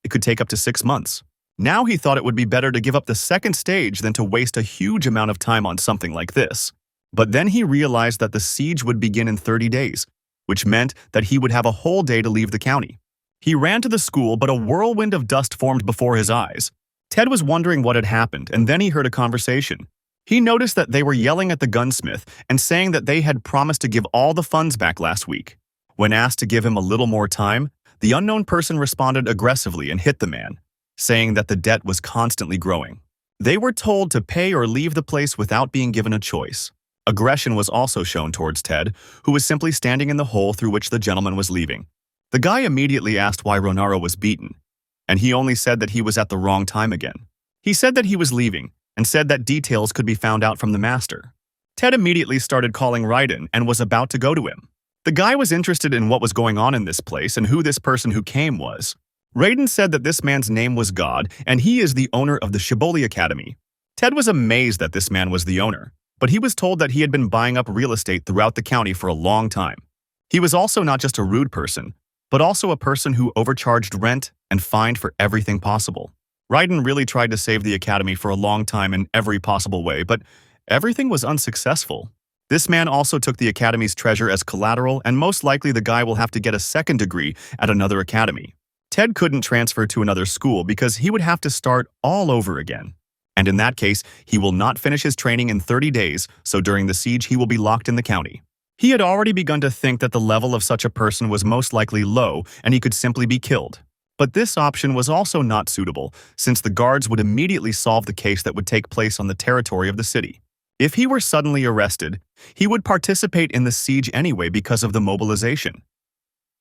A: It could take up to 6 months. Now he thought it would be better to give up the second stage than to waste a huge amount of time on something like this. But then he realized that the siege would begin in 30 days, which meant that he would have a whole day to leave the county. He ran to the school, but a whirlwind of dust formed before his eyes. Ted was wondering what had happened, and then he heard a conversation. He noticed that they were yelling at the gunsmith and saying that they had promised to give all the funds back last week. When asked to give him a little more time, the unknown person responded aggressively and hit the man, saying that the debt was constantly growing. They were told to pay or leave the place without being given a choice. Aggression was also shown towards Ted, who was simply standing in the hole through which the gentleman was leaving. The guy immediately asked why Ronaro was beaten, and he only said that he was at the wrong time again. He said that he was leaving, and said that details could be found out from the master. Ted immediately started calling Raiden and was about to go to him. The guy was interested in what was going on in this place and who this person who came was. Raiden said that this man's name was God, and he is the owner of the Shibboleth Academy. Ted was amazed that this man was the owner, but he was told that he had been buying up real estate throughout the county for a long time. He was also not just a rude person, but also a person who overcharged rent and fined for everything possible. Raiden really tried to save the academy for a long time in every possible way, but everything was unsuccessful. This man also took the academy's treasure as collateral, and most likely the guy will have to get a second degree at another academy. Ted couldn't transfer to another school because he would have to start all over again. And in that case, he will not finish his training in 30 days, so during the siege he will be locked in the county. He had already begun to think that the level of such a person was most likely low and he could simply be killed. But this option was also not suitable, since the guards would immediately solve the case that would take place on the territory of the city. If he were suddenly arrested, he would participate in the siege anyway because of the mobilization.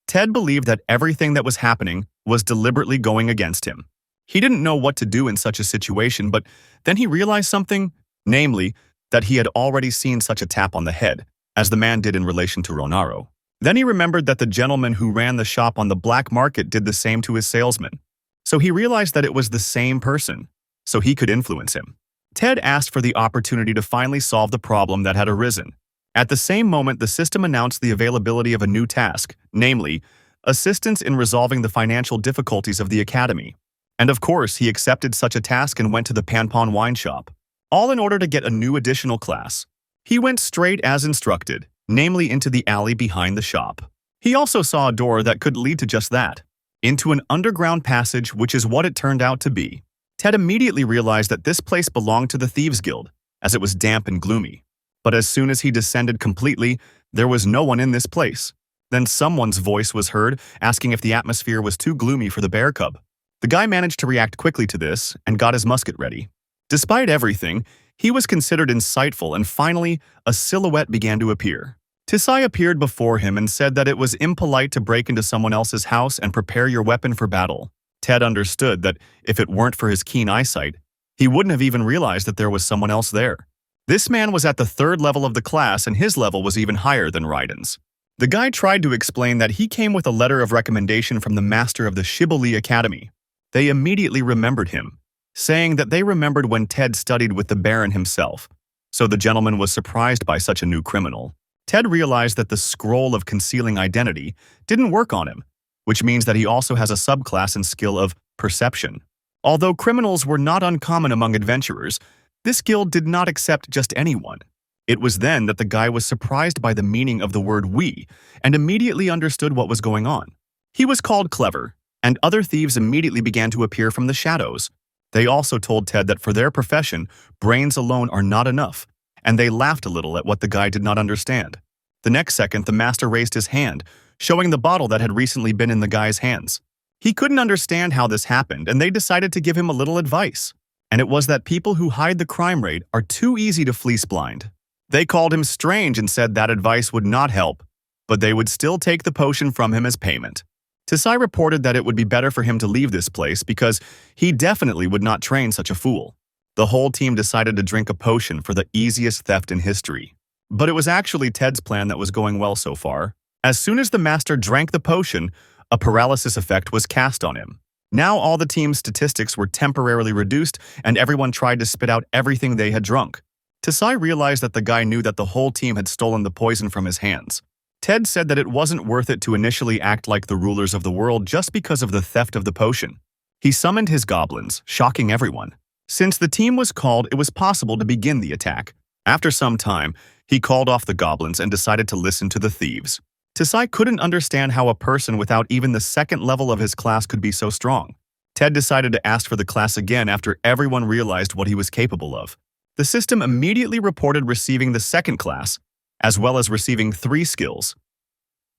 A: Ted believed that everything that was happening was deliberately going against him. He didn't know what to do in such a situation, but then he realized something, namely, that he had already seen such a tap on the head, as the man did in relation to Ronaro. Then he remembered that the gentleman who ran the shop on the black market did the same to his salesman. So he realized that it was the same person, so he could influence him. Ted asked for the opportunity to finally solve the problem that had arisen. At the same moment, the system announced the availability of a new task, namely, assistance in resolving the financial difficulties of the academy. And of course, he accepted such a task and went to the Panpon wine shop, all in order to get a new additional class. He went straight as instructed, namely into the alley behind the shop. He also saw a door that could lead to just that, into an underground passage, which is what it turned out to be. Ted immediately realized that this place belonged to the Thieves Guild, as it was damp and gloomy. But as soon as he descended completely, there was no one in this place. Then someone's voice was heard, asking if the atmosphere was too gloomy for the bear cub. The guy managed to react quickly to this and got his musket ready. Despite everything, he was considered insightful, and finally, a silhouette began to appear. Tisai appeared before him and said that it was impolite to break into someone else's house and prepare your weapon for battle. Ted understood that if it weren't for his keen eyesight, he wouldn't have even realized that there was someone else there. This man was at the 3rd level of the class, and his level was even higher than Raiden's. The guy tried to explain that he came with a letter of recommendation from the master of the Shibboleth Academy. They immediately remembered him, saying that they remembered when Ted studied with the Baron himself. So the gentleman was surprised by such a new criminal. Ted realized that the scroll of concealing identity didn't work on him, which means that he also has a subclass and skill of perception. Although criminals were not uncommon among adventurers, this guild did not accept just anyone. It was then that the guy was surprised by the meaning of the word "we" and immediately understood what was going on. He was called clever, and other thieves immediately began to appear from the shadows. They also told Ted that for their profession, brains alone are not enough, and they laughed a little at what the guy did not understand. The next second, the master raised his hand, showing the bottle that had recently been in the guy's hands. He couldn't understand how this happened, and they decided to give him a little advice. And it was that people who hide the crime rate are too easy to fleece blind. They called him strange and said that advice would not help, but they would still take the potion from him as payment. Tisai reported that it would be better for him to leave this place because he definitely would not train such a fool. The whole team decided to drink a potion for the easiest theft in history. But it was actually Ted's plan that was going well so far. As soon as the master drank the potion, a paralysis effect was cast on him. Now all the team's statistics were temporarily reduced, and everyone tried to spit out everything they had drunk. Tisai realized that the guy knew that the whole team had stolen the poison from his hands. Ted said that it wasn't worth it to initially act like the rulers of the world just because of the theft of the potion. He summoned his goblins, shocking everyone. Since the team was called, it was possible to begin the attack. After some time, he called off the goblins and decided to listen to the thieves. Tisai couldn't understand how a person without even the 2nd level of his class could be so strong. Ted decided to ask for the class again after everyone realized what he was capable of. The system immediately reported receiving the 2nd class, as well as receiving 3 skills.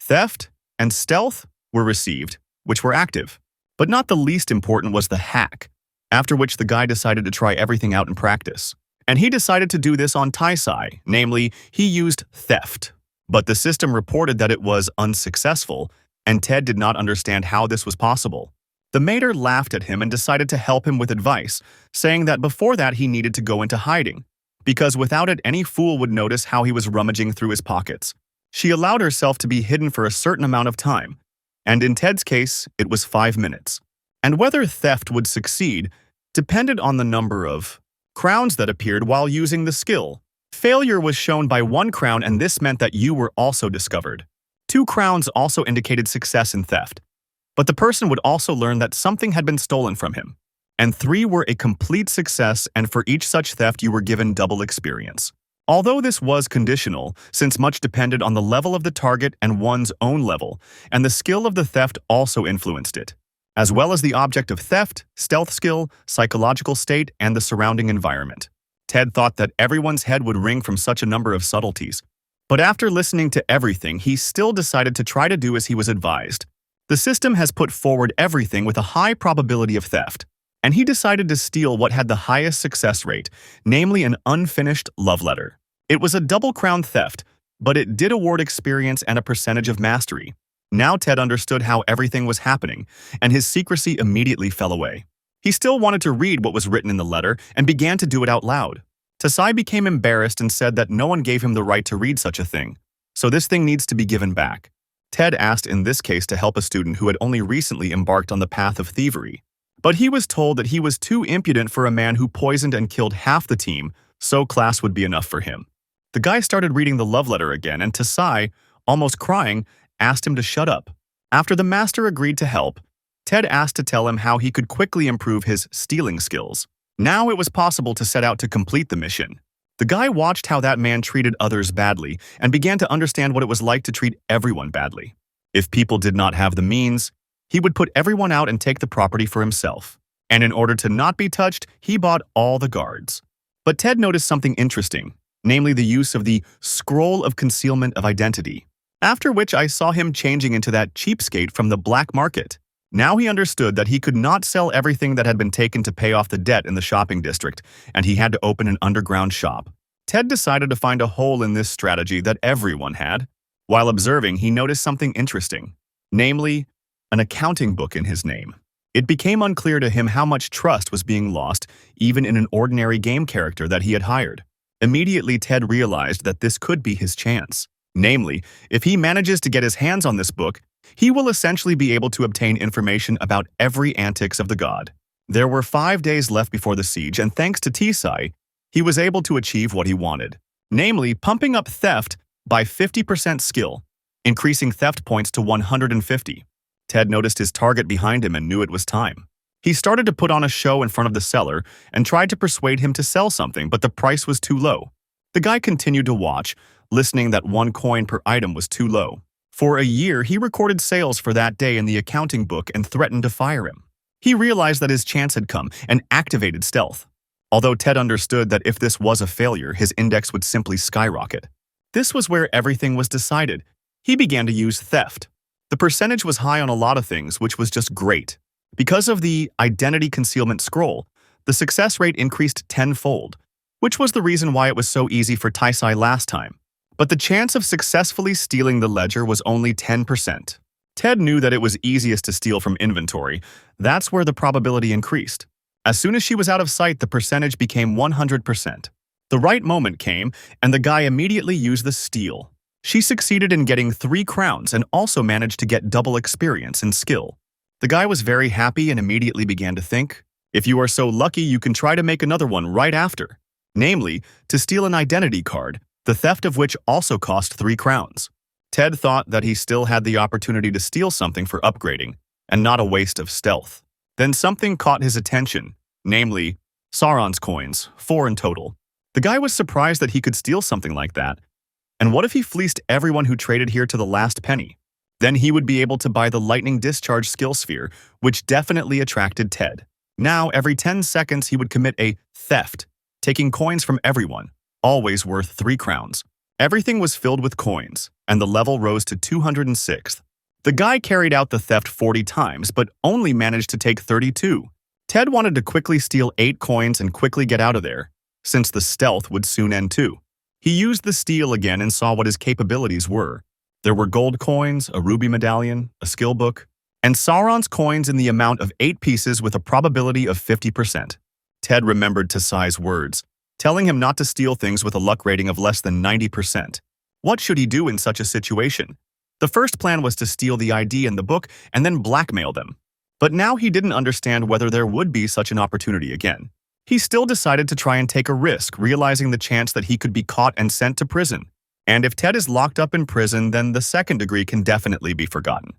A: Theft and stealth were received, which were active. But not the least important was the hack, after which the guy decided to try everything out in practice. And he decided to do this on Tisai, namely, he used theft. But the system reported that it was unsuccessful, and Ted did not understand how this was possible. The mater laughed at him and decided to help him with advice, saying that before that he needed to go into hiding, because without it any fool would notice how he was rummaging through his pockets. She allowed herself to be hidden for a certain amount of time, and in Ted's case, it was 5 minutes. And whether theft would succeed depended on the number of crowns that appeared while using the skill. Failure was shown by 1 crown, and this meant that you were also discovered. 2 crowns also indicated success in theft, but the person would also learn that something had been stolen from him. And 3 were a complete success, and for each such theft you were given double experience. Although this was conditional, since much depended on the level of the target and one's own level, and the skill of the theft also influenced it, as well as the object of theft, stealth skill, psychological state, and the surrounding environment. Ted thought that everyone's head would ring from such a number of subtleties. But after listening to everything, he still decided to try to do as he was advised. The system has put forward everything with a high probability of theft, and he decided to steal what had the highest success rate, namely an unfinished love letter. It was a double crown theft, but it did award experience and a percentage of mastery. Now Ted understood how everything was happening, and his secrecy immediately fell away. He still wanted to read what was written in the letter and began to do it out loud. Tisai became embarrassed and said that no one gave him the right to read such a thing, so this thing needs to be given back. Ted asked in this case to help a student who had only recently embarked on the path of thievery. But he was told that he was too impudent for a man who poisoned and killed half the team, so class would be enough for him. The guy started reading the love letter again, and Tisai, almost crying, asked him to shut up. After the master agreed to help, Ted asked to tell him how he could quickly improve his stealing skills. Now it was possible to set out to complete the mission. The guy watched how that man treated others badly and began to understand what it was like to treat everyone badly. If people did not have the means, he would put everyone out and take the property for himself. And in order to not be touched, he bought all the guards. But Ted noticed something interesting, namely the use of the scroll of concealment of identity. After which I saw him changing into that cheapskate from the black market. Now he understood that he could not sell everything that had been taken to pay off the debt in the shopping district, and he had to open an underground shop. Ted decided to find a hole in this strategy that everyone had. While observing, he noticed something interesting, namely, an accounting book in his name. It became unclear to him how much trust was being lost, even in an ordinary game character that he had hired. Immediately, Ted realized that this could be his chance. Namely, if he manages to get his hands on this book, he will essentially be able to obtain information about every antics of the god. There were 5 days left before the siege, and thanks to Tisai, he was able to achieve what he wanted. Namely, pumping up theft by 50% skill, increasing theft points to 150. Ted noticed his target behind him and knew it was time. He started to put on a show in front of the seller and tried to persuade him to sell something, but the price was too low. The guy continued to watch, listening that 1 coin per item was too low. For a year, he recorded sales for that day in the accounting book and threatened to fire him. He realized that his chance had come and activated stealth. Although Ted understood that if this was a failure, his index would simply skyrocket. This was where everything was decided. He began to use theft. The percentage was high on a lot of things, which was just great. Because of the identity concealment scroll, the success rate increased tenfold, which was the reason why it was so easy for Taisai last time. But the chance of successfully stealing the ledger was only 10%. Ted knew that it was easiest to steal from inventory. That's where the probability increased. As soon as she was out of sight, the percentage became 100%. The right moment came, and the guy immediately used the steal. She succeeded in getting 3 crowns and also managed to get double experience and skill. The guy was very happy and immediately began to think, if you are so lucky, you can try to make another one right after. Namely, to steal an identity card, the theft of which also cost 3 crowns. Ted thought that he still had the opportunity to steal something for upgrading, and not a waste of stealth. Then something caught his attention, namely, Sauron's coins, 4 in total. The guy was surprised that he could steal something like that. And what if he fleeced everyone who traded here to the last penny? Then he would be able to buy the lightning discharge skill sphere, which definitely attracted Ted. Now, every 10 seconds, he would commit a theft, taking coins from everyone, always worth 3 crowns. Everything was filled with coins, and the level rose to 206th. The guy carried out the theft 40 times, but only managed to take 32. Ted wanted to quickly steal 8 coins and quickly get out of there, since the stealth would soon end too. He used the steal again and saw what his capabilities were. There were gold coins, a ruby medallion, a skill book, and Sauron's coins in the amount of 8 pieces with a probability of 50%. Ted remembered Tasai's words, telling him not to steal things with a luck rating of less than 90%. What should he do in such a situation? The first plan was to steal the ID in the book and then blackmail them. But now he didn't understand whether there would be such an opportunity again. He still decided to try and take a risk, realizing the chance that he could be caught and sent to prison. And if Ted is locked up in prison, then the second degree can definitely be forgotten.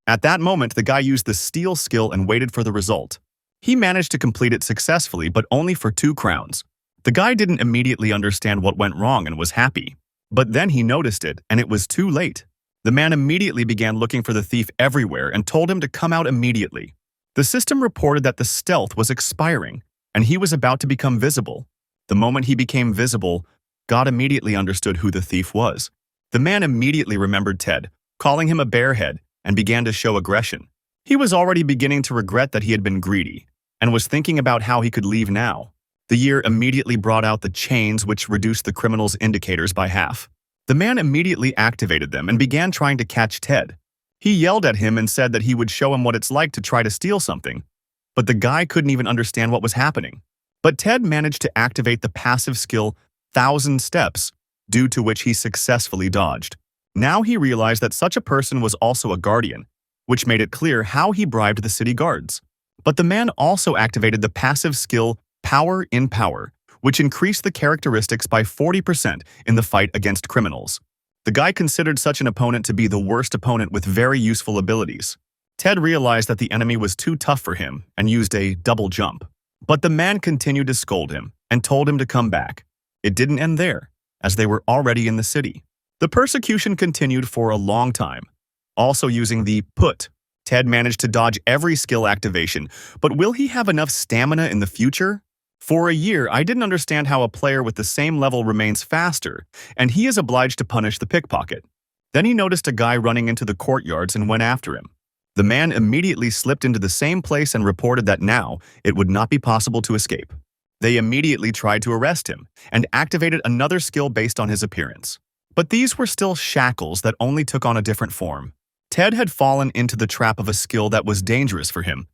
A: At that moment, the guy used the steal skill and waited for the result. He managed to complete it successfully, but only for 2 crowns. The guy didn't immediately understand what went wrong and was happy. But then he noticed it, and it was too late. The man immediately began looking for the thief everywhere and told him to come out immediately. The system reported that the stealth was expiring, and he was about to become visible. The moment he became visible, God immediately understood who the thief was. The man immediately remembered Ted, calling him a barehead, and began to show aggression. He was already beginning to regret that he had been greedy, and was thinking about how he could leave now. The year immediately brought out the chains, which reduced the criminal's indicators by half. The man immediately activated them and began trying to catch Ted. He yelled at him and said that he would show him what it's like to try to steal something. But the guy couldn't even understand what was happening. But Ted managed to activate the passive skill 1,000 steps, due to which he successfully dodged. Now he realized that such a person was also a guardian, which made it clear how he bribed the city guards. But the man also activated the passive skill Power in Power, which increased the characteristics by 40% in the fight against criminals. The guy considered such an opponent to be the worst opponent with very useful abilities. Ted realized that the enemy was too tough for him and used a double jump. But the man continued to scold him and told him to come back. It didn't end there, as they were already in the city. The persecution continued for a long time. Also using the put, Ted managed to dodge every skill activation, but will he have enough stamina in the future? For a year, I didn't understand how a player with the same level remains faster, and he is obliged to punish the pickpocket. Then he noticed a guy running into the courtyards and went after him. The man immediately slipped into the same place and reported that now it would not be possible to escape. They immediately tried to arrest him and activated another skill based on his appearance. But these were still shackles that only took on a different form. Ted had fallen into the trap of a skill that was dangerous for him,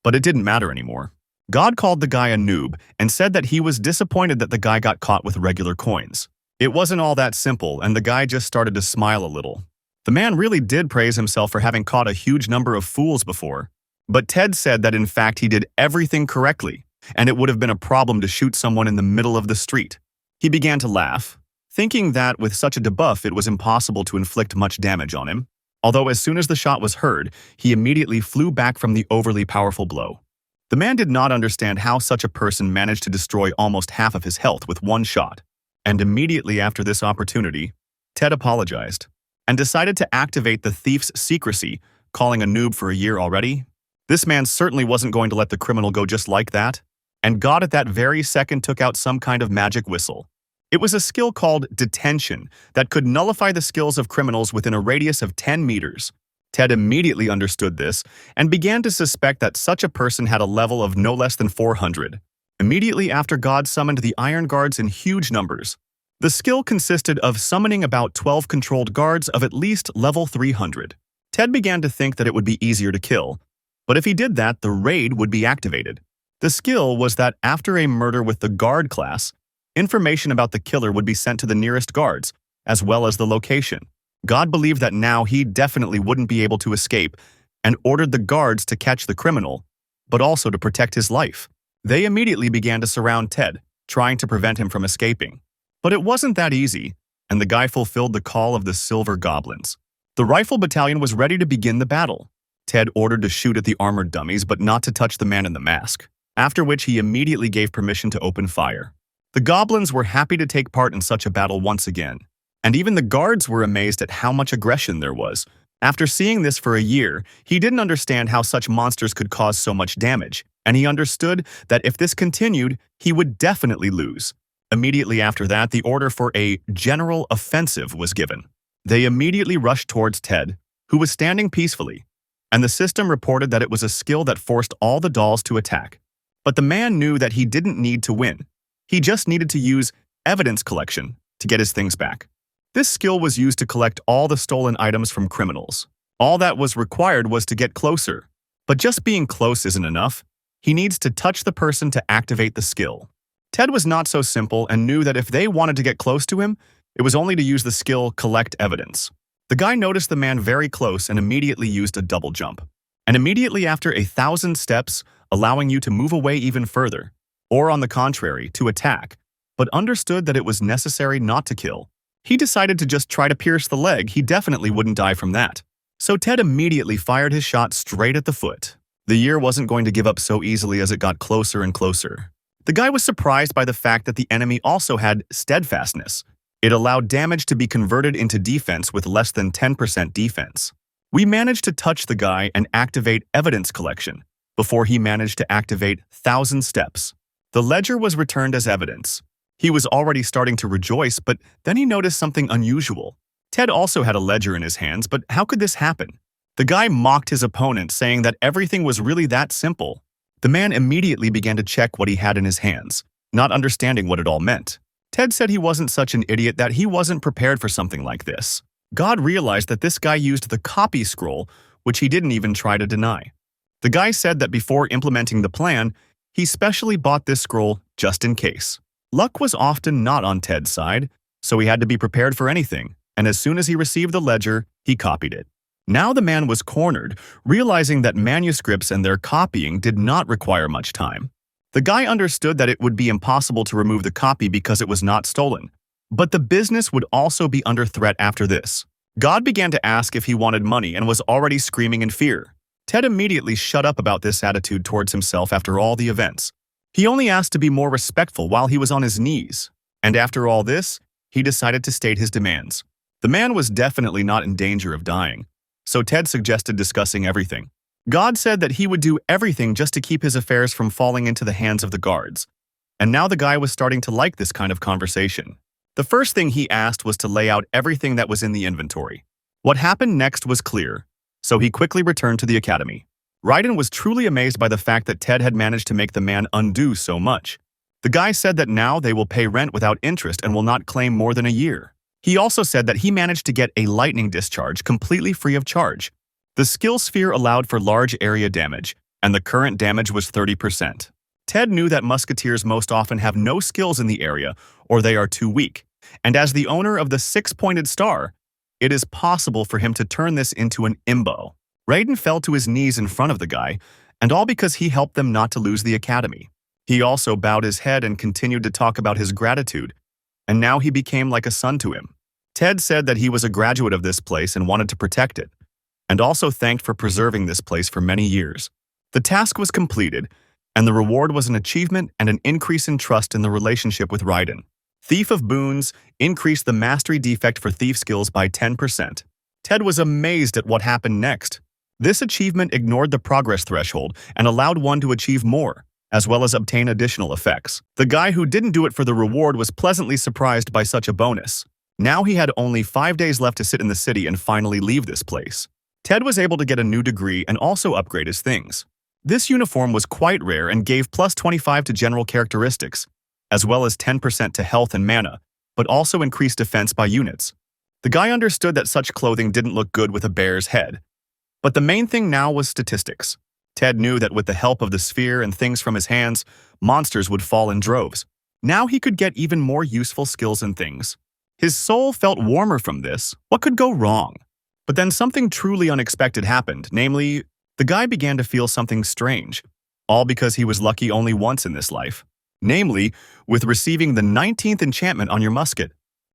A: but it didn't matter anymore. God called the guy a noob and said that he was disappointed that the guy got caught with regular coins. It wasn't all that simple, and the guy just started to smile a little. The man really did praise himself for having caught a huge number of fools before. But Ted said that in fact he did everything correctly, and it would have been a problem to shoot someone in the middle of the street. He began to laugh, thinking that with such a debuff it was impossible to inflict much damage on him. Although as soon as the shot was heard, he immediately flew back from the overly powerful blow. The man did not understand how such a person managed to destroy almost half of his health with one shot. And immediately after this opportunity, Ted apologized and decided to activate the thief's secrecy, calling a noob for a year already. This man certainly wasn't going to let the criminal go just like that, and God at that very second took out some kind of magic whistle. It was a skill called detention that could nullify the skills of criminals within a radius of 10 meters. Ted immediately understood this and began to suspect that such a person had a level of no less than 400. Immediately after, God summoned the Iron Guards in huge numbers. The skill consisted of summoning about 12 controlled guards of at least level 300. Ted began to think that it would be easier to kill, but if he did that, the raid would be activated. The skill was that after a murder with the guard class, information about the killer would be sent to the nearest guards, as well as the location. God believed that now he definitely wouldn't be able to escape and ordered the guards to catch the criminal, but also to protect his life. They immediately began to surround Ted, trying to prevent him from escaping. But it wasn't that easy, and the guy fulfilled the call of the Silver Goblins. The rifle battalion was ready to begin the battle. Ted ordered to shoot at the armored dummies but not to touch the man in the mask, after which he immediately gave permission to open fire. The goblins were happy to take part in such a battle once again, and even the guards were amazed at how much aggression there was. After seeing this for a year, he didn't understand how such monsters could cause so much damage, and he understood that if this continued, he would definitely lose. Immediately after that, the order for a general offensive was given. They immediately rushed towards Ted, who was standing peacefully, and the system reported that it was a skill that forced all the dolls to attack. But the man knew that he didn't need to win. He just needed to use evidence collection to get his things back. This skill was used to collect all the stolen items from criminals. All that was required was to get closer. But just being close isn't enough. He needs to touch the person to activate the skill. Ted was not so simple and knew that if they wanted to get close to him, it was only to use the skill Collect Evidence. The guy noticed the man very close and immediately used a double jump. And immediately after 1,000 steps, allowing you to move away even further, or on the contrary, to attack, but understood that it was necessary not to kill. He decided to just try to pierce the leg. He definitely wouldn't die from that. So Ted immediately fired his shot straight at the foot. The year wasn't going to give up so easily as it got closer and closer. The guy was surprised by the fact that the enemy also had steadfastness. It allowed damage to be converted into defense with less than 10% defense. We managed to touch the guy and activate evidence collection before he managed to activate 1,000 steps. The ledger was returned as evidence. He was already starting to rejoice, but then he noticed something unusual. Ted also had a ledger in his hands, but how could this happen? The guy mocked his opponent, saying that everything was really that simple. The man immediately began to check what he had in his hands, not understanding what it all meant. Ted said he wasn't such an idiot, that he wasn't prepared for something like this. God realized that this guy used the copy scroll, which he didn't even try to deny. The guy said that before implementing the plan, he specially bought this scroll just in case. Luck was often not on Ted's side, so he had to be prepared for anything, and as soon as he received the ledger, he copied it. Now the man was cornered, realizing that manuscripts and their copying did not require much time. The guy understood that it would be impossible to remove the copy because it was not stolen, but the business would also be under threat after this. God began to ask if he wanted money and was already screaming in fear. Ted immediately shut up about this attitude towards himself after all the events. He only asked to be more respectful while he was on his knees, and after all this, he decided to state his demands. The man was definitely not in danger of dying, so Ted suggested discussing everything. God said that he would do everything just to keep his affairs from falling into the hands of the guards, and now the guy was starting to like this kind of conversation. The first thing he asked was to lay out everything that was in the inventory. What happened next was clear, so he quickly returned to the academy. Raiden was truly amazed by the fact that Ted had managed to make the man undo so much. The guy said that now they will pay rent without interest and will not claim more than a year. He also said that he managed to get a lightning discharge completely free of charge. The skill sphere allowed for large area damage, and the current damage was 30%. Ted knew that musketeers most often have no skills in the area, or they are too weak, and as the owner of the six-pointed star, it is possible for him to turn this into an imbo. Raiden fell to his knees in front of the guy, and all because he helped them not to lose the academy. He also bowed his head and continued to talk about his gratitude, and now he became like a son to him. Ted said that he was a graduate of this place and wanted to protect it, and also thanked for preserving this place for many years. The task was completed, and the reward was an achievement and an increase in trust in the relationship with Raiden. Thief of Boons increased the mastery defect for thief skills by 10%. Ted was amazed at what happened next. This achievement ignored the progress threshold and allowed one to achieve more, as well as obtain additional effects. The guy who didn't do it for the reward was pleasantly surprised by such a bonus. Now he had only 5 days left to sit in the city and finally leave this place. Ted was able to get a new degree and also upgrade his things. This uniform was quite rare and gave plus 25 to general characteristics, as well as 10% to health and mana, but also increased defense by units. The guy understood that such clothing didn't look good with a bear's head. But the main thing now was statistics. Ted knew that with the help of the sphere and things from his hands, monsters would fall in droves. Now he could get even more useful skills and things. His soul felt warmer from this. What could go wrong? But then something truly unexpected happened, namely, the guy began to feel something strange, all because he was lucky only once in this life. Namely, with receiving the 19th enchantment on your musket.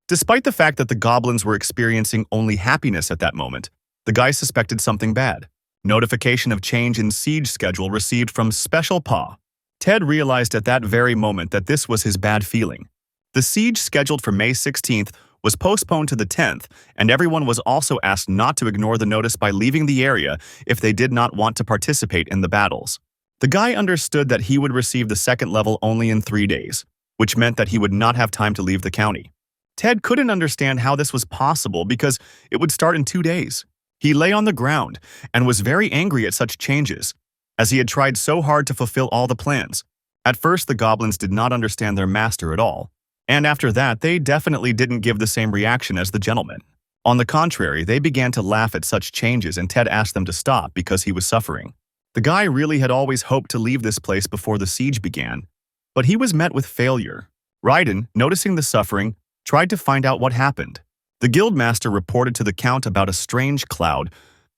A: Despite the fact that the goblins were experiencing only happiness at that moment, the guy suspected something bad. Notification of change in siege schedule received from Special Paw. Ted realized at that very moment that this was his bad feeling. The siege scheduled for May 16th was postponed to the 10th, and everyone was also asked not to ignore the notice by leaving the area if they did not want to participate in the battles. The guy understood that he would receive the second level only in 3 days, which meant that he would not have time to leave the county. Ted couldn't understand how this was possible because it would start in 2 days. He lay on the ground and was very angry at such changes, as he had tried so hard to fulfill all the plans. At first, the goblins did not understand their master at all, and after that, they definitely didn't give the same reaction as the gentleman. On the contrary, they began to laugh at such changes, and Ted asked them to stop because he was suffering. The guy really had always hoped to leave this place before the siege began, but he was met with failure. Raiden, noticing the suffering, tried to find out what happened. The guildmaster reported to the count about a strange cloud,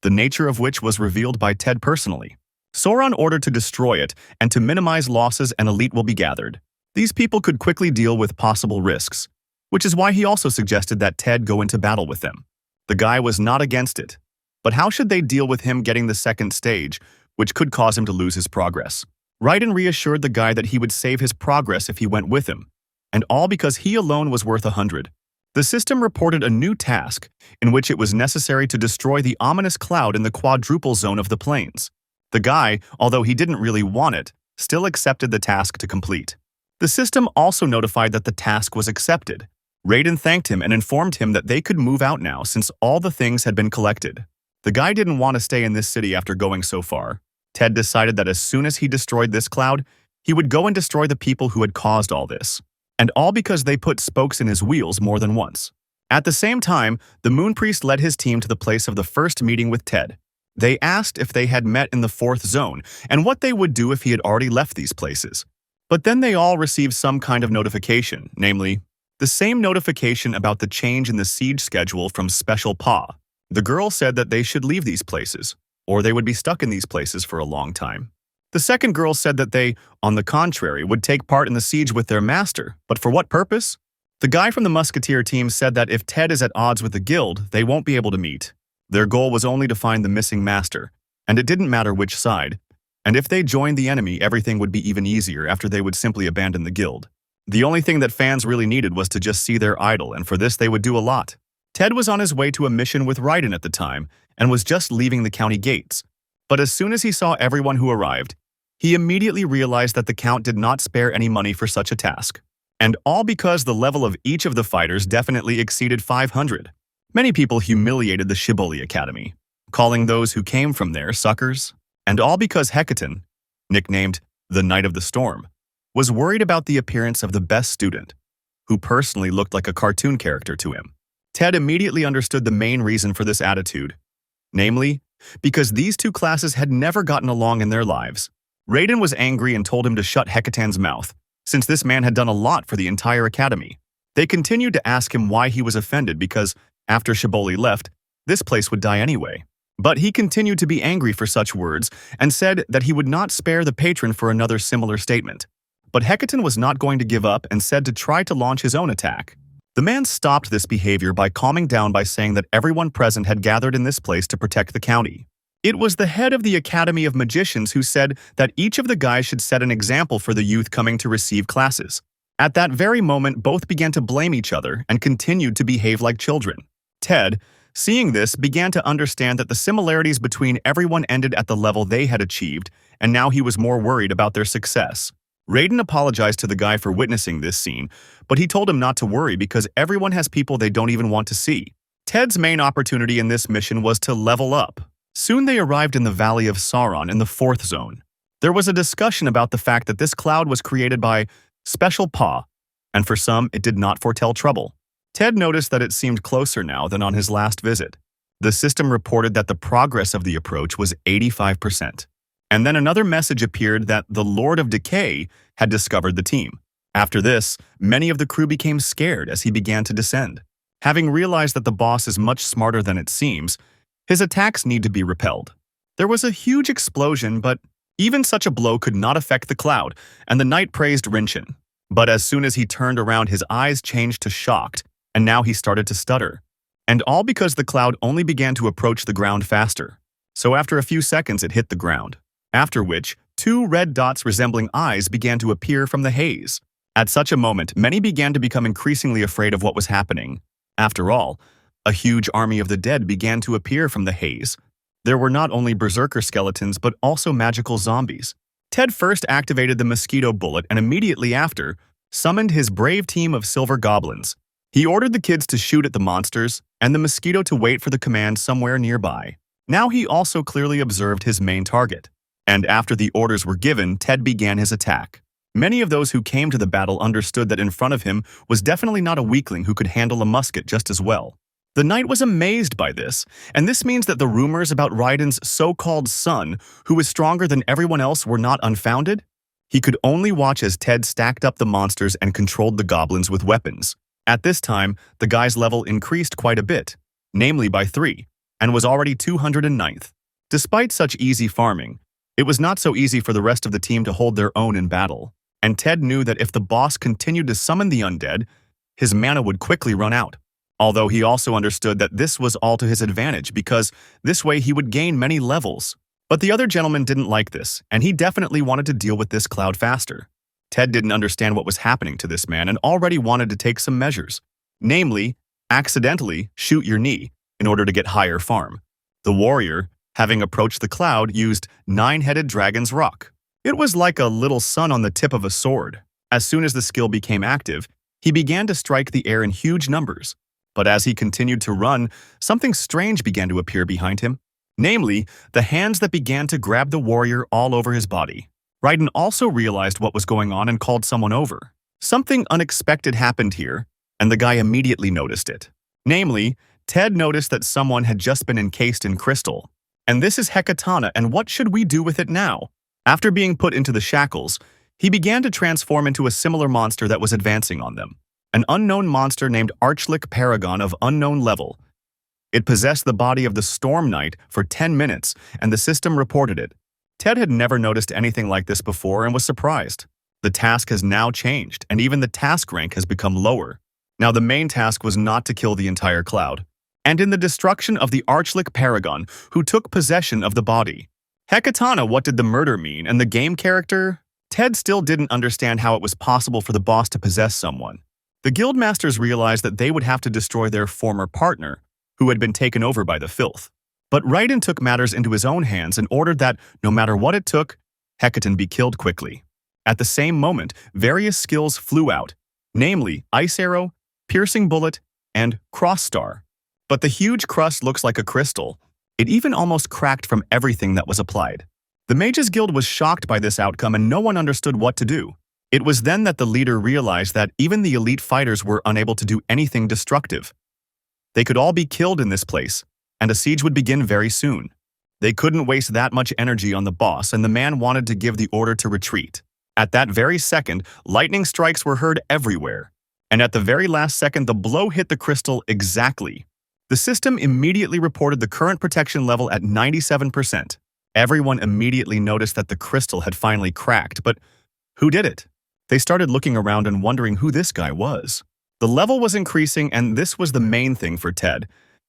A: the nature of which was revealed by Ted personally. Sauron ordered to destroy it and to minimize losses, and elite will be gathered. These people could quickly deal with possible risks, which is why he also suggested that Ted go into battle with them. The guy was not against it, but how should they deal with him getting the second stage, which could cause him to lose his progress? Raiden reassured the guy that he would save his progress if he went with him, and all because he alone was worth 100. The system reported a new task, in which it was necessary to destroy the ominous cloud in the quadruple zone of the plains. The guy, although he didn't really want it, still accepted the task to complete. The system also notified that the task was accepted. Raiden thanked him and informed him that they could move out now since all the things had been collected. The guy didn't want to stay in this city after going so far. Ted decided that as soon as he destroyed this cloud, he would go and destroy the people who had caused all this. And all because they put spokes in his wheels more than once. At the same time, the Moon Priest led his team to the place of the first meeting with Ted. They asked if they had met in the 4th zone and what they would do if he had already left these places. But then they all received some kind of notification, namely, the same notification about the change in the siege schedule from Special Paw. The girl said that they should leave these places, or they would be stuck in these places for a long time. The second girl said that they, on the contrary, would take part in the siege with their master, but for what purpose? The guy from the Musketeer team said that if Ted is at odds with the guild, they won't be able to meet. Their goal was only to find the missing master, and it didn't matter which side. And if they joined the enemy, everything would be even easier after they would simply abandon the guild. The only thing that fans really needed was to just see their idol, and for this they would do a lot. Ted was on his way to a mission with Raiden at the time, and was just leaving the county gates. But as soon as he saw everyone who arrived, he immediately realized that the count did not spare any money for such a task. And all because the level of each of the fighters definitely exceeded 500. Many people humiliated the Shibboleth Academy, calling those who came from there suckers, and all because Hecatan, nicknamed the Knight of the Storm, was worried about the appearance of the best student, who personally looked like a cartoon character to him. Ted immediately understood the main reason for this attitude, namely, because these two classes had never gotten along in their lives. Raiden was angry and told him to shut Hecatan's mouth, since this man had done a lot for the entire academy. They continued to ask him why he was offended because, after Shibboleth left, this place would die anyway. But he continued to be angry for such words and said that he would not spare the patron for another similar statement. But Hecatan was not going to give up and said to try to launch his own attack. The man stopped this behavior by calming down by saying that everyone present had gathered in this place to protect the county. It was the head of the Academy of Magicians who said that each of the guys should set an example for the youth coming to receive classes. At that very moment, both began to blame each other and continued to behave like children. Ted, seeing this, began to understand that the similarities between everyone ended at the level they had achieved, and now he was more worried about their success. Raiden apologized to the guy for witnessing this scene, but he told him not to worry because everyone has people they don't even want to see. Ted's main opportunity in this mission was to level up. Soon they arrived in the Valley of Sauron in the 4th zone. There was a discussion about the fact that this cloud was created by Special Paw, and for some it did not foretell trouble. Ted noticed that it seemed closer now than on his last visit. The system reported that the progress of the approach was 85%. And then another message appeared that the Lord of Decay had discovered the team. After this, many of the crew became scared as he began to descend. Having realized that the boss is much smarter than it seems, his attacks need to be repelled. There was a huge explosion, but even such a blow could not affect the cloud, and the knight praised Rinchen. But as soon as he turned around, his eyes changed to shocked, and now he started to stutter. And all because the cloud only began to approach the ground faster. So after a few seconds, it hit the ground. After which, 2 red dots resembling eyes began to appear from the haze. At such a moment, many began to become increasingly afraid of what was happening. After all, a huge army of the dead began to appear from the haze. There were not only berserker skeletons, but also magical zombies. Ted first activated the Mosquito bullet and immediately after, summoned his brave team of silver goblins. He ordered the kids to shoot at the monsters and the Mosquito to wait for the command somewhere nearby. Now he also clearly observed his main target. And after the orders were given, Ted began his attack. Many of those who came to the battle understood that in front of him was definitely not a weakling who could handle a musket just as well. The knight was amazed by this, and this means that the rumors about Raiden's so-called son, who was stronger than everyone else, were not unfounded. He could only watch as Ted stacked up the monsters and controlled the goblins with weapons. At this time, the guy's level increased quite a bit, namely by 3, and was already 209th. Despite such easy farming, it was not so easy for the rest of the team to hold their own in battle, and Ted knew that if the boss continued to summon the undead, his mana would quickly run out. Although he also understood that this was all to his advantage because this way he would gain many levels. But the other gentleman didn't like this, and he definitely wanted to deal with this cloud faster. Ted didn't understand what was happening to this man and already wanted to take some measures, namely, accidentally shoot your knee in order to get higher farm. The warrior, having approached the cloud, used 9-headed dragon's rock. It was like a little sun on the tip of a sword. As soon as the skill became active, he began to strike the air in huge numbers. But as he continued to run, something strange began to appear behind him, namely, the hands that began to grab the warrior all over his body. Raiden also realized what was going on and called someone over. Something unexpected happened here, and the guy immediately noticed it. Namely, Ted noticed that someone had just been encased in crystal. And this is Hecatana, and what should we do with it now? After being put into the shackles, he began to transform into a similar monster that was advancing on them. An unknown monster named Archlick Paragon of unknown level. It possessed the body of the Storm Knight for 10 minutes, and the system reported it. Ted had never noticed anything like this before and was surprised. The task has now changed, and even the task rank has become lower. Now the main task was not to kill the entire cloud, and in the destruction of the Archlick Paragon, who took possession of the body. Hecatana, what did the murder mean, and the game character? Ted still didn't understand how it was possible for the boss to possess someone. The guildmasters realized that they would have to destroy their former partner, who had been taken over by the filth. But Raiden took matters into his own hands and ordered that, no matter what it took, Hecatan be killed quickly. At the same moment, various skills flew out, namely Ice Arrow, Piercing Bullet, and Cross Star. But the huge crust looks like a crystal. It even almost cracked from everything that was applied. The Mages Guild was shocked by this outcome and no one understood what to do. It was then that the leader realized that even the elite fighters were unable to do anything destructive. They could all be killed in this place, and a siege would begin very soon. They couldn't waste that much energy on the boss, and the man wanted to give the order to retreat. At that very second, lightning strikes were heard everywhere. And at the very last second, the blow hit the crystal exactly. The system immediately reported the current protection level at 97%. Everyone immediately noticed that the crystal had finally cracked, but who did it? They started looking around and wondering who this guy was. The level was increasing, and this was the main thing for Ted.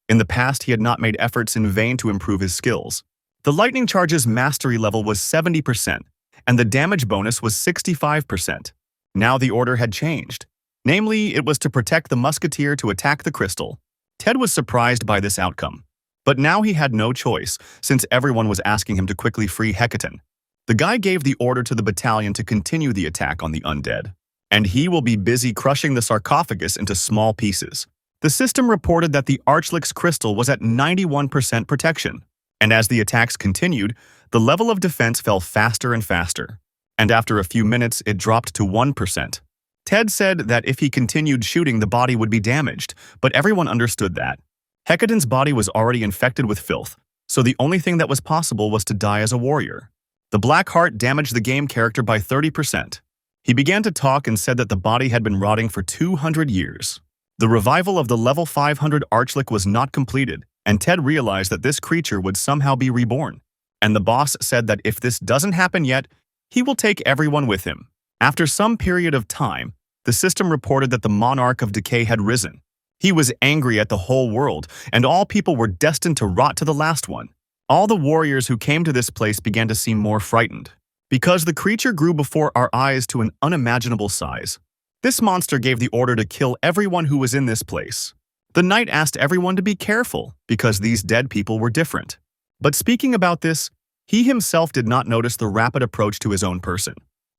A: In the past, he had not made efforts in vain to improve his skills. The lightning charge's mastery level was 70%, and the damage bonus was 65%. Now the order had changed. Namely, it was to protect the Musketeer to attack the crystal. Ted was surprised by this outcome. But now he had no choice, since everyone was asking him to quickly free Hecaton. The guy gave the order to the battalion to continue the attack on the undead, and he will be busy crushing the sarcophagus into small pieces. The system reported that the Archlick's crystal was at 91% protection, and as the attacks continued, the level of defense fell faster and faster, and after a few minutes it dropped to 1%. Ted said that if he continued shooting, the body would be damaged, but everyone understood that. Hecaton's body was already infected with filth, so the only thing that was possible was to die as a warrior. The Black Heart damaged the game character by 30%. He began to talk and said that the body had been rotting for 200 years. The revival of the level 500 Archlick was not completed, and Ted realized that this creature would somehow be reborn. And the boss said that if this doesn't happen yet, he will take everyone with him. After some period of time, the system reported that the Monarch of Decay had risen. He was angry at the whole world, and all people were destined to rot to the last one. All the warriors who came to this place began to seem more frightened, because the creature grew before our eyes to an unimaginable size. This monster gave the order to kill everyone who was in this place. The knight asked everyone to be careful, because these dead people were different. But speaking about this, he himself did not notice the rapid approach to his own person.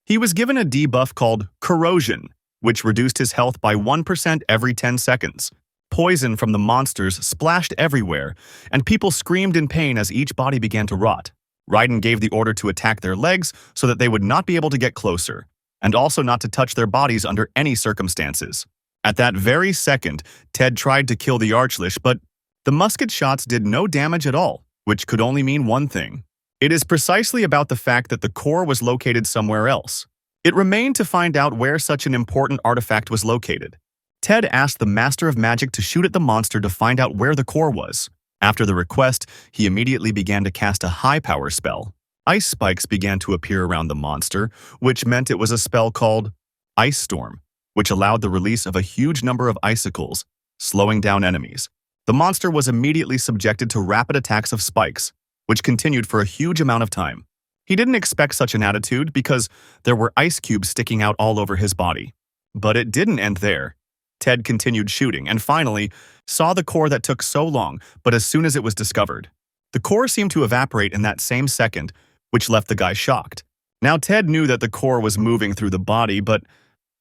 A: He was given a debuff called Corrosion, which reduced his health by 1% every 10 seconds. Poison from the monsters splashed everywhere, and people screamed in pain as each body began to rot. Raiden gave the order to attack their legs so that they would not be able to get closer, and also not to touch their bodies under any circumstances. At that very second, Ted tried to kill the Archlish, but the musket shots did no damage at all, which could only mean one thing. It is precisely about the fact that the core was located somewhere else. It remained to find out where such an important artifact was located. Ted asked the Master of Magic to shoot at the monster to find out where the core was. After the request, he immediately began to cast a high-power spell. Ice spikes began to appear around the monster, which meant it was a spell called Ice Storm, which allowed the release of a huge number of icicles, slowing down enemies. The monster was immediately subjected to rapid attacks of spikes, which continued for a huge amount of time. He didn't expect such an attitude because there were ice cubes sticking out all over his body. But it didn't end there. Ted continued shooting and finally saw the core that took so long, but as soon as it was discovered, the core seemed to evaporate in that same second, which left the guy shocked. Now Ted knew that the core was moving through the body, but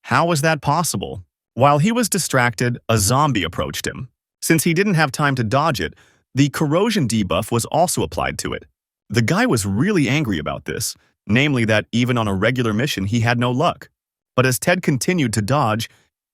A: how was that possible? While he was distracted, a zombie approached him. Since he didn't have time to dodge it, the corrosion debuff was also applied to it. The guy was really angry about this, namely that even on a regular mission he had no luck. But as Ted continued to dodge,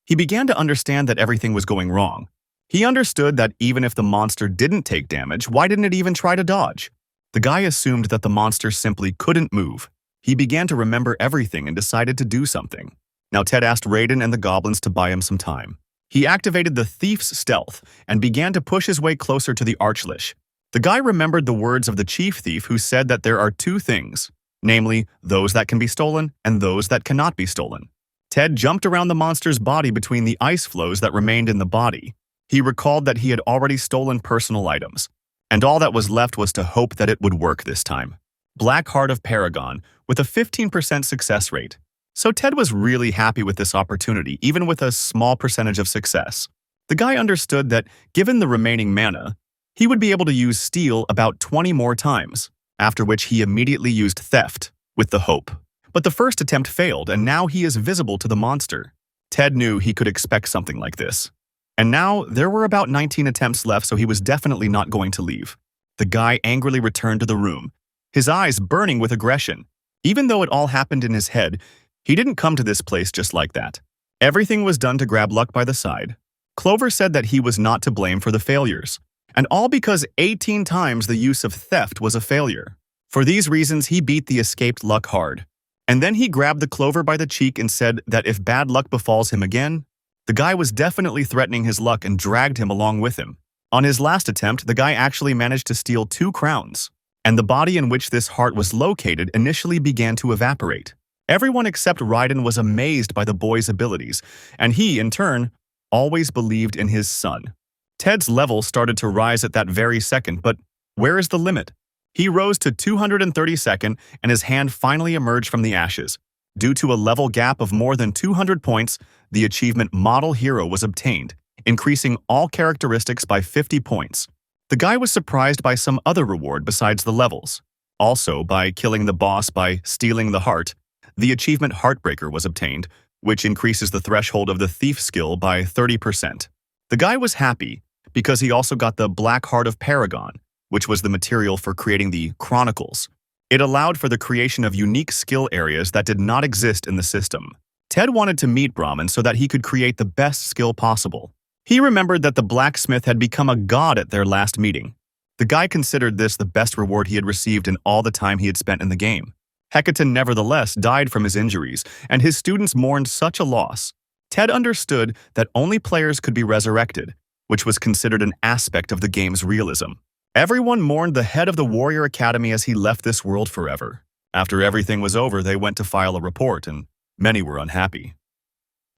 A: he began to understand that everything was going wrong. He understood that even if the monster didn't take damage, why didn't it even try to dodge? The guy assumed that the monster simply couldn't move. He began to remember everything and decided to do something. Now Ted asked Raiden and the goblins to buy him some time. He activated the thief's stealth and began to push his way closer to the Archlish. The guy remembered the words of the chief thief who said that there are two things, namely those that can be stolen and those that cannot be stolen. Ted jumped around the monster's body between the ice flows that remained in the body. He recalled that he had already stolen personal items, and all that was left was to hope that it would work this time. Black Heart of Paragon, with a 15% success rate. So Ted was really happy with this opportunity, even with a small percentage of success. The guy understood that, given the remaining mana, he would be able to use Steal about 20 more times, after which he immediately used Theft, with the hope. But the first attempt failed, and now he is visible to the monster. Ted knew he could expect something like this. And now there were about 19 attempts left, so he was definitely not going to leave. The guy angrily returned to the room, his eyes burning with aggression. Even though it all happened in his head, he didn't come to this place just like that. Everything was done to grab luck by the side. Clover said that he was not to blame for the failures, and all because 18 times the use of theft was a failure. For these reasons, he beat the escaped luck hard. And then he grabbed the Clover by the cheek and said that if bad luck befalls him again, the guy was definitely threatening his luck and dragged him along with him. On his last attempt, the guy actually managed to steal 2 crowns, and the body in which this heart was located initially began to evaporate. Everyone except Raiden was amazed by the boy's abilities, and he, in turn, always believed in his son. Ted's level started to rise at that very second, but where is the limit? He rose to 232nd, and his hand finally emerged from the ashes. Due to a level gap of more than 200 points, the achievement Model Hero was obtained, increasing all characteristics by 50 points. The guy was surprised by some other reward besides the levels. Also, by killing the boss by stealing the heart, the achievement Heartbreaker was obtained, which increases the threshold of the thief skill by 30%. The guy was happy because he also got the Black Heart of Paragon, which was the material for creating the Chronicles. It allowed for the creation of unique skill areas that did not exist in the system. Ted wanted to meet Brahman so that he could create the best skill possible. He remembered that the blacksmith had become a god at their last meeting. The guy considered this the best reward he had received in all the time he had spent in the game. Hecaton nevertheless died from his injuries, and his students mourned such a loss. Ted understood that only players could be resurrected, which was considered an aspect of the game's realism. Everyone mourned the head of the Warrior Academy as he left this world forever. After everything was over, they went to file a report, and many were unhappy.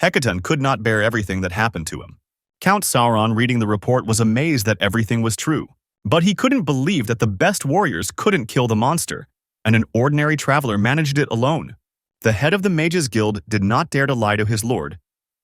A: Hecaton could not bear everything that happened to him. Count Sauron, reading the report, was amazed that everything was true. But he couldn't believe that the best warriors couldn't kill the monster, and an ordinary traveler managed it alone. The head of the Mages Guild did not dare to lie to his lord,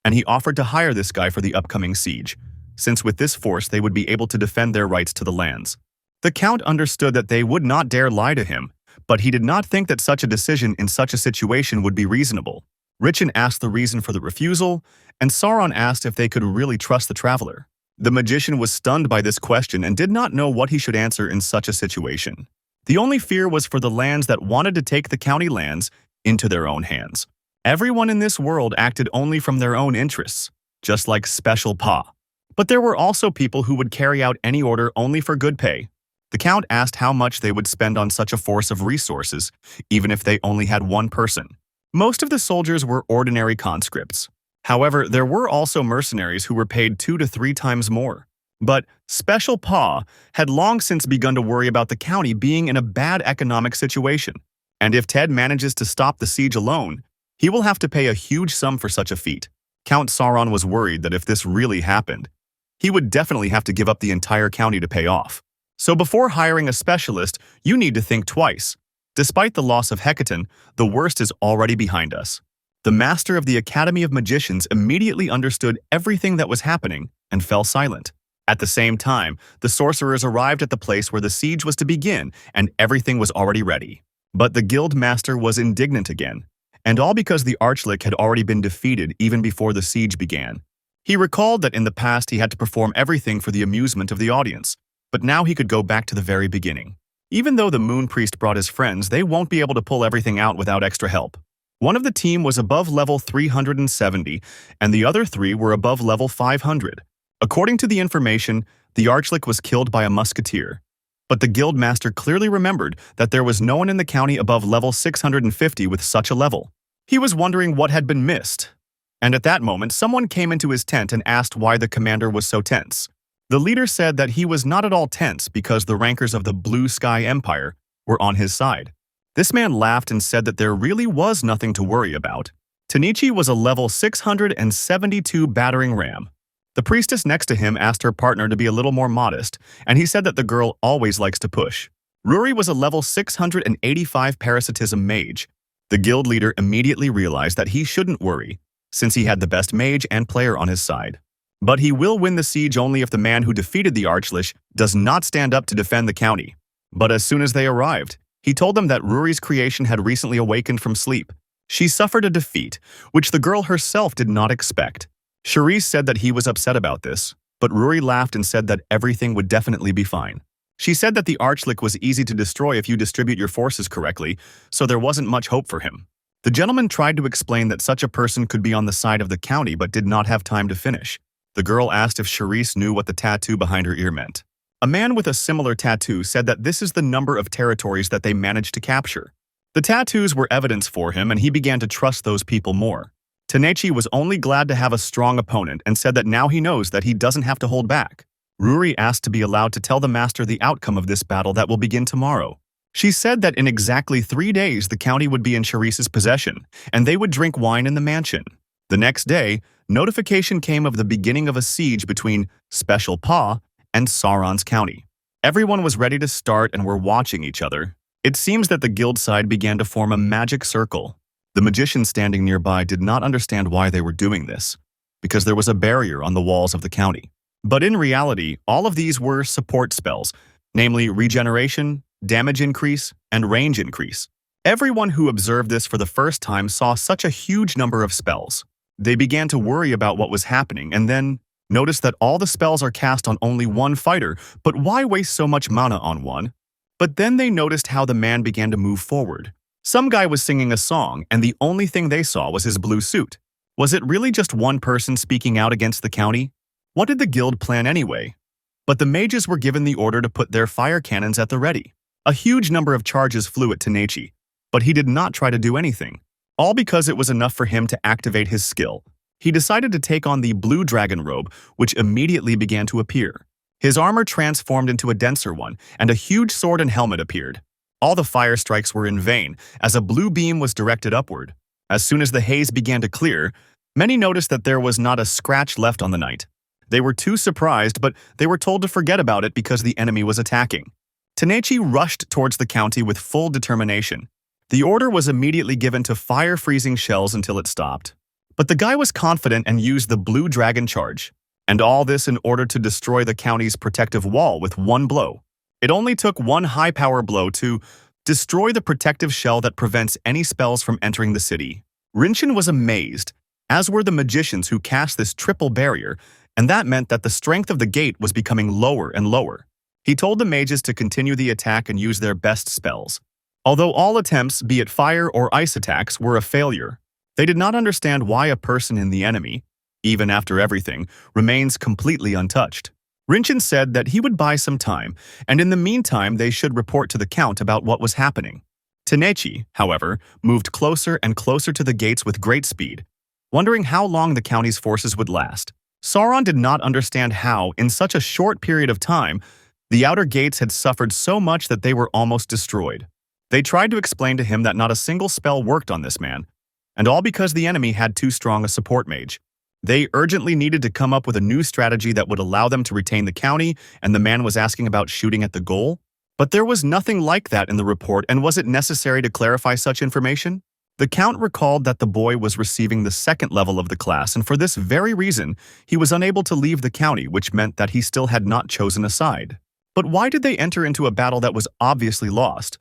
A: and he offered to hire this guy for the upcoming siege, since with this force they would be able to defend their rights to the lands. The Count understood that they would not dare lie to him, but he did not think that such a decision in such a situation would be reasonable. Richin asked the reason for the refusal, and Sauron asked if they could really trust the traveler. The magician was stunned by this question and did not know what he should answer in such a situation. The only fear was for the lands that wanted to take the county lands into their own hands. Everyone in this world acted only from their own interests, just like Special Pa. But there were also people who would carry out any order only for good pay. The Count asked how much they would spend on such a force of resources, even if they only had one person. Most of the soldiers were ordinary conscripts. However, there were also mercenaries who were paid 2 to 3 times more. But Special Pa had long since begun to worry about the county being in a bad economic situation. And if Ted manages to stop the siege alone, he will have to pay a huge sum for such a feat. Count Sauron was worried that if this really happened, he would definitely have to give up the entire county to pay off. So before hiring a specialist, you need to think twice. Despite the loss of Hecaton, the worst is already behind us. The master of the Academy of Magicians immediately understood everything that was happening and fell silent. At the same time, the sorcerers arrived at the place where the siege was to begin, and everything was already ready. But the guild master was indignant again, and all because the Archlich had already been defeated even before the siege began. He recalled that in the past he had to perform everything for the amusement of the audience, but now he could go back to the very beginning. Even though the Moon Priest brought his friends, they won't be able to pull everything out without extra help. One of the team was above level 370, and the other 3 were above level 500. According to the information, the Archlich was killed by a Musketeer. But the guild master clearly remembered that there was no one in the county above level 650 with such a level. He was wondering what had been missed. And at that moment, someone came into his tent and asked why the commander was so tense. The leader said that he was not at all tense because the rankers of the Blue Sky Empire were on his side. This man laughed and said that there really was nothing to worry about. Tanichi was a level 672 battering ram. The priestess next to him asked her partner to be a little more modest, and he said that the girl always likes to push. Ruri was a level 685 parasitism mage. The guild leader immediately realized that he shouldn't worry, since he had the best mage and player on his side. But he will win the siege only if the man who defeated the Archlich does not stand up to defend the county. But as soon as they arrived, he told them that Ruri's creation had recently awakened from sleep. She suffered a defeat, which the girl herself did not expect. Charisse said that he was upset about this, but Ruri laughed and said that everything would definitely be fine. She said that the Archlick was easy to destroy if you distribute your forces correctly, so there wasn't much hope for him. The gentleman tried to explain that such a person could be on the side of the county but did not have time to finish. The girl asked if Charisse knew what the tattoo behind her ear meant. A man with a similar tattoo said that this is the number of territories that they managed to capture. The tattoos were evidence for him, and he began to trust those people more. Tanechi was only glad to have a strong opponent and said that now he knows that he doesn't have to hold back. Ruri asked to be allowed to tell the master the outcome of this battle that will begin tomorrow. She said that in exactly 3 days the county would be in Charisse's possession, and they would drink wine in the mansion. The next day, notification came of the beginning of a siege between Special Pa and Sauron's county. Everyone was ready to start and were watching each other. It seems that the guild side began to form a magic circle. The magician standing nearby did not understand why they were doing this, because there was a barrier on the walls of the county. But in reality, all of these were support spells, namely regeneration, damage increase, and range increase. Everyone who observed this for the first time saw such a huge number of spells. They began to worry about what was happening and then noticed that all the spells are cast on only one fighter, but why waste so much mana on one? But then they noticed how the man began to move forward. Some guy was singing a song, and the only thing they saw was his blue suit. Was it really just one person speaking out against the county? What did the guild plan anyway? But the mages were given the order to put their fire cannons at the ready. A huge number of charges flew at Tanechi, but he did not try to do anything. All because it was enough for him to activate his skill. He decided to take on the blue dragon robe, which immediately began to appear. His armor transformed into a denser one, and a huge sword and helmet appeared. All the fire strikes were in vain, as a blue beam was directed upward. As soon as the haze began to clear, many noticed that there was not a scratch left on the knight. They were too surprised, but they were told to forget about it because the enemy was attacking. Tanechi rushed towards the county with full determination. The order was immediately given to fire freezing shells until it stopped. But the guy was confident and used the blue dragon charge. And all this in order to destroy the county's protective wall with one blow. It only took one high-power blow to destroy the protective shell that prevents any spells from entering the city. Rinchen was amazed, as were the magicians who cast this triple barrier, and that meant that the strength of the gate was becoming lower and lower. He told the mages to continue the attack and use their best spells. Although all attempts, be it fire or ice attacks, were a failure, they did not understand why a person in the enemy, even after everything, remains completely untouched. Rinchen said that he would buy some time, and in the meantime they should report to the Count about what was happening. Tanechi, however, moved closer and closer to the gates with great speed, wondering how long the county's forces would last. Sauron did not understand how, in such a short period of time, the outer gates had suffered so much that they were almost destroyed. They tried to explain to him that not a single spell worked on this man, and all because the enemy had too strong a support mage. They urgently needed to come up with a new strategy that would allow them to retain the county, and the man was asking about shooting at the goal. But there was nothing like that in the report, and was it necessary to clarify such information? The Count recalled that the boy was receiving the second level of the class, and for this very reason, he was unable to leave the county, which meant that he still had not chosen a side. But why did they enter into a battle that was obviously lost?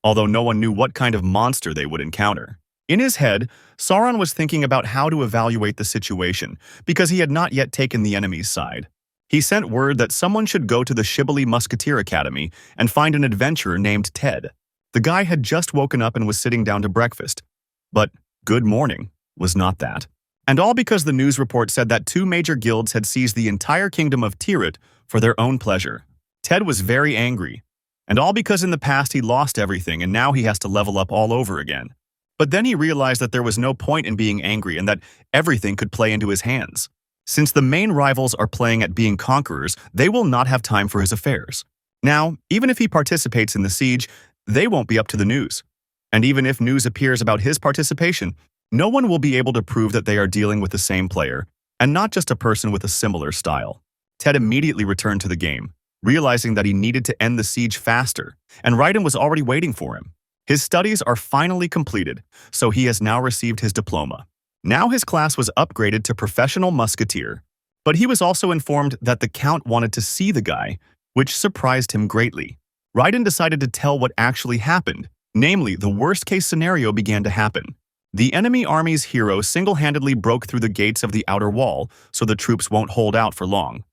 A: Although no one knew what kind of monster they would encounter. In his head, Sauron was thinking about how to evaluate the situation, because he had not yet taken the enemy's side. He sent word that someone should go to the Shibboleth Musketeer Academy and find an adventurer named Ted. The guy had just woken up and was sitting down to breakfast. But good morning was not that. And all because the news report said that 2 major guilds had seized the entire kingdom of Tirith for their own pleasure. Ted was very angry. And all because in the past he lost everything and now he has to level up all over again. But then he realized that there was no point in being angry and that everything could play into his hands. Since the main rivals are playing at being conquerors, they will not have time for his affairs. Now, even if he participates in the siege, they won't be up to the news. And even if news appears about his participation, no one will be able to prove that they are dealing with the same player, and not just a person with a similar style. Ted immediately returned to the game, realizing that he needed to end the siege faster, and Raiden was already waiting for him. His studies are finally completed, so he has now received his diploma. Now his class was upgraded to Professional Musketeer, but he was also informed that the Count wanted to see the guy, which surprised him greatly. Raiden decided to tell what actually happened, namely, the worst-case scenario began to happen. The enemy army's hero single-handedly broke through the gates of the outer wall, so the troops won't hold out for long.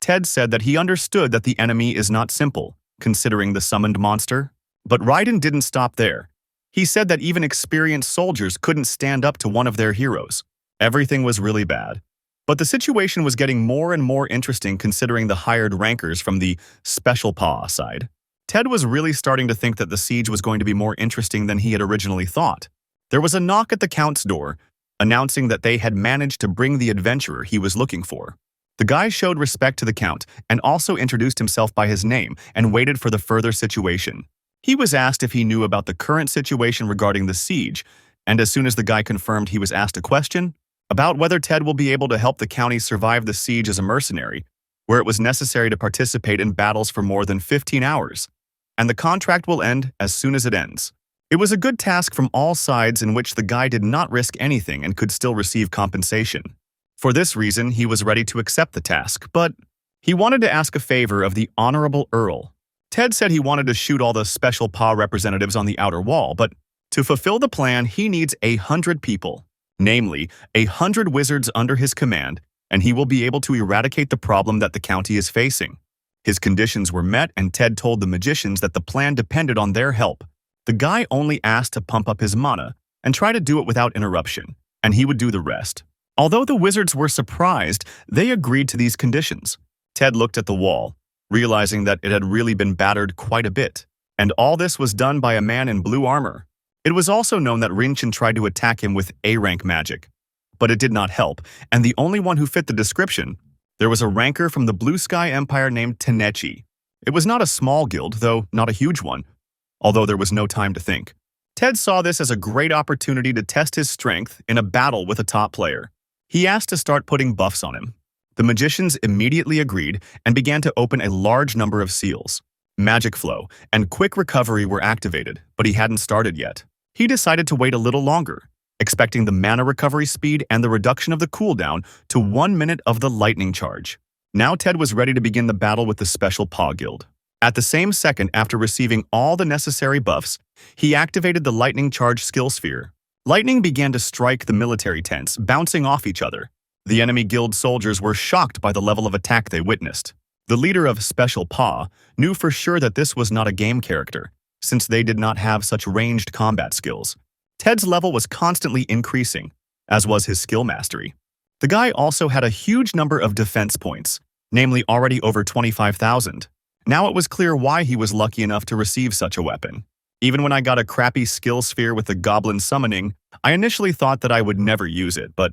A: Ted said that he understood that the enemy is not simple, considering the summoned monster. But Raiden didn't stop there. He said that even experienced soldiers couldn't stand up to one of their heroes. Everything was really bad. But the situation was getting more and more interesting considering the hired rankers from the Special Paw side. Ted was really starting to think that the siege was going to be more interesting than he had originally thought. There was a knock at the Count's door, announcing that they had managed to bring the adventurer he was looking for. The guy showed respect to the Count and also introduced himself by his name and waited for the further situation. He was asked if he knew about the current situation regarding the siege, and as soon as the guy confirmed, he was asked a question about whether Ted will be able to help the county survive the siege as a mercenary, where it was necessary to participate in battles for more than 15 hours, and the contract will end as soon as it ends. It was a good task from all sides in which the guy did not risk anything and could still receive compensation. For this reason, he was ready to accept the task, but he wanted to ask a favor of the Honorable Earl. Ted said he wanted to shoot all the Special Paw representatives on the outer wall, but to fulfill the plan, he needs 100 people, namely 100 wizards under his command, and he will be able to eradicate the problem that the county is facing. His conditions were met, and Ted told the magicians that the plan depended on their help. The guy only asked to pump up his mana and try to do it without interruption, and he would do the rest. Although the wizards were surprised, they agreed to these conditions. Ted looked at the wall, realizing that it had really been battered quite a bit, and all this was done by a man in blue armor. It was also known that Rinchen tried to attack him with A-rank magic, but it did not help, and the only one who fit the description, there was a ranker from the Blue Sky Empire named Tenechi. It was not a small guild, though not a huge one, although there was no time to think. Ted saw this as a great opportunity to test his strength in a battle with a top player. He asked to start putting buffs on him. The magicians immediately agreed and began to open a large number of seals. Magic Flow and Quick Recovery were activated, but he hadn't started yet. He decided to wait a little longer, expecting the mana recovery speed and the reduction of the cooldown to 1 minute of the lightning charge. Now Ted was ready to begin the battle with the Special Paw Guild. At the same second, after receiving all the necessary buffs, he activated the lightning charge skill sphere. Lightning began to strike the military tents, bouncing off each other. The enemy guild soldiers were shocked by the level of attack they witnessed. The leader of Special Paw knew for sure that this was not a game character, since they did not have such ranged combat skills. Ted's level was constantly increasing, as was his skill mastery. The guy also had a huge number of defense points, namely already over 25,000. Now it was clear why he was lucky enough to receive such a weapon. Even when I got a crappy skill sphere with the goblin summoning, I initially thought that I would never use it, but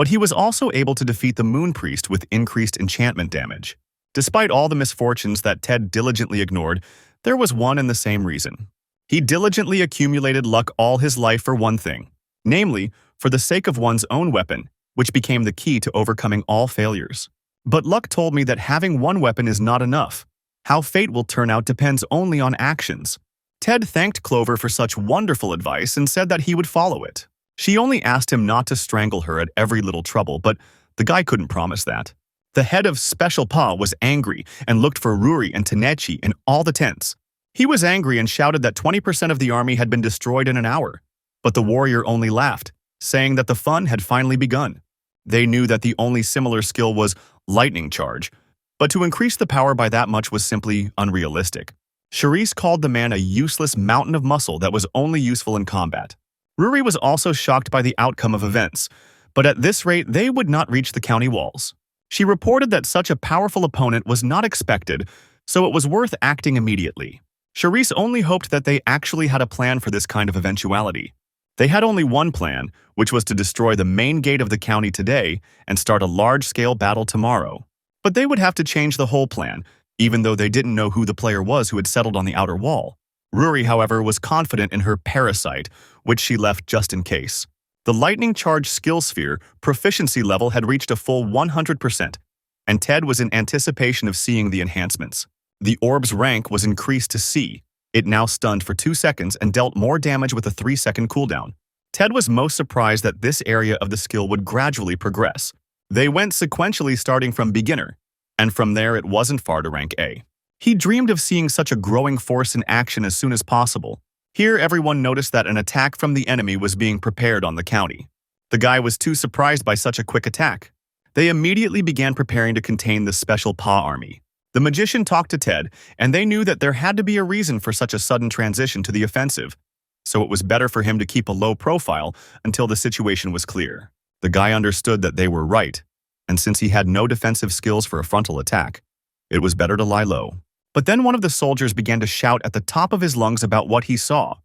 A: he was also able to defeat the Moon Priest with increased enchantment damage. Despite all the misfortunes that Ted diligently ignored, there was one and the same reason. He diligently accumulated luck all his life for one thing, namely, for the sake of one's own weapon, which became the key to overcoming all failures. But luck told me that having one weapon is not enough. How fate will turn out depends only on actions. Ted thanked Clover for such wonderful advice and said that he would follow it. She only asked him not to strangle her at every little trouble, but the guy couldn't promise that. The head of Special Paw was angry and looked for Ruri and Tenechi in all the tents. He was angry and shouted that 20% of the army had been destroyed in an hour, but the warrior only laughed, saying that the fun had finally begun. They knew that the only similar skill was lightning charge, but to increase the power by that much was simply unrealistic. Charisse called the man a useless mountain of muscle that was only useful in combat. Ruri was also shocked by the outcome of events, but at this rate they would not reach the county walls. She reported that such a powerful opponent was not expected, so it was worth acting immediately. Charisse only hoped that they actually had a plan for this kind of eventuality. They had only one plan, which was to destroy the main gate of the county today and start a large-scale battle tomorrow. But they would have to change the whole plan, even though they didn't know who the player was who had settled on the outer wall. Ruri, however, was confident in her parasite, which she left just in case. The lightning charge skill sphere proficiency level had reached a full 100%, and Ted was in anticipation of seeing the enhancements. The orb's rank was increased to C. It now stunned for 2 seconds and dealt more damage with a 3-second cooldown. Ted was most surprised that this area of the skill would gradually progress. They went sequentially starting from beginner, and from there it wasn't far to rank A. He dreamed of seeing such a growing force in action as soon as possible. Here, everyone noticed that an attack from the enemy was being prepared on the county. The guy was too surprised by such a quick attack. They immediately began preparing to contain the special paw army. The magician talked to Ted, and they knew that there had to be a reason for such a sudden transition to the offensive, so it was better for him to keep a low profile until the situation was clear. The guy understood that they were right, and since he had no defensive skills for a frontal attack, it was better to lie low. But then one of the soldiers began to shout at the top of his lungs about what he saw,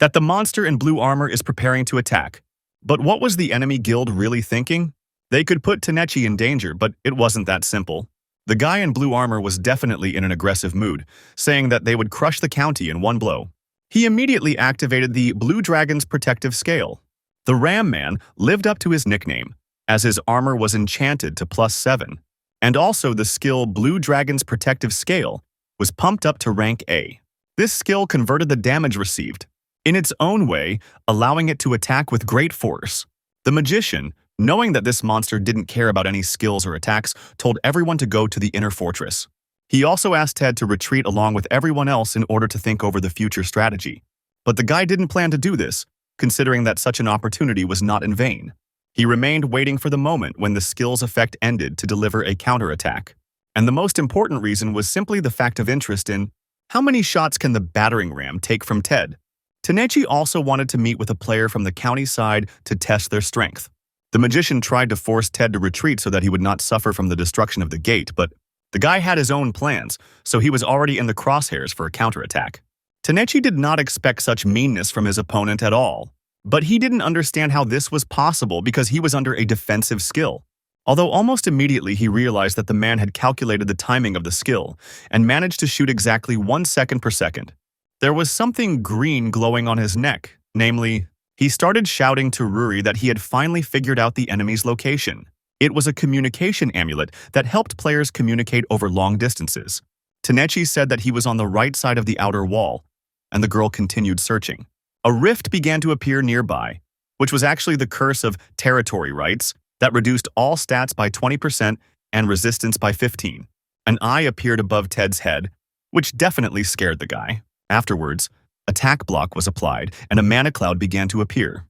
A: that the monster in blue armor is preparing to attack. But what was the enemy guild really thinking? They could put Tanechi in danger, but it wasn't that simple. The guy in blue armor was definitely in an aggressive mood, saying that they would crush the county in one blow. He immediately activated the Blue Dragon's protective scale. The Ram Man lived up to his nickname, as his armor was enchanted to +7, and also the skill Blue Dragon's protective scale was pumped up to rank A. This skill converted the damage received, in its own way, allowing it to attack with great force. The magician, knowing that this monster didn't care about any skills or attacks, told everyone to go to the inner fortress. He also asked Ted to retreat along with everyone else in order to think over the future strategy. But the guy didn't plan to do this, considering that such an opportunity was not in vain. He remained waiting for the moment when the skill's effect ended to deliver a counterattack. And the most important reason was simply the fact of interest in how many shots can the battering ram take from Ted. Tanechi also wanted to meet with a player from the county side to test their strength. The magician tried to force Ted to retreat so that he would not suffer from the destruction of the gate, but the guy had his own plans, so he was already in the crosshairs for a counterattack. Tanechi did not expect such meanness from his opponent at all, but he didn't understand how this was possible because he was under a defensive skill. Although almost immediately he realized that the man had calculated the timing of the skill and managed to shoot exactly 1 second per second. There was something green glowing on his neck, namely, he started shouting to Ruri that he had finally figured out the enemy's location. It was a communication amulet that helped players communicate over long distances. Tanechi said that he was on the right side of the outer wall, and the girl continued searching. A rift began to appear nearby, which was actually the curse of territory rights that reduced all stats by 20% and resistance by 15. An eye appeared above Ted's head, which definitely scared the guy. Afterwards, attack block was applied and a mana cloud began to appear.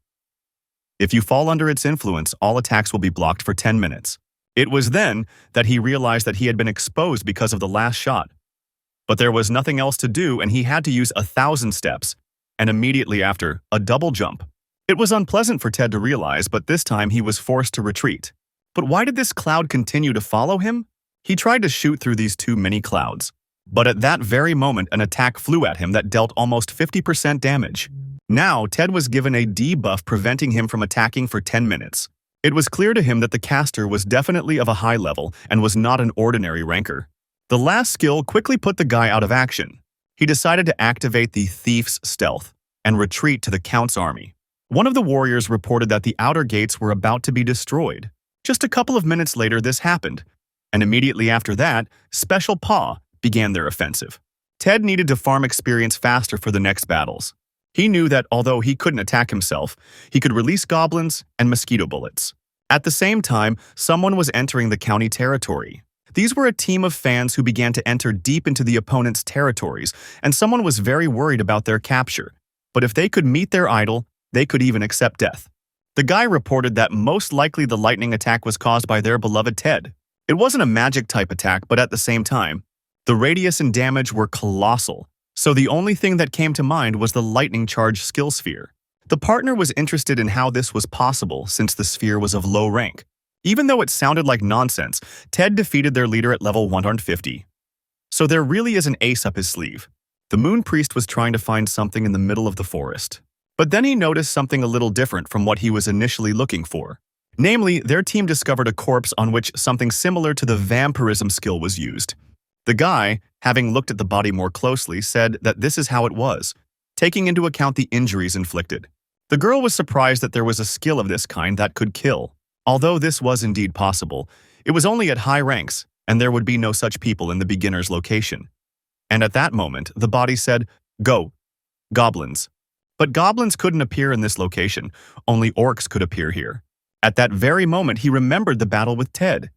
A: If you fall under its influence, all attacks will be blocked for 10 minutes. It was then that he realized that he had been exposed because of the last shot. But there was nothing else to do and he had to use 1,000 steps, and immediately after, a double jump. It was unpleasant for Ted to realize, but this time he was forced to retreat. But why did this cloud continue to follow him? He tried to shoot through these two mini clouds. But at that very moment, an attack flew at him that dealt almost 50% damage. Now, Ted was given a debuff preventing him from attacking for 10 minutes. It was clear to him that the caster was definitely of a high level and was not an ordinary ranker. The last skill quickly put the guy out of action. He decided to activate the Thief's Stealth and retreat to the Count's army. One of the warriors reported that the outer gates were about to be destroyed. Just a couple of minutes later, this happened, and immediately after that, Special Paw began their offensive. Ted needed to farm experience faster for the next battles. He knew that although he couldn't attack himself, he could release goblins and mosquito bullets. At the same time, someone was entering the county territory. These were a team of fans who began to enter deep into the opponent's territories, and someone was very worried about their capture. But if they could meet their idol, they could even accept death. The guy reported that most likely the lightning attack was caused by their beloved Ted. It wasn't a magic-type attack, but at the same time, the radius and damage were colossal, so the only thing that came to mind was the lightning charge skill sphere. The partner was interested in how this was possible since the sphere was of low rank. Even though it sounded like nonsense, Ted defeated their leader at level 150. So there really is an ace up his sleeve. The Moon Priest was trying to find something in the middle of the forest. But then he noticed something a little different from what he was initially looking for. Namely, their team discovered a corpse on which something similar to the vampirism skill was used. The guy, having looked at the body more closely, said that this is how it was, taking into account the injuries inflicted. The girl was surprised that there was a skill of this kind that could kill. Although this was indeed possible, it was only at high ranks, and there would be no such people in the beginner's location. And at that moment, the body said, "Go, goblins." But goblins couldn't appear in this location, only orcs could appear here. At that very moment, he remembered the battle with Ted,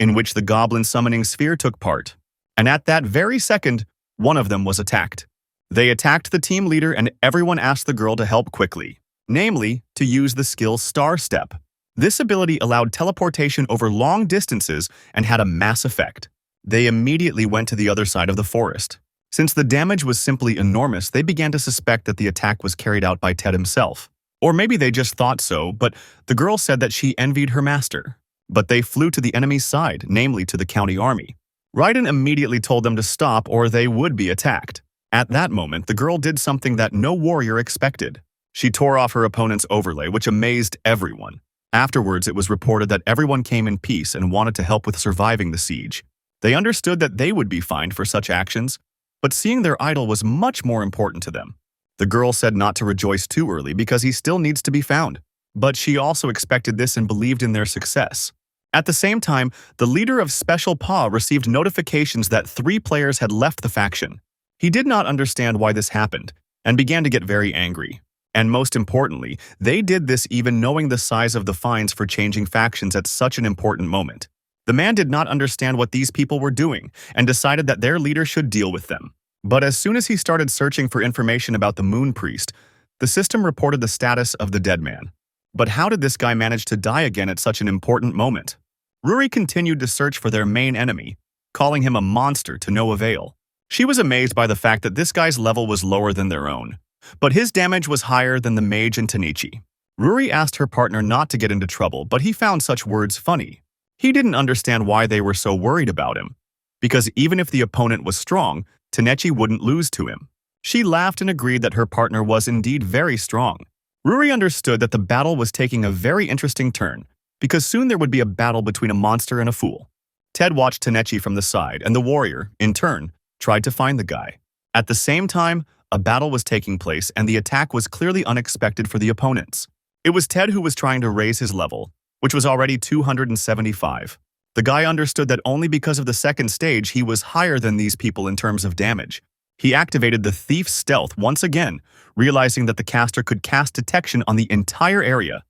A: in which the goblin summoning sphere took part. And at that very second, one of them was attacked. They attacked the team leader and everyone asked the girl to help quickly, namely, to use the skill Star Step. This ability allowed teleportation over long distances and had a mass effect. They immediately went to the other side of the forest. Since the damage was simply enormous, they began to suspect that the attack was carried out by Ted himself. Or maybe they just thought so, but the girl said that she envied her master. But they flew to the enemy's side, namely to the county army. Raiden immediately told them to stop or they would be attacked. At that moment, the girl did something that no warrior expected. She tore off her opponent's overlay, which amazed everyone. Afterwards, it was reported that everyone came in peace and wanted to help with surviving the siege. They understood that they would be fined for such actions, but seeing their idol was much more important to them. The girl said not to rejoice too early because he still needs to be found. But she also expected this and believed in their success. At the same time, the leader of Special Paw received notifications that 3 players had left the faction. He did not understand why this happened and began to get very angry. And most importantly, they did this even knowing the size of the fines for changing factions at such an important moment. The man did not understand what these people were doing and decided that their leader should deal with them. But as soon as he started searching for information about the Moon Priest, the system reported the status of the dead man. But how did this guy manage to die again at such an important moment? Ruri continued to search for their main enemy, calling him a monster to no avail. She was amazed by the fact that this guy's level was lower than their own, but his damage was higher than the mage and Tanichi. Ruri asked her partner not to get into trouble, but he found such words funny. He didn't understand why they were so worried about him, because even if the opponent was strong, Tanechi wouldn't lose to him. She laughed and agreed that her partner was indeed very strong. Ruri understood that the battle was taking a very interesting turn, because soon there would be a battle between a monster and a fool. Ted watched Tanechi from the side, and the warrior, in turn, tried to find the guy. At the same time, a battle was taking place, and the attack was clearly unexpected for the opponents. It was Ted who was trying to raise his level, which was already 275. The guy understood that only because of the second stage he was higher than these people in terms of damage. He activated the Thief's Stealth once again, realizing that the caster could cast detection on the entire area.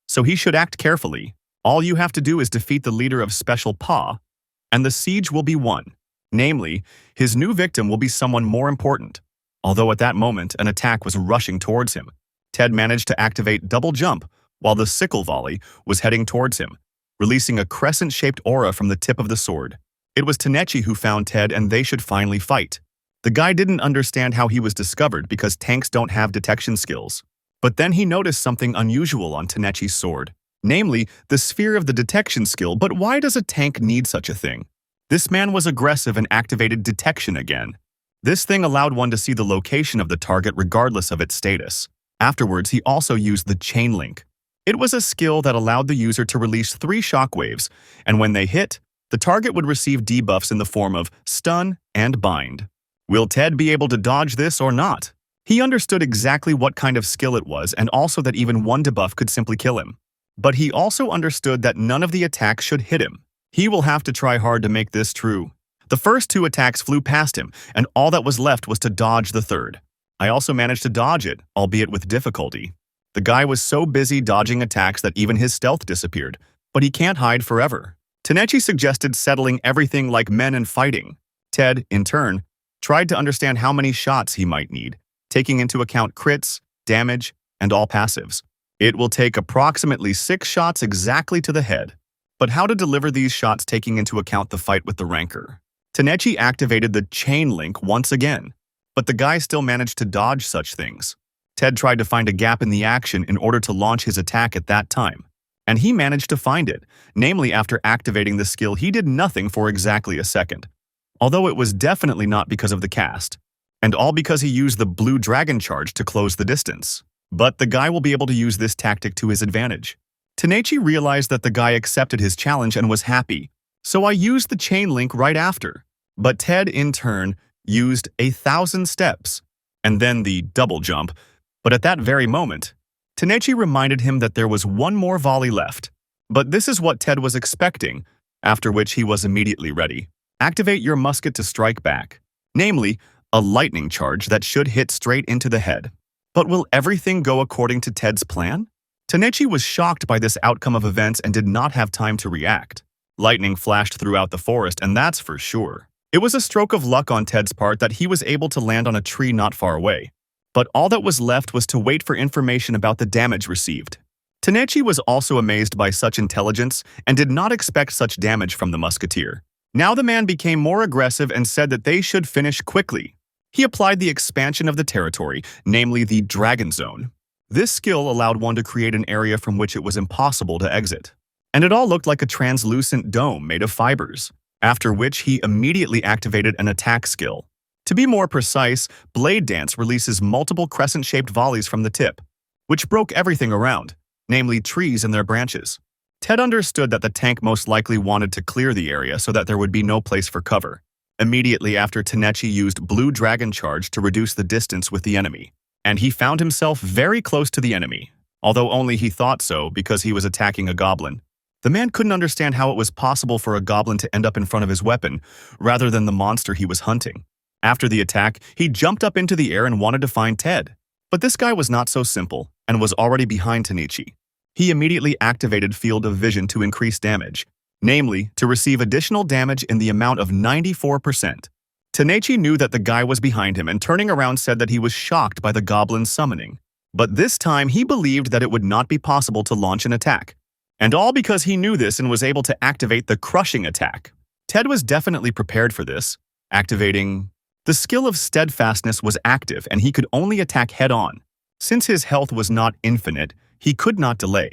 A: So he should act carefully. All you have to do is defeat the leader of Special Paw, and the siege will be won. Namely, his new victim will be someone more important. Although at that moment, an attack was rushing towards him. Ted managed to activate Double Jump, while the Sickle Volley was heading towards him, releasing a crescent-shaped aura from the tip of the sword. It was Tanechi who found Ted and they should finally fight. The guy didn't understand how he was discovered because tanks don't have detection skills. But then he noticed something unusual on Tanechi's sword, namely the sphere of the detection skill. But why does a tank need such a thing? This man was aggressive and activated detection again. This thing allowed one to see the location of the target regardless of its status. Afterwards, he also used the chain link. It was a skill that allowed the user to release 3 shockwaves, and when they hit, the target would receive debuffs in the form of stun and bind. Will Ted be able to dodge this or not? He understood exactly what kind of skill it was and also that even one debuff could simply kill him. But he also understood that none of the attacks should hit him. He will have to try hard to make this true. The first 2 attacks flew past him, and all that was left was to dodge the third. I also managed to dodge it, albeit with difficulty. The guy was so busy dodging attacks that even his stealth disappeared, but he can't hide forever. Tanechi suggested settling everything like men and fighting. Ted, in turn, tried to understand how many shots he might need, taking into account crits, damage, and all passives. It will take approximately 6 shots exactly to the head. But how to deliver these shots taking into account the fight with the Ranker? Tanechi activated the chain link once again, but the guy still managed to dodge such things. Ted tried to find a gap in the action in order to launch his attack at that time, and he managed to find it, namely after activating the skill he did nothing for exactly a second. Although it was definitely not because of the cast, and all because he used the blue dragon charge to close the distance. But the guy will be able to use this tactic to his advantage. Tanechi realized that the guy accepted his challenge and was happy, so I used the chain link right after. But Ted, in turn, used 1,000 steps, and then the double jump. But at that very moment, Tanechi reminded him that there was one more volley left. But this is what Ted was expecting, after which he was immediately ready. Activate your musket to strike back, namely, a lightning charge that should hit straight into the head. But will everything go according to Ted's plan? Tanechi was shocked by this outcome of events and did not have time to react. Lightning flashed throughout the forest, and that's for sure. It was a stroke of luck on Ted's part that he was able to land on a tree not far away. But all that was left was to wait for information about the damage received. Tanechi was also amazed by such intelligence and did not expect such damage from the Musketeer. Now the man became more aggressive and said that they should finish quickly. He applied the expansion of the territory, namely the Dragon Zone. This skill allowed one to create an area from which it was impossible to exit. And it all looked like a translucent dome made of fibers, after which he immediately activated an attack skill. To be more precise, Blade Dance releases multiple crescent-shaped volleys from the tip, which broke everything around, namely trees and their branches. Ted understood that the tank most likely wanted to clear the area so that there would be no place for cover. Immediately after, Tanechi used Blue Dragon Charge to reduce the distance with the enemy, and he found himself very close to the enemy, although only he thought so because he was attacking a goblin. The man couldn't understand how it was possible for a goblin to end up in front of his weapon, rather than the monster he was hunting. After the attack, he jumped up into the air and wanted to find Ted. But this guy was not so simple, and was already behind Tanechi. He immediately activated Field of Vision to increase damage, namely, to receive additional damage in the amount of 94%. Tanechi knew that the guy was behind him and turning around said that he was shocked by the goblin's summoning. But this time he believed that it would not be possible to launch an attack. And all because he knew this and was able to activate the crushing attack. Ted was definitely prepared for this, activating... The skill of steadfastness was active and he could only attack head-on. Since his health was not infinite, he could not delay.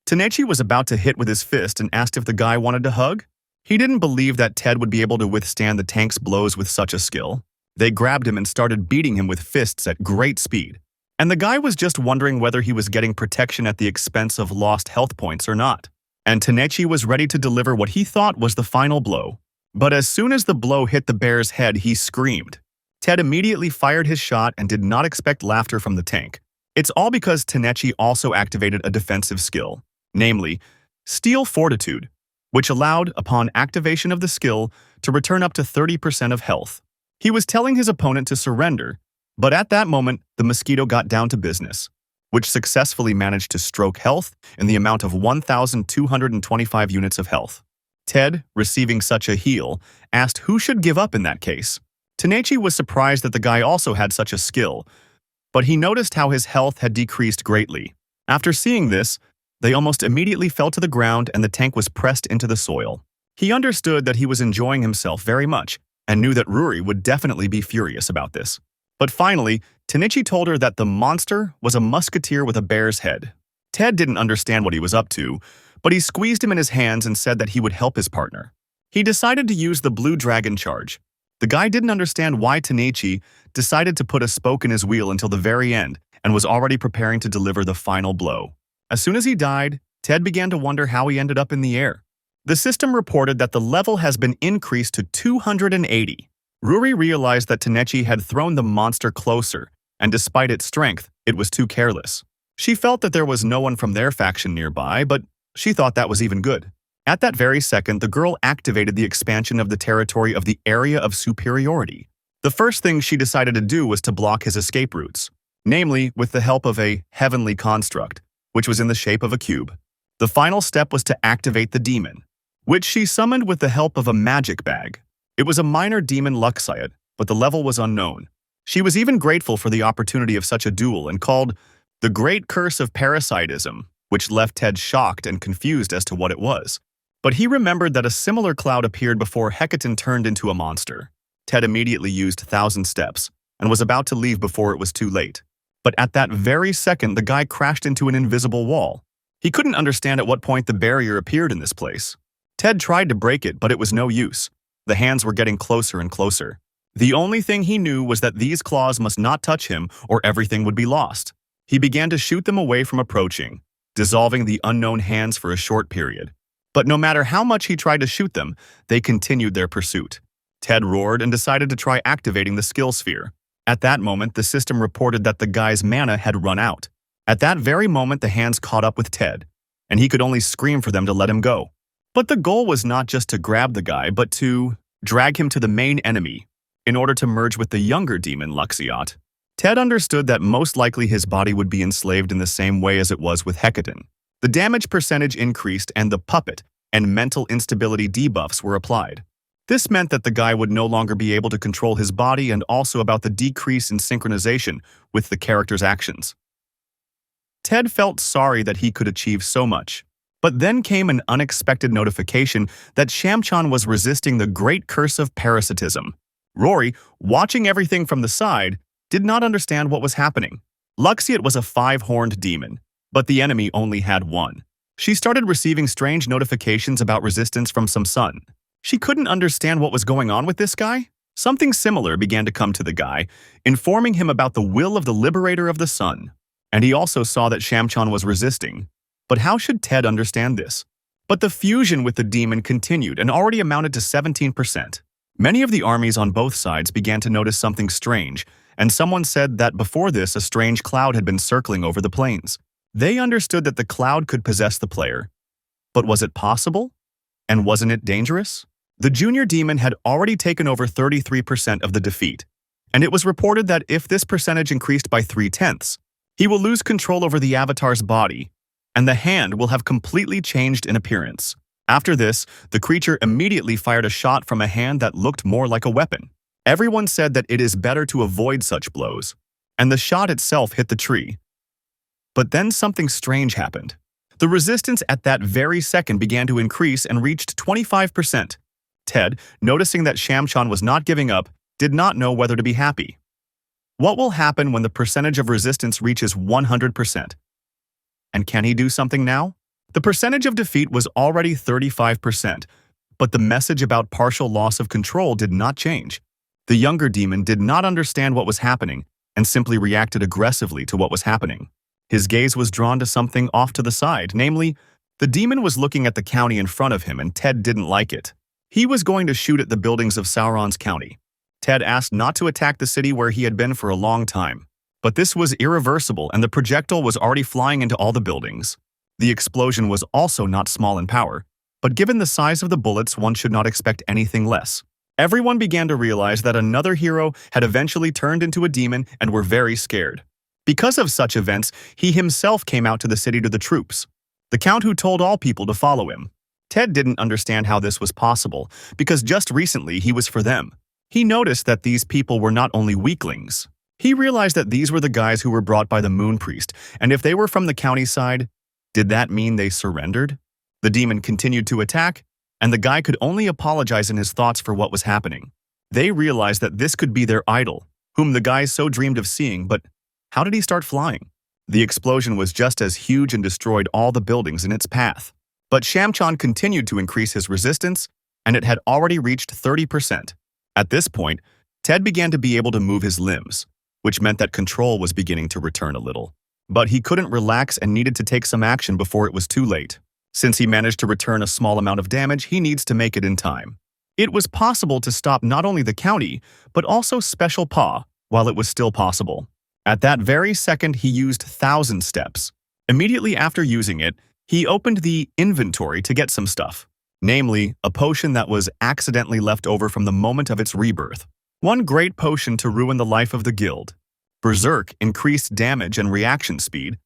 A: Tanechi was about to hit with his fist and asked if the guy wanted to hug. He didn't believe that Ted would be able to withstand the tank's blows with such a skill. They grabbed him and started beating him with fists at great speed. And the guy was just wondering whether he was getting protection at the expense of lost health points or not. And Tanechi was ready to deliver what he thought was the final blow. But as soon as the blow hit the bear's head, he screamed. Ted immediately fired his shot and did not expect laughter from the tank. It's all because Tanechi also activated a defensive skill, namely, Steel Fortitude, which allowed, upon activation of the skill, to return up to 30% of health. He was telling his opponent to surrender, but at that moment, the Mosquito got down to business, which successfully managed to stroke health in the amount of 1,225 units of health. Ted, receiving such a heal, asked who should give up in that case. Tanechi was surprised that the guy also had such a skill, but he noticed how his health had decreased greatly. After seeing this, they almost immediately fell to the ground and the tank was pressed into the soil. He understood that he was enjoying himself very much and knew that Ruri would definitely be furious about this. But finally, Tanechi told her that the monster was a musketeer with a bear's head. Ted didn't understand what he was up to, but he squeezed him in his hands and said that he would help his partner. He decided to use the Blue Dragon Charge. The guy didn't understand why Tanechi decided to put a spoke in his wheel until the very end and was already preparing to deliver the final blow. As soon as he died, Ted began to wonder how he ended up in the air. The system reported that the level has been increased to 280. Ruri realized that Tanechi had thrown the monster closer, and despite its strength, it was too careless. She felt that there was no one from their faction nearby, but she thought that was even good. At that very second, the girl activated the expansion of the territory of the Area of Superiority. The first thing she decided to do was to block his escape routes, namely with the help of a heavenly construct, which was in the shape of a cube. The final step was to activate the demon, which she summoned with the help of a magic bag. It was a minor demon Luxiot, but the level was unknown. She was even grateful for the opportunity of such a duel and called the Great Curse of Parasitism, which left Ted shocked and confused as to what it was. But he remembered that a similar cloud appeared before Hecaton turned into a monster. Ted immediately used 1,000 steps and was about to leave before it was too late. But at that very second, the guy crashed into an invisible wall. He couldn't understand at what point the barrier appeared in this place. Ted tried to break it, but it was no use. The hands were getting closer and closer. The only thing he knew was that these claws must not touch him or everything would be lost. He began to shoot them away from approaching, dissolving the unknown hands for a short period. But no matter how much he tried to shoot them, they continued their pursuit. Ted roared and decided to try activating the skill sphere. At that moment, the system reported that the guy's mana had run out. At that very moment, the hands caught up with Ted, and he could only scream for them to let him go. But the goal was not just to grab the guy, but to drag him to the main enemy in order to merge with the younger demon Luxiot. Ted understood that most likely his body would be enslaved in the same way as it was with Hecaton. The damage percentage increased and the puppet and mental instability debuffs were applied. This meant that the guy would no longer be able to control his body and also about the decrease in synchronization with the character's actions. Ted felt sorry that he could achieve so much. But then came an unexpected notification that Shamchan was resisting the great curse of parasitism. Rory, watching everything from the side, did not understand what was happening. Luxiet was a 5-horned demon, but the enemy only had one. She started receiving strange notifications about resistance from some sun. She couldn't understand what was going on with this guy. Something similar began to come to the guy, informing him about the will of the liberator of the sun. And he also saw that Shamchan was resisting. But how should Ted understand this? But the fusion with the demon continued and already amounted to 17%. Many of the armies on both sides began to notice something strange, and someone said that before this a strange cloud had been circling over the plains. They understood that the cloud could possess the player. But was it possible? And wasn't it dangerous? The junior demon had already taken over 33% of the defeat, and it was reported that if this percentage increased by 3/10, he will lose control over the avatar's body, and the hand will have completely changed in appearance. After this, the creature immediately fired a shot from a hand that looked more like a weapon. Everyone said that it is better to avoid such blows, and the shot itself hit the tree. But then something strange happened. The resistance at that very second began to increase and reached 25%. Ted, noticing that Shamchan was not giving up, did not know whether to be happy. What will happen when the percentage of resistance reaches 100%? And can he do something now? The percentage of defeat was already 35%, but the message about partial loss of control did not change. The younger demon did not understand what was happening and simply reacted aggressively to what was happening. His gaze was drawn to something off to the side, namely, the demon was looking at the county in front of him and Ted didn't like it. He was going to shoot at the buildings of Sauron's county. Ted asked not to attack the city where he had been for a long time. But this was irreversible and the projectile was already flying into all the buildings. The explosion was also not small in power, but given the size of the bullets, one should not expect anything less. Everyone began to realize that another hero had eventually turned into a demon and were very scared. Because of such events, he himself came out to the city to the troops. The count who told all people to follow him. Ted didn't understand how this was possible, because just recently he was for them. He noticed that these people were not only weaklings. He realized that these were the guys who were brought by the moon priest, and if they were from the county side, did that mean they surrendered? The demon continued to attack, and the guy could only apologize in his thoughts for what was happening. They realized that this could be their idol, whom the guys so dreamed of seeing, but how did he start flying? The explosion was just as huge and destroyed all the buildings in its path. But Shamchan continued to increase his resistance, and it had already reached 30%. At this point, Ted began to be able to move his limbs, which meant that control was beginning to return a little. But he couldn't relax and needed to take some action before it was too late. Since he managed to return a small amount of damage, he needs to make it in time. It was possible to stop not only the county, but also Special Paw, while it was still possible. At that very second, he used 1,000 steps. Immediately after using it, he opened the inventory to get some stuff, namely, a potion that was accidentally left over from the moment of its rebirth. One great potion to ruin the life of the guild. Berserk increased damage and reaction speed,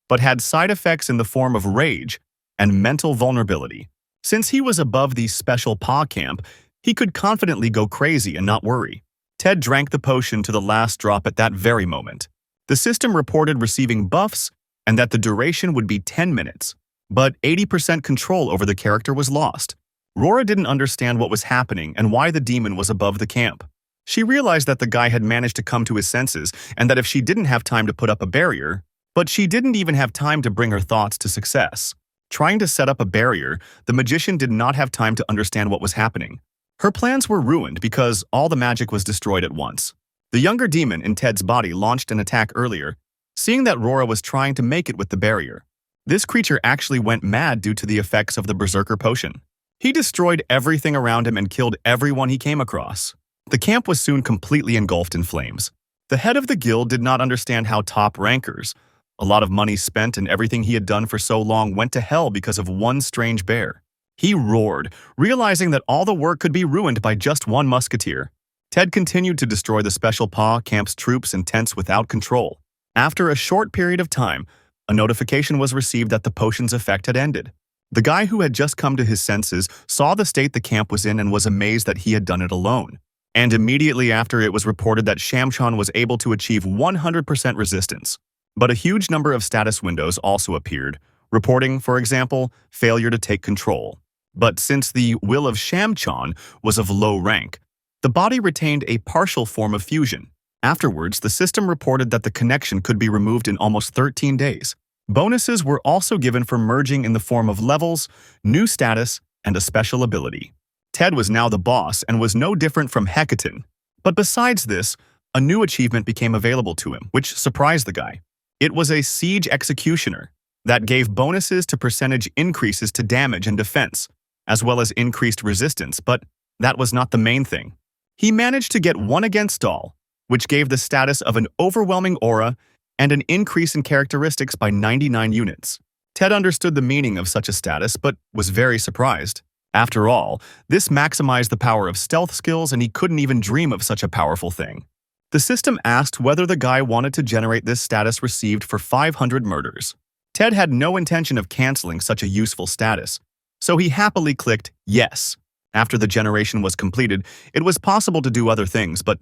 A: but had side effects in the form of rage and mental vulnerability. Since he was above the Special Paw camp, he could confidently go crazy and not worry. Ted drank the potion to the last drop at that very moment. The system reported receiving buffs and that the duration would be 10 minutes. But 80% control over the character was lost. Rora didn't understand what was happening and why the demon was above the camp. She realized that the guy had managed to come to his senses and that if she didn't have time to put up a barrier, but she didn't even have time to bring her thoughts to success. Trying to set up a barrier, the magician did not have time to understand what was happening. Her plans were ruined because all the magic was destroyed at once. The younger demon in Ted's body launched an attack earlier, seeing that Rora was trying to make it with the barrier. This creature actually went mad due to the effects of the Berserker potion. He destroyed everything around him and killed everyone he came across. The camp was soon completely engulfed in flames. The head of the guild did not understand how top rankers, a lot of money spent and everything he had done for so long went to hell because of one strange bear. He roared, realizing that all the work could be ruined by just one musketeer. Ted continued to destroy the Special Paw camp's troops and tents without control. After a short period of time, a notification was received that the potion's effect had ended. The guy who had just come to his senses saw the state the camp was in and was amazed that he had done it alone. And immediately after, it was reported that Shamchan was able to achieve 100% resistance. But a huge number of status windows also appeared, reporting, for example, failure to take control. But since the will of Shamchan was of low rank, the body retained a partial form of fusion. Afterwards, the system reported that the connection could be removed in almost 13 days. Bonuses were also given for merging in the form of levels, new status, and a special ability. Ted was now the boss and was no different from Hecaton. But besides this, a new achievement became available to him, which surprised the guy. It was a siege executioner that gave bonuses to percentage increases to damage and defense, as well as increased resistance, but that was not the main thing. He managed to get one against all, which gave the status of an overwhelming aura and an increase in characteristics by 99 units. Ted understood the meaning of such a status, but was very surprised. After all, this maximized the power of stealth skills, and he couldn't even dream of such a powerful thing. The system asked whether the guy wanted to generate this status received for 500 murders. Ted had no intention of canceling such a useful status, so he happily clicked yes. After the generation was completed, it was possible to do other things, but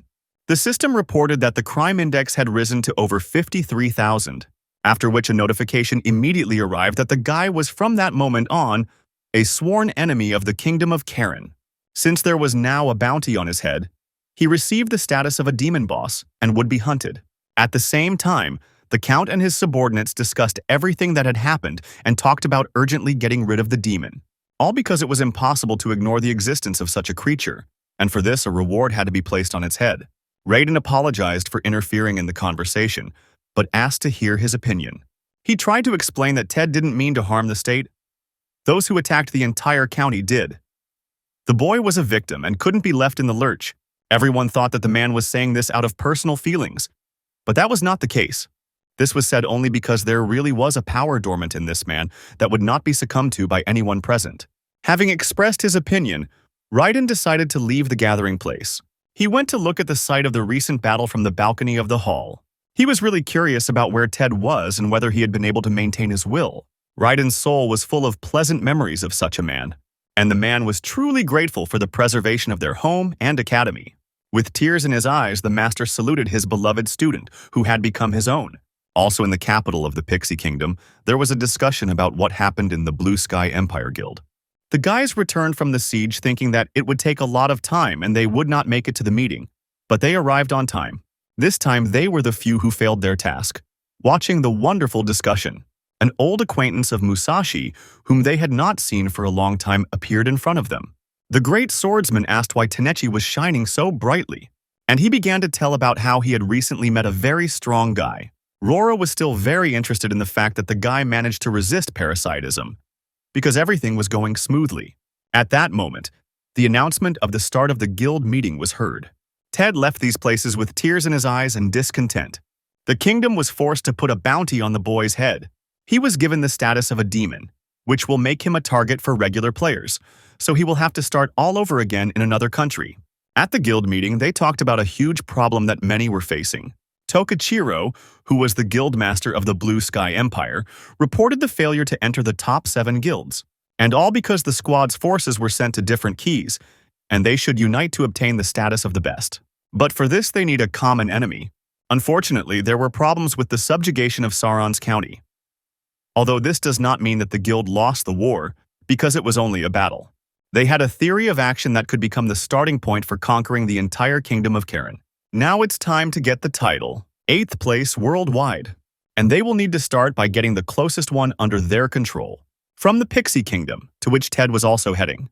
A: the system reported that the crime index had risen to over 53,000, after which a notification immediately arrived that the guy was from that moment on a sworn enemy of the Kingdom of Karen. Since there was now a bounty on his head, he received the status of a demon boss and would be hunted. At the same time, the Count and his subordinates discussed everything that had happened and talked about urgently getting rid of the demon. All because it was impossible to ignore the existence of such a creature, and for this a reward had to be placed on its head. Raiden apologized for interfering in the conversation, but asked to hear his opinion. He tried to explain that Ted didn't mean to harm the state. Those who attacked the entire county did. The boy was a victim and couldn't be left in the lurch. Everyone thought that the man was saying this out of personal feelings, but that was not the case. This was said only because there really was a power dormant in this man that would not be succumbed to by anyone present. Having expressed his opinion, Raiden decided to leave the gathering place. He went to look at the site of the recent battle from the balcony of the hall. He was really curious about where Ted was and whether he had been able to maintain his will. Raiden's soul was full of pleasant memories of such a man, and the man was truly grateful for the preservation of their home and academy. With tears in his eyes, the master saluted his beloved student, who had become his own. Also in the capital of the Pixie Kingdom, there was a discussion about what happened in the Blue Sky Empire Guild. The guys returned from the siege thinking that it would take a lot of time and they would not make it to the meeting, but they arrived on time. This time they were the few who failed their task. Watching the wonderful discussion, an old acquaintance of Musashi, whom they had not seen for a long time, appeared in front of them. The great swordsman asked why Tenechi was shining so brightly, and he began to tell about how he had recently met a very strong guy. Rora was still very interested in the fact that the guy managed to resist parasitism, because everything was going smoothly. At that moment, the announcement of the start of the guild meeting was heard. Ted left these places with tears in his eyes and discontent. The kingdom was forced to put a bounty on the boy's head. He was given the status of a demon, which will make him a target for regular players, so he will have to start all over again in another country. At the guild meeting, they talked about a huge problem that many were facing. Tokichiro, who was the guild master of the Blue Sky Empire, reported the failure to enter the top 7 guilds, and all because the squad's forces were sent to different keys, and they should unite to obtain the status of the best. But for this they need a common enemy. Unfortunately, there were problems with the subjugation of Sauron's county. Although this does not mean that the guild lost the war, because it was only a battle. They had a theory of action that could become the starting point for conquering the entire kingdom of Karen. Now it's time to get the title, 8th place worldwide, and they will need to start by getting the closest one under their control. From the Pixie Kingdom, to which Ted was also heading.